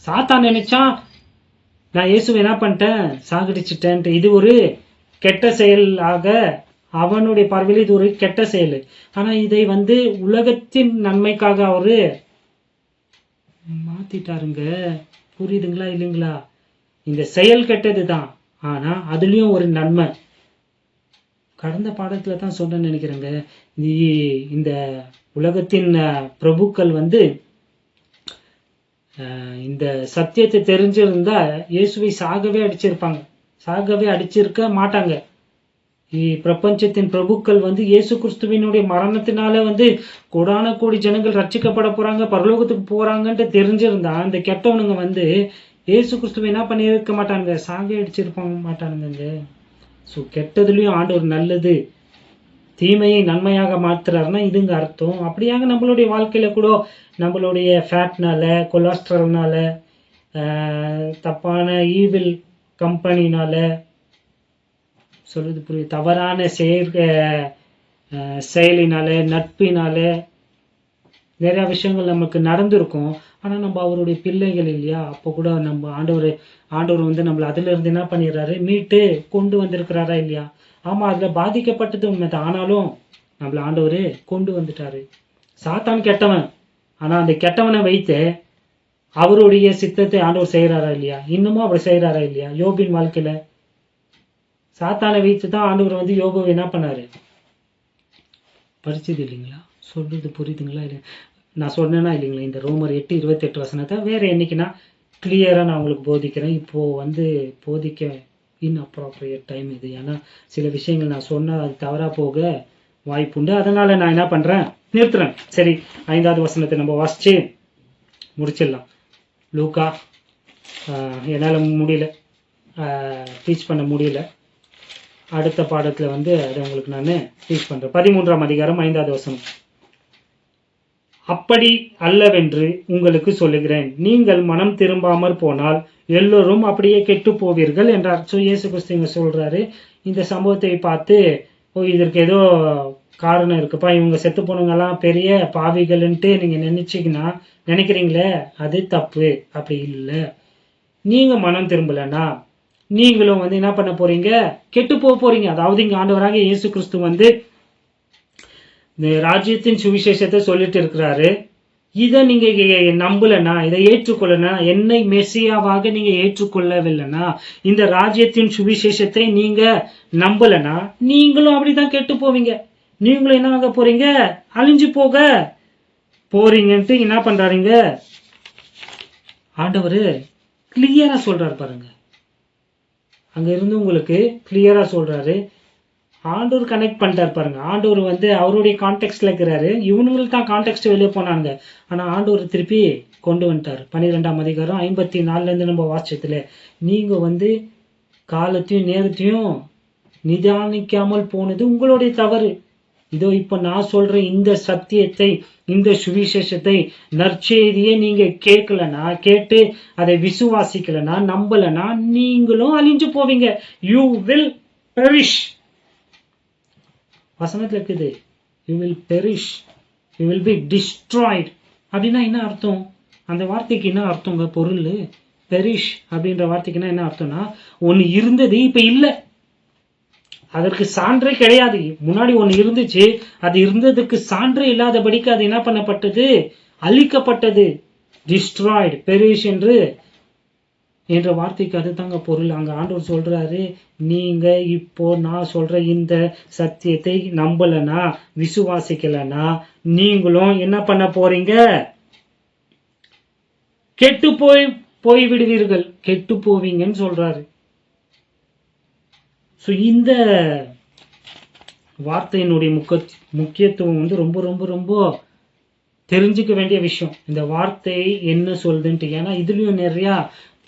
சாத்தான் நினைச்சா நான் இயேசுவை என்ன பண்ணிட்டேன், சாகடிச்சிட்டேன்ட்டு. இது ஒரு கெட்ட செயலாக அவனுடைய பார்வையில் இது ஒரு கெட்ட செயல். ஆனா இதை உலகத்தின் நன்மைக்காக அவரு மாத்திட்டாருங்க. புரியுதுங்களா இல்லைங்களா? இந்த செயல் கெட்டதுதான், ஆனா அதுலயும் ஒரு நன்மை. கடந்த பாடத்துல தான் சொன்னேன்னு நினைக்கிறேங்க. இந்த உலகத்தின் பிரபுக்கள் இந்த சத்தியத்தை தெரிஞ்சிருந்தா இயேசுவை சாகவே அடிச்சிருப்பாங்க. சாகவே அடிச்சிருக்க மாட்டாங்க. பிரபஞ்சத்தின் பிரபுக்கள் இயேசு கிறிஸ்துவினுடைய மரணத்தினால கோடான கோடி ஜனங்கள் ரட்சிக்கப்பட போறாங்க, பரலோகத்துக்கு போறாங்கன்ட்டு தெரிஞ்சிருந்தா அந்த கெட்டவனுங்க இயேசு கிறிஸ்துவை என்ன பண்ணியிருக்க மாட்டாங்க, சாகவே அடிச்சிருப்பாங்க மாட்டானுங்க. ஸோ கெட்டதுலயும் ஆண்டவர் நல்லது, தீமையை நன்மையாக மாத்துறாருன்னா இதுங்க அர்த்தம். அப்படியாக நம்மளுடைய வாழ்க்கையில கூட நம்மளுடைய ஃபேட்னால, கொலஸ்ட்ரால்னால, தப்பான ஈவில் கம்பெனினால, சொல்றது புரியுது, தவறான செயலினால, நட்பினால நிறைய விஷயங்கள் நமக்கு நடந்திருக்கும். ஆனா நம்ம அவருடைய பிள்ளைகள் இல்லையா? அப்போ கூட நம்ம ஆண்டவர் நம்மள அதுல இருந்து என்ன பண்ணிடுறாரு, மீட்டு கொண்டு வந்திருக்கிறாரா இல்லையா? ஆமா, அதுல பாதிக்கப்பட்டது உண்மைதான். ஆனாலும் நம்மள ஆண்டவர் கொண்டு வந்துட்டாரு. சாத்தான் கெட்டவன், ஆனா அந்த கெட்டவனை வைத்து அவருடைய சித்தத்தை ஆண்டவர் செய்யறாரா இல்லையா? இன்னமும் அவர் செய்யறாரா இல்லையா? யோபின் வாழ்க்கையில சாத்தானை வைத்து தான் ஆண்டவர் யோபுவை என்ன பண்ணாரு, படிச்சது இல்லைங்களா? சொல்றது புரியுதுங்களா இல்லை? நான் சொன்னேன்னா இல்லைங்களா? இந்த ரோமர் 8:28 வேற என்னைக்குன்னா கிளியரா நான் உங்களுக்கு போதிக்கிறேன். இப்போ போதிக்க இன்அப்ராப்ரியேட் டைம் இது. ஏன்னா சில விஷயங்கள் நான் சொன்னா அது தவறா போக வாய்ப்புண்டு. அதனால நான் என்ன பண்றேன், நிறுத்துறேன். சரி, 5வது வசனத்தை நம்ம வாசிச்சு முடிச்சிடலாம். லூக்கா என்னால் முடியல, டீச் பண்ண முடியல. அடுத்த பாடத்துல அதை உங்களுக்கு நான் டீச் பண்றேன். 13ஆம் அதிகாரம் 5வது வசனம். அப்படி அல்லவென்று உங்களுக்கு சொல்லுகிறேன், நீங்கள் மனம் திரும்பாமற் போனால் எல்லோரும் அப்படியே கெட்டு போவீர்கள் என்றார். ஸோ இயேசு கிறிஸ்து சொல்றாரு. இந்த சம்பவத்தை பார்த்து இதற்கு ஏதோ காரணம் இருக்குப்பா, இவங்க செத்து போனவங்கெல்லாம் பெரிய பாவிகள்ன்ட்டு நீங்க நினைக்கிறீங்களே, அது தப்பு. அப்படி இல்லை. நீங்க மனம் திரும்பலன்னா நீங்களும் என்ன பண்ண போறீங்க, கெட்டு போறீங்க. அதாவது இங்க ஆண்டவராக இயேசு கிறிஸ்து இந்த ராஜ்யத்தின் சுவிசேஷத்தை சொல்லிட்டு இருக்கிறாரு. இதை நீங்க நம்பலன்னா, இதை ஏற்றுக்கொள்ளனா, என்னை மெசியாவாக நீங்க ஏற்றுக்கொள்ளவில்லைன்னா, இந்த ராஜ்யத்தின் சுவிசேஷத்தை நீங்க நம்பலன்னா நீங்களும் அப்படிதான் கெட்டு போவீங்க. நீங்களும் என்ன ஆக போறீங்க, அழிஞ்சு போக போறீங்கன்ட்டு என்ன பண்றாருங்க ஆண்டவர் கிளியரா சொல்றாரு பாருங்க. அங்க இருந்து உங்களுக்கு கிளியரா சொல்றாரு. ஆண்டவர் கனெக்ட் பண்ணிட்டார் பாருங்க. ஆண்டவர் அவருடைய கான்டெக்ட்ல இருக்கிறாரு. இவனுங்களுக்கு தான் கான்டெக்ட் வெளியே போனாங்க. ஆனா ஆண்டவர் திருப்பி கொண்டு வந்துட்டார். 12ஆம் அதிகாரம் 54 இருந்து நம்ம வாசிச்சதுல, நீங்க காலத்தையும் நேரத்தையும் நிதானிக்காமல் போனது உங்களுடைய தவறு. இதோ இப்ப நான் சொல்ற இந்த சத்தியத்தை, இந்த சுவிசேஷத்தை, நற்செய்தியை நீங்க கேட்டு அதை விசுவாசிக்கலனா, நம்பலனா நீங்களும் அழிஞ்சு போவீங்க. You will perish. வசனத்துல இருக்குது, you will perish, you will be destroyed. அப்படின்னா என்ன அர்த்தம்? அந்த வார்த்தைக்கு என்ன அர்த்தங்க? பொருள் பெரிஷ் அப்படின்ற வார்த்தைக்குன்னா என்ன அர்த்தம்னா, ஒன்னு இருந்தது இப்ப இல்லை, அதற்கு சான்றே கிடையாது. முன்னாடி ஒன்னு இருந்துச்சு, அது இருந்ததுக்கு சான்றே இல்லாதபடிக்கு அது என்ன பண்ணப்பட்டது, அழிக்கப்பட்டது. டிஸ்ட்ராய்டு, பெரிஷ் என்ற வார்த்தைக்கு அதுதாங்க பொருள். அங்க ஆண்டவர் சொல்றாரு, நீங்க இப்போ நான் சொல்ற இந்த சத்தியத்தை நம்பலனா, விசுவாசிக்கலனா நீங்களும் என்ன பண்ண போறீங்க, கெட்டு போய் விடுவீர்கள், கெட்டு போவீங்கன்னு சொல்றாரு. ஸோ இந்த வார்த்தையினுடைய முக்கியத்துவம் ரொம்ப ரொம்ப ரொம்ப தெரிஞ்சுக்க வேண்டிய விஷயம். இந்த வார்த்தை என்ன சொல்லுதுன்ட்டு. ஏன்னா இதுலயும் நிறைய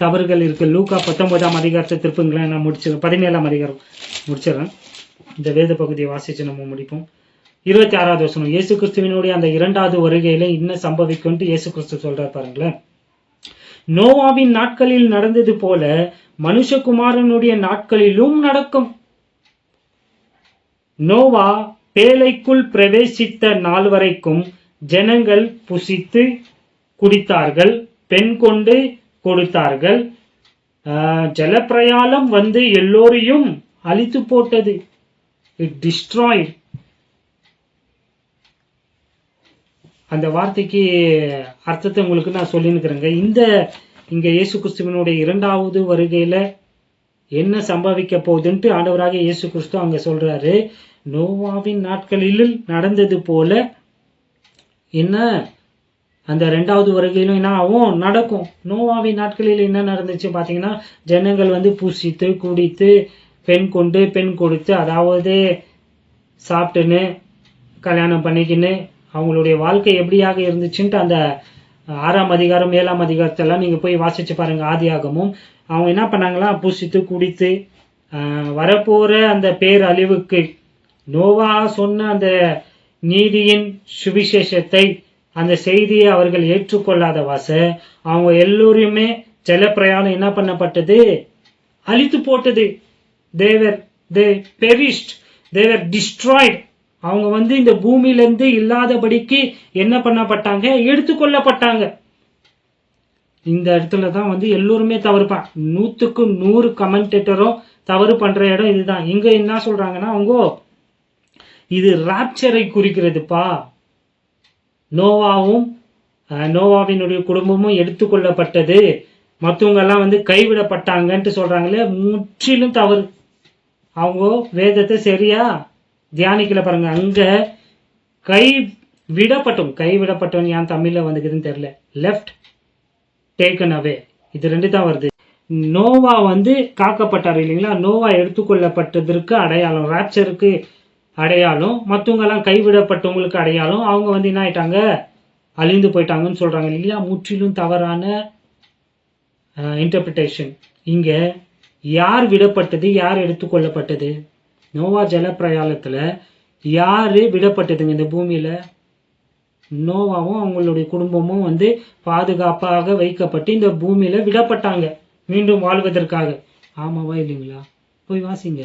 தவறுகள் இருக்கு. லூக்கா 19ஆம் அதிகாரத்தை திருப்புங்களேன். நான் முடிச்சிடறேன். 17ஆம் அதிகாரம் முடிச்சிடறேன். இந்த வேத பகுதியை வாசிச்சு நம்ம முடிப்போம். 26வது வசனம். இயேசு கிறிஸ்துவினுடைய அந்த 2வது வருகையில என்ன சம்பவிக்கும்ட்டு இயேசு கிறிஸ்து சொல்றாரு பாருங்களேன். நோவாவின் நாட்களில் நடந்தது போல மனுஷகுமாரனுடைய நாட்களிலும் நடக்கும். நோவா பேழைக்குள் பிரவேசித்த நாள் வரைக்கும் ஜனங்கள் புசித்து குடித்தார்கள், பெண் கொண்டு கொடுத்தார்கள். ஜலப்பிரயாணம் வந்து எல்லோரையும் அழித்து போட்டது. It destroyed. அந்த வார்த்தைக்கு அர்த்தத்தை உங்களுக்கு நான் சொல்லினுக்கிறேங்க. இங்க இயேசு கிறிஸ்துவனுடைய இரண்டாவது வருகையில என்ன சம்பவிக்க போகுதுன்ட்டு ஆண்டவராக இயேசு கிறிஸ்து அங்க சொல்றாரு. நோவாவின் நாட்களில் நடந்தது போல என்ன அந்த இரண்டாவது வருகையிலும் என்ன ஆகும், நடக்கும். நோவாவின் நாட்களில் என்ன நடந்துச்சு பாத்தீங்கன்னா, ஜனங்கள் வந்து புசித்து குடித்து பெண் கொண்டு பெண் கொடுத்து, அதாவது சாப்பிட்டுன்னு கல்யாணம் பண்ணிக்கின்னு அவங்களுடைய வாழ்க்கை எப்படியாக இருந்துச்சுன்ட்டு அந்த 6ஆம் அதிகாரம் 7ஆம் அதிகாரத்தெல்லாம் நீங்க போய் வாசிச்சு பாருங்க. ஆதியாகமும் அவங்க என்ன பண்ணாங்களா, புசித்து குடித்து வரப்போற அந்த பேரழிவுக்கு நோவா சொன்ன அந்த நீதியின் சுவிசேஷத்தை, அந்த செய்தியை அவர்கள் ஏற்றுக்கொள்ளாத வாச அவங்க எல்லோருமே ஜல பிரயாணம் என்ன பண்ணப்பட்டது, அழித்து போட்டது. they perished, they were destroyed. அவங்க வந்து இந்த பூமியிலிருந்து இல்லாதபடிக்கு என்ன பண்ணப்பட்டாங்க, எடுத்துக்கொள்ளப்பட்டாங்க. இந்த இடத்துல தான் வந்து எல்லோருமே தவறுப்பான். 100க்கு 100 கமெண்டேட்டரும் தவறு பண்ற இடம் இதுதான். இங்க என்ன சொல்றாங்கன்னா, அவங்க இது ராப்சரை குறிக்கிறதுப்பா, நோவாவும் நோவாவினுடைய குடும்பமும் எடுத்துக்கொள்ளப்பட்டது, மற்றவங்க எல்லாம் வந்து கைவிடப்பட்டாங்கன்ட்டு சொல்றாங்களே, முற்றிலும் தவறு. அவங்க வேதத்தை சரியா தியானிக்கல பாருங்க. அங்க கைவிடப்பட்டவன் ஏன் தமிழ்ல வந்துக்குதுன்னு தெரியல, லெஃப்ட் டேக்கன் அவே, இது 2 தான் வருது. நோவா வந்து காக்கப்பட்டார் இல்லைங்களா, நோவா எடுத்துக்கொள்ளப்பட்டதற்கு அடையாளம், ராப்சருக்கு அடையாளம், மற்றவங்க எல்லாம் கைவிடப்பட்டவங்களுக்கு அடையாளம். அவங்க வந்து என்ன ஆயிட்டாங்க, அழிந்து போயிட்டாங்கன்னு சொல்றாங்க இல்லையா. முற்றிலும் தவறான இன்டர்பிரிட்டேஷன். இங்க யார் விடப்பட்டது, யார் எடுத்துக்கொள்ளப்பட்டது? நோவா ஜல பிரயாணத்துல யாரு விடப்பட்டதுங்க இந்த பூமியில? நோவாவும் அவங்களுடைய குடும்பமும் வந்து பாதுகாப்பாக வைக்கப்பட்டு இந்த பூமியில விடப்பட்டாங்க மீண்டும் வாழ்வதற்காக. ஆமாவா இல்லைங்களா? போய் வாசிங்க.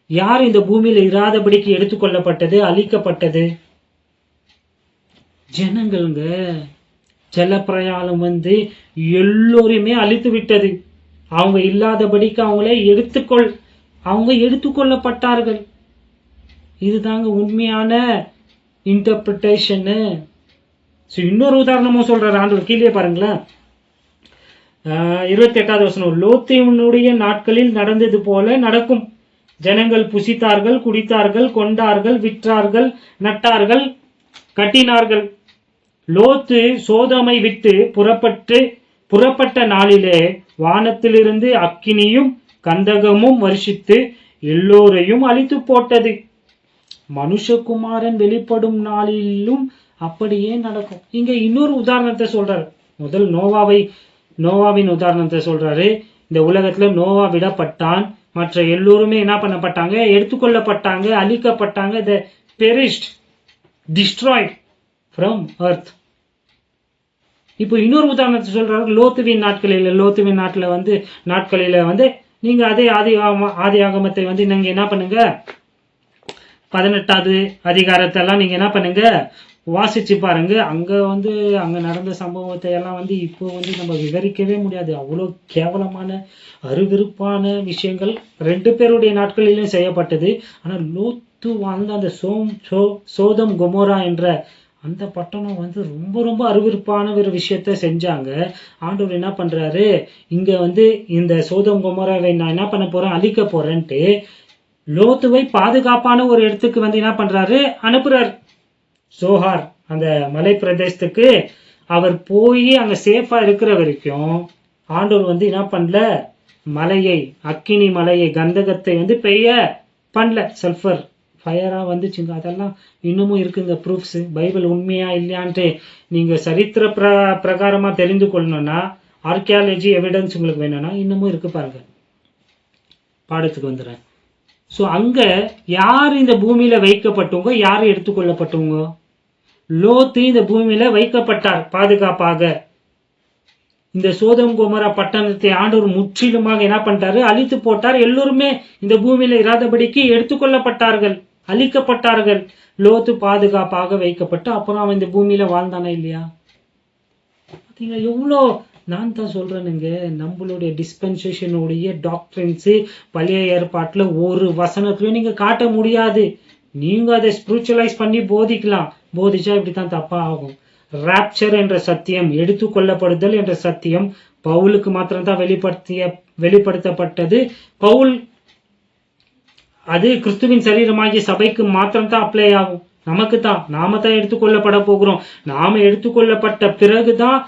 யார் இந்த பூமியில இராதபடிக்கு எடுத்துக்கொள்ளப்பட்டது, அழிக்கப்பட்டது? ஜனங்கள்ங்க. ஜல பிரயாணம் வந்து எல்லோருமே அழித்து விட்டது. அவங்க இல்லாதபடிக்கு அவங்க எடுத்துக்கொள்ளப்பட்டார்கள். இதுதாங்க உண்மையான இன்டர்பிரிட்டேஷனு. இன்னொரு உதாரணமும் சொல்றாரு ஆண்டவர், கீழே பாருங்களேன். 28வது வசனம், லோத்தினுடைய நாட்களில் நடந்தது போல நடக்கும். ஜனங்கள் புசித்தார்கள், குடித்தார்கள், கொண்டார்கள், விற்றார்கள், நட்டார்கள், கட்டினார்கள். லோத்து சோதோமை விட்டு புறப்பட்ட நாளிலே வானத்திலிருந்து அக்கினியும் கந்தகமும் வருஷித்து எல்லோரையும் அழித்து போட்டது. மனுஷகுமாரன் வெளிப்படும் நாளிலும் அப்படியே நடக்கும். இங்க இன்னொரு உதாரணத்தை சொல்றாரு. முதல் நோவாவின் உதாரணத்தை சொல்றாரு. இந்த உலகத்துல நோவா விடப்பட்டான், மற்ற எல்லோருமே என்ன பண்ணப்பட்டாங்க, எடுத்துக்கொள்ளப்பட்டாங்க, அழிக்கப்பட்டாங்க. they perished, destroyed from earth. இப்போ இன்னொரு உதாரணத்தை சொல்றாரு. லோத்துவின் நாட்களில வந்து நீங்க அதே ஆதி ஆகமத்தை வந்து நீங்க என்ன பண்ணுங்க, 18வது அதிகாரத்தை எல்லாம் நீங்க என்ன பண்ணுங்க, வாசிச்சு பாருங்க. அங்க நடந்த சம்பவத்தை எல்லாம் வந்து இப்போ வந்து நம்ம விவரிக்கவே முடியாது. அவ்வளோ கேவலமான அருவிருப்பான விஷயங்கள் 2 பேருடைய நாட்களிலும் செய்யப்பட்டது. ஆனா லோத்து வாழ்ந்த அந்த சோதம் கொமோரா என்ற அந்த பட்டணம் வந்து ரொம்ப ரொம்ப அருவிருப்பான ஒரு விஷயத்த செஞ்சாங்க. ஆண்டவர் என்ன பண்றாரு, இங்க வந்து இந்த சோதம் கொமோராவை நான் என்ன பண்ண போறேன், அழிக்க போறேன்ட்டு லோத்துவை பாதுகாப்பான ஒரு இடத்துக்கு வந்து என்ன பண்றாரு, அனுப்புறாரு. சோஹார் அந்த மலை பிரதேசத்துக்கு அவர் போய் அங்க சேஃபா இருக்கிற வரைக்கும் ஆண்டவர் வந்து என்ன பண்ணல, அக்கினி மலையை, கந்தகத்தை வந்து பெய்ய பண்ணல. சல்ஃபர் ஃபயரா வந்துச்சுங்க. அதெல்லாம் இன்னமும் இருக்குங்க ப்ரூஃப்ஸ். பைபிள் உண்மையா இல்லையான்ட்டு நீங்க சரித்திர பிரகாரமா தெரிந்து கொள்ளணும்னா, ஆர்கியாலஜி எவிடன்ஸ் உங்களுக்கு வேணும்னா இன்னமும் இருக்கு பாருங்க. பாடத்துக்கு வந்துடுறேன். ஸோ அங்க யார் இந்த பூமியில வைக்கப்பட்டவங்க, யார் எடுத்துக்கொள்ளப்பட்டவங்க? லோத்து இந்த பூமியில வைக்கப்பட்டார் பாதுகாப்பாக. இந்த சோதோம் கொமோரா பட்டணத்தை ஆண்டவர் முற்றிலுமாக என்ன பண்ணிட்டாரு? அழித்து போட்டார். எல்லோருமே இந்த பூமியில இராதபடிக்கு எடுத்துக்கொள்ளப்பட்டார்கள், அழிக்கப்பட்டார்கள். லோத்து பாதுகாப்பாக வைக்கப்பட்டு அப்புறம் அவன் இந்த பூமியில வாழ்ந்தானே இல்லையா? பாத்தீங்களா எவ்வளோ? நான் தான் சொல்றேனுங்க, நம்மளுடைய டிஸ்பென்சேஷனுடைய டாக்டரின்ஸ் பழைய ஏற்பாட்டுல ஒரு வசனத்திலயும் நீங்க காட்ட முடியாது. நீங்க அதை ஸ்பிரிச்சுவலைஸ் பண்ணி போதிக்கலாம், போதிச்சா இப்படித்தான் தப்பா ஆகும். ராப்சர் என்ற சத்தியம், எடுத்துக்கொள்ளப்படுதல் என்ற சத்தியம் பவுலுக்கு மாத்திரம்தான் வெளிப்படுத்தப்பட்டது. பவுல் அது கிறிஸ்துவின் சரீரமாகிய சபைக்கு மாத்திரம்தான் அப்ளை ஆகும். நமக்கு தான், நாம தான் எடுத்துக்கொள்ளப்பட போகிறோம். நாம எடுத்துக்கொள்ளப்பட்ட பிறகுதான்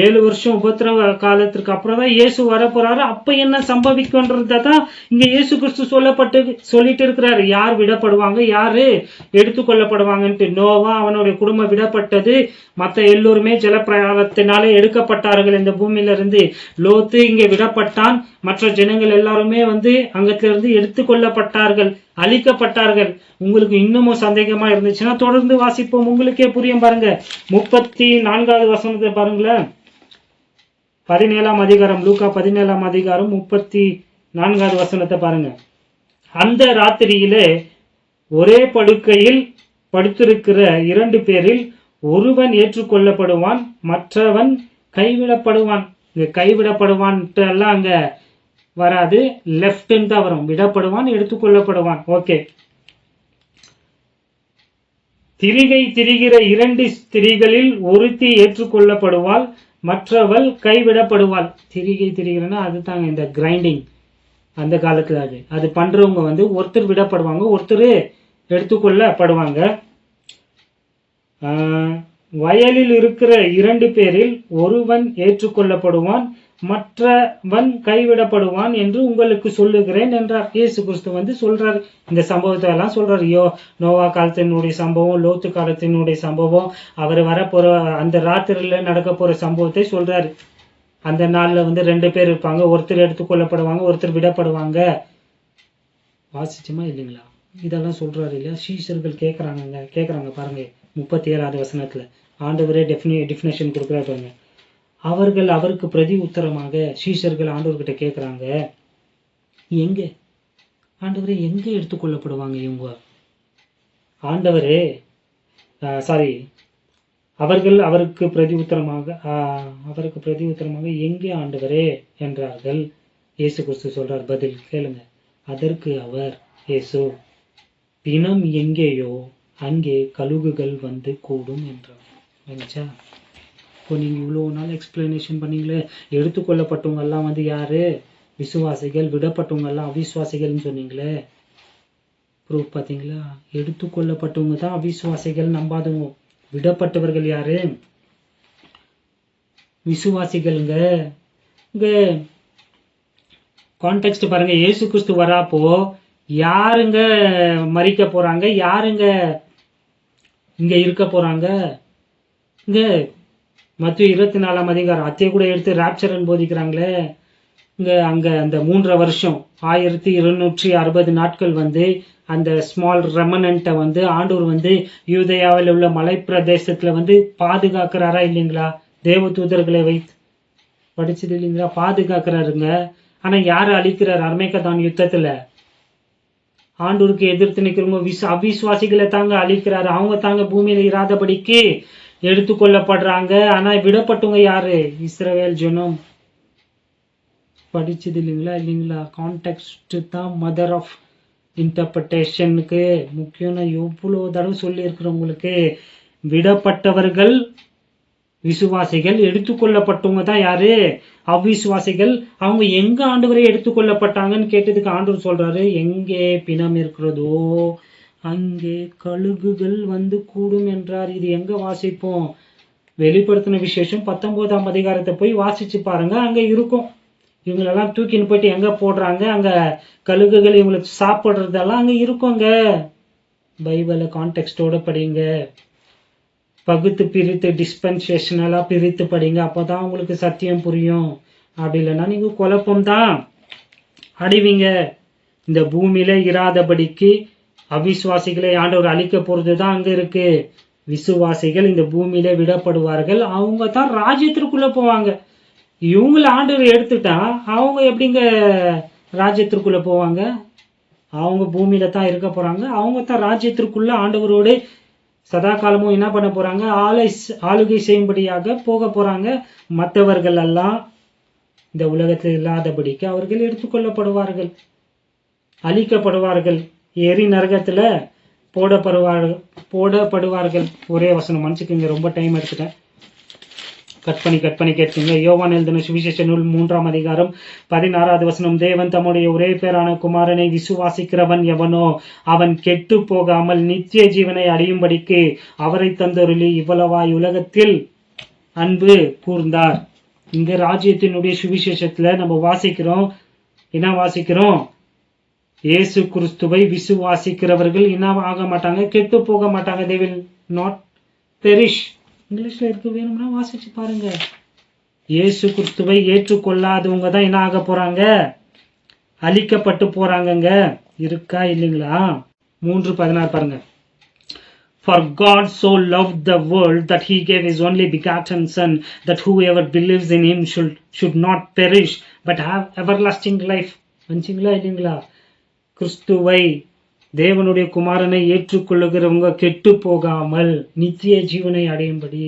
7 வருஷம் உபத்திரவ காலத்திற்கு அப்புறம் தான் இயேசு வரப்போறாரு. அப்ப என்ன சம்பவிக்கும்ன்றதான் இங்க இயேசு கிறிஸ்து சொல்லிட்டு இருக்கிறாரு. யார் விடப்படுவாங்க, யாரு எடுத்துக்கொள்ளப்படுவாங்கன்ட்டு. நோவா அவனுடைய குடும்பம் விடப்பட்டது, மத்த எல்லோருமே ஜலப்பிரயாணத்தினாலே எடுக்கப்பட்டார்கள் இந்த பூமியில இருந்து. லோத்து இங்க விடப்பட்டான், மற்ற ஜனங்கள் எல்லாருமே அங்கத்திலிருந்து எடுத்துக்கொள்ளப்பட்டார்கள், அழிக்கப்பட்டார்கள். உங்களுக்கு இன்னமும் சந்தேகமா இருந்துச்சுன்னா தொடர்ந்து வாசிப்போம், உங்களுக்கே புரியும். பாருங்க 34வது வசனத்தை பாருங்களேன். 17ஆம் அதிகாரம், லூக்கா 17ஆம் அதிகாரம் 34வது வசனத்தை பாருங்க. அந்த ராத்திரியிலே ஒரே படுக்கையில் படுத்திருக்கிற 2 பேரில் ஒருவன் ஏற்றுக்கொள்ளப்படுவான், மற்றவன் கைவிடப்படுவான். இங்க கைவிடப்படுவான் எல்லாம் அங்க வராது, லெப்ட் தான் வரும். விடப்படுவான், எடுத்துக்கொள்ளப்படுவான். ஓகே. திரிகை திரிகிற 2 ஸ்திரீகளில் ஒருத்தி ஏற்றுக்கொள்ளப்படுவாள், மற்றவள் கைவிடப்படுவாள். திரிகை திரிகிறன்னா அதுதாங்க இந்த கிரைண்டிங். அந்த காலத்துல அது பண்றவங்க ஒருத்தர் விடப்படுவாங்க, ஒருத்தர் எடுத்துக்கொள்ளப்படுவாங்க. வயலில் இருக்கிற 2 பேரில் ஒருவன் ஏற்றுக்கொள்ளப்படுவான், மற்றவன் கைவிடப்படுவான் என்று உங்களுக்கு சொல்லுகிறேன் என்றார். இயேசு கிறிஸ்து சொல்றாரு. இந்த சம்பவத்தை எல்லாம் சொல்றாரு. நோவா காலத்தினுடைய சம்பவம், லோத்து காலத்தினுடைய சம்பவம், அவர் வரப்போற அந்த ராத்திரியில நடக்க போற சம்பவத்தை சொல்றாரு. அந்த நாள்ல 2 பேர் இருப்பாங்க, ஒருத்தர் எடுத்துக்கொள்ளப்படுவாங்க, ஒருத்தர் விடப்படுவாங்க. வாசிச்சுமா இல்லைங்களா? இதெல்லாம் சொல்றாரு இல்லையா? சீஷர்கள் கேட்கறாங்க பாருங்க. 37வது வசனத்துல ஆண்டவரே டெஃபினேஷன் கொடுக்குறாரு பாருங்க. அவர்கள் அவருக்கு பிரதி உத்தரமாக, சீஷர்கள் ஆண்டவர்கிட்ட கேட்கிறாங்க, எங்க ஆண்டவரே எங்க எடுத்துக்கொள்ளப்படுவாங்க இவங்க? ஆண்டவரே அவர்கள் அவருக்கு பிரதி உத்தரமாக எங்கே ஆண்டவரே என்றார்கள். இயேசு கிறிஸ்து சொல்றார், பதில் கேளுங்க. அதற்கு அவர் இயேசு, பிணம் எங்கேயோ அங்கே கழுகுகள் கூடும் என்றார். இப்போ நீங்க இவ்வளவு நாள் எக்ஸ்பிளனேஷன் பண்ணீங்களே, எடுத்துக்கொள்ளப்பட்டவங்க எல்லாம் யாரு? விசுவாசிகள். விடப்பட்டவங்க எல்லாம் அவிசுவாசிகள்னு சொன்னீங்களே, ப்ரூஃப் பாத்தீங்களா? எடுத்துக்கொள்ளப்பட்டவங்க தான் அவிசுவாசிகள், நம்பாதவங்க. விடப்பட்டவர்கள் யாரு? விசுவாசிகள்ங்க. இங்க கான்டெக்ஸ்ட் பாருங்க. இயேசு கிறிஸ்து வராப்போ யாருங்க மரிக்க போறாங்க, யாருங்க இங்க இருக்க போறாங்க? இங்க மத்திய 24ஆம் அதிகாரம் அத்தையை கூட எடுத்து ராப்சரன் போதிக்கிறாங்களே. அங்க அந்த 3 வருஷம் 1260 நாட்கள் அந்த ஸ்மால் ரெமனன்ட்டை ஆண்டவர் யூதேயாவில் உள்ள மலை பிரதேசத்துல பாதுகாக்கிறாரா இல்லைங்களா? தேவதூதர்களை வைத்து படிச்சது இல்லைங்களா? பாதுகாக்கிறாருங்க. ஆனா யாரு அழிக்கிறார்? அர்மேகதான் யுத்தத்துல ஆண்டவருக்கு எதிர்த்து நிக்கிறவங்க அவிசுவாசிகளை தாங்க அழிக்கிறாரு. அவங்க தாங்க பூமியில இராதபடிக்கு எடுத்துக்கொள்ளப்படுறாங்க. ஆனா விடப்பட்டவங்க யாரு? இஸ்ரவேல் ஜனம். படிச்சது இல்லைங்களா? கான்டெக்ஸ்ட் தான் மதர் ஆஃப் இன்டர்பிரேஷனுக்கு முக்கியம். எவ்வளவு தடவை சொல்லி இருக்கிறவங்களுக்கு, விடப்பட்டவர்கள் விசுவாசிகள், எடுத்துக்கொள்ளப்பட்டவங்க தான் யாரு? அவ்விசுவாசிகள். அவங்க எங்க ஆண்டவரை எடுத்துக்கொள்ளப்பட்டாங்கன்னு கேட்டதுக்கு ஆண்டவர் சொல்றாரு, எங்கே பிணம் இருக்கிறதோ அங்கே கழுகுகள் கூடும் என்றார். இது எங்க வாசிப்போம்? வெளிப்படுத்தின விசேஷம் 19ஆம் அதிகாரத்தை போய் வாசிச்சு பாருங்க, அங்க இருக்கும். இவங்களெல்லாம் தூக்கின்னு போயிட்டு எங்க போடுறாங்க, அங்க கழுகுகள் இவங்களுக்கு சாப்பிடுறதெல்லாம் அங்க இருக்குங்க. பைபிளை கான்டெக்ஸ்டோட படிங்க, பகுத்து பிரித்து டிஸ்பென்சேஷனலா பிரித்து படிங்க. அப்பதான் உங்களுக்கு சத்தியம் புரியும். அப்படி இல்லைன்னா நீங்க குழப்பம்தான் அடைவீங்க. இந்த பூமியில இராதபடிக்கு அவிசுவாசிகளை ஆண்டவர் அழிக்க போறதுதான் அங்க இருக்கு. விசுவாசிகள் இந்த பூமியில விடப்படுவார்கள். அவங்க தான் ராஜ்யத்திற்குள்ள போவாங்க. இவங்கள ஆண்டவர் எடுத்துட்டா அவங்க எப்படிங்க ராஜ்யத்திற்குள்ள போவாங்க? அவங்க பூமியில தான் இருக்க போறாங்க. அவங்க தான் ராஜ்யத்திற்குள்ள ஆண்டவரோடு சதா காலமும் என்ன பண்ண போறாங்க? ஆளுகை செய்யும்படியாக போக போறாங்க. மற்றவர்கள் எல்லாம் இந்த உலகத்தில் இல்லாதபடிக்கு அவர்கள் எடுத்துக்கொள்ளப்படுவார்கள், அழிக்கப்படுவார்கள், எரி நரகத்துல போடப்படுவார்கள். ஒரே வசனம், மனுஷுக்கு ரொம்ப டைம் எடுத்துட்டேன், கட் பண்ணி கேட்குங்க. யோவான் எழுதின சுவிசேஷ நூல் 3ஆம் அதிகாரம் 16வது வசனம். தேவன் தம்முடைய ஒரே பேரான குமாரனை விசுவாசிக்கிறவன் எவனோ அவன் கெட்டு போகாமல் நித்திய ஜீவனை அடையும்படிக்கு அவரை தந்தருளி இவ்வளவாய் உலகத்தில் அன்பு கூர்ந்தார். இந்த ராஜ்யத்தினுடைய சுவிசேஷத்துல நம்ம வாசிக்கிறோம், என்ன வாசிக்கிறோம்? இயேசு கிறிஸ்துவை விசுவாசிக்கிறவர்கள் என்ன ஆக மாட்டாங்க? கெட்டு போக மாட்டாங்க. they will not perish. இங்கிலீஷ்ல இருக்கு, வேணும்னா வாசிச்சு பாருங்க. இயேசு கிறிஸ்துவை ஏற்றுக்கொள்ளாதவங்க தான் என்ன ஆக போறாங்க? அழிக்கப்பட்டு போறாங்கங்க. இருக்கா இல்லைங்களா? 3:16 பாருங்க. For God so loved the world that he gave his only begotten son, that whoever believes in him should not perish but have everlasting life. வந்துங்களா இல்லைங்களா? கிறிஸ்துவை, தேவனுடைய குமாரனை ஏற்றுக்கொள்ளுகிறவங்க கெட்டு போகாமல் நித்திய ஜீவனை அடையும்படி.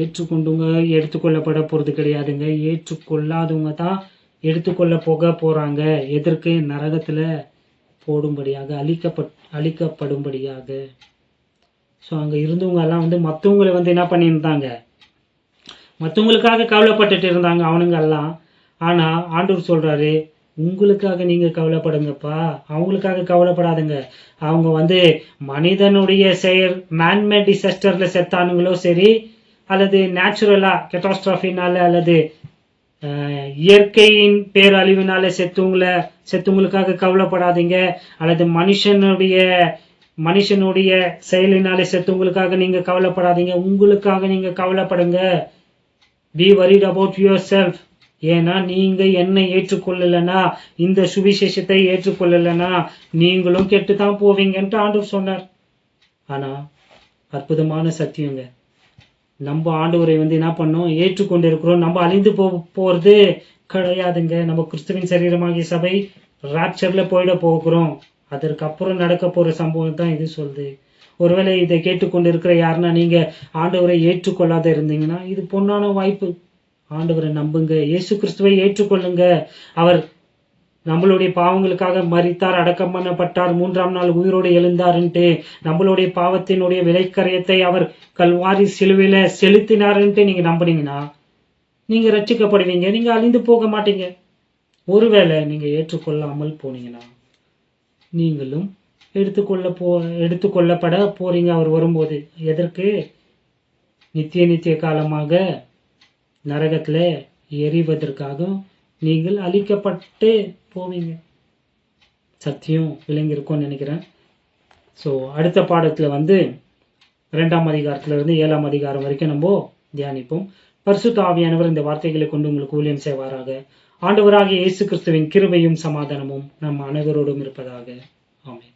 ஏற்றுக்கொண்டவங்க எடுத்துக்கொள்ளப்பட போறது கிடையாதுங்க. ஏற்றுக்கொள்ளாதவங்க தான் எடுத்துக்கொள்ள போறாங்க. எதற்கு? நரகத்துல போடும்படியாக, அழிக்கப்படும்படியாக. ஸோ அங்க இருந்தவங்க எல்லாம் மற்றவங்களை என்ன பண்ணியிருந்தாங்க? மற்றவங்களுக்காக கவலைப்பட்டுட்டு இருந்தாங்க அவனுங்க எல்லாம். ஆனா ஆண்டவர் சொல்றாரு, உங்களுக்காக நீங்க கவலைப்படுங்கப்பா, அவங்களுக்காக கவலைப்படாதுங்க. அவங்க மனிதனுடைய செயல், மேன்மேட் டிசாஸ்டர்ல செத்தானுங்களோ சரி, அல்லது நேச்சுரலா கெட்டாஸ்ட்ராஃபினால அல்லது இயற்கையின் பேரழிவினால செத்துவங்களுக்காக கவலைப்படாதீங்க, அல்லது மனுஷனுடைய செயலினால செத்துவங்களுக்காக நீங்க கவலைப்படாதீங்க. உங்களுக்காக நீங்க கவலைப்படுங்க. Be worried about yourself. ஏன்னா நீங்க என்னை ஏற்றுக்கொள்ளலனா, இந்த சுவிசேஷத்தை ஏற்றுக்கொள்ளலனா நீங்களும் கெட்டுதான் போவீங்கன்ட்டு ஆண்டவர் சொன்னார். ஆனா அற்புதமான சத்தியங்க, நம்ம ஆண்டவரை என்ன பண்ணோம்? ஏற்றுக்கொண்டு இருக்கிறோம். நம்ம அழிந்து போறது கிடையாதுங்க. நம்ம கிறிஸ்துவின் சரீரமாகிய சபை ராப்சர்ல போயிட போகிறோம். அதற்கப்புறம் நடக்க போற சம்பவம் தான் இது சொல்லுது. ஒருவேளை இதை கேட்டுக்கொண்டு இருக்கிற யாருன்னா நீங்க ஆண்டவரை ஏற்றுக்கொள்ளாத இருந்தீங்கன்னா, இது பொன்னான வாய்ப்பு. ஆண்டவரை நம்புங்க, இயேசு கிறிஸ்துவை ஏற்றுக்கொள்ளுங்க. அவர் நம்மளுடைய பாவங்களுக்காக மரித்தார், அடக்கம் பண்ணப்பட்டார், 3ஆம் நாள் உயிரோடு எழுந்தாருன்ட்டு, நம்மளுடைய பாவத்தினுடைய விலைக்கரையத்தை அவர் கல்வாரி சிலுவையில செலுத்தினாருன்ட்டு நீங்க நம்பினீங்கன்னா நீங்க ரட்சிக்கப்படுவீங்க. நீங்க அழிந்து போக மாட்டீங்க. ஒருவேளை நீங்க ஏற்றுக்கொள்ளாமல் போனீங்கன்னா நீங்களும் எடுத்துக்கொள்ளப்பட போறீங்க அவர் வரும்போது. எதற்கு? நித்திய காலமாக நரகத்துல எரிவதற்காக நீங்கள் அழிக்கப்பட்டு போவீங்க. சத்தியம் விளங்கியிருக்கும்னு நினைக்கிறேன். ஸோ அடுத்த பாடத்துல 2ஆம் அதிகாரத்துல இருந்து 7ஆம் அதிகாரம் வரைக்கும் நம்ம தியானிப்போம். பரிசுத்த ஆவியானவர் இந்த வார்த்தைகளை கொண்டு உங்களுக்கு ஊழியம் செய்வாராக. ஆண்டவராகிய இயேசு கிறிஸ்துவின் கிருபையும் சமாதானமும் நம் அனைவரோடும் இருப்பதாக. ஆமென்.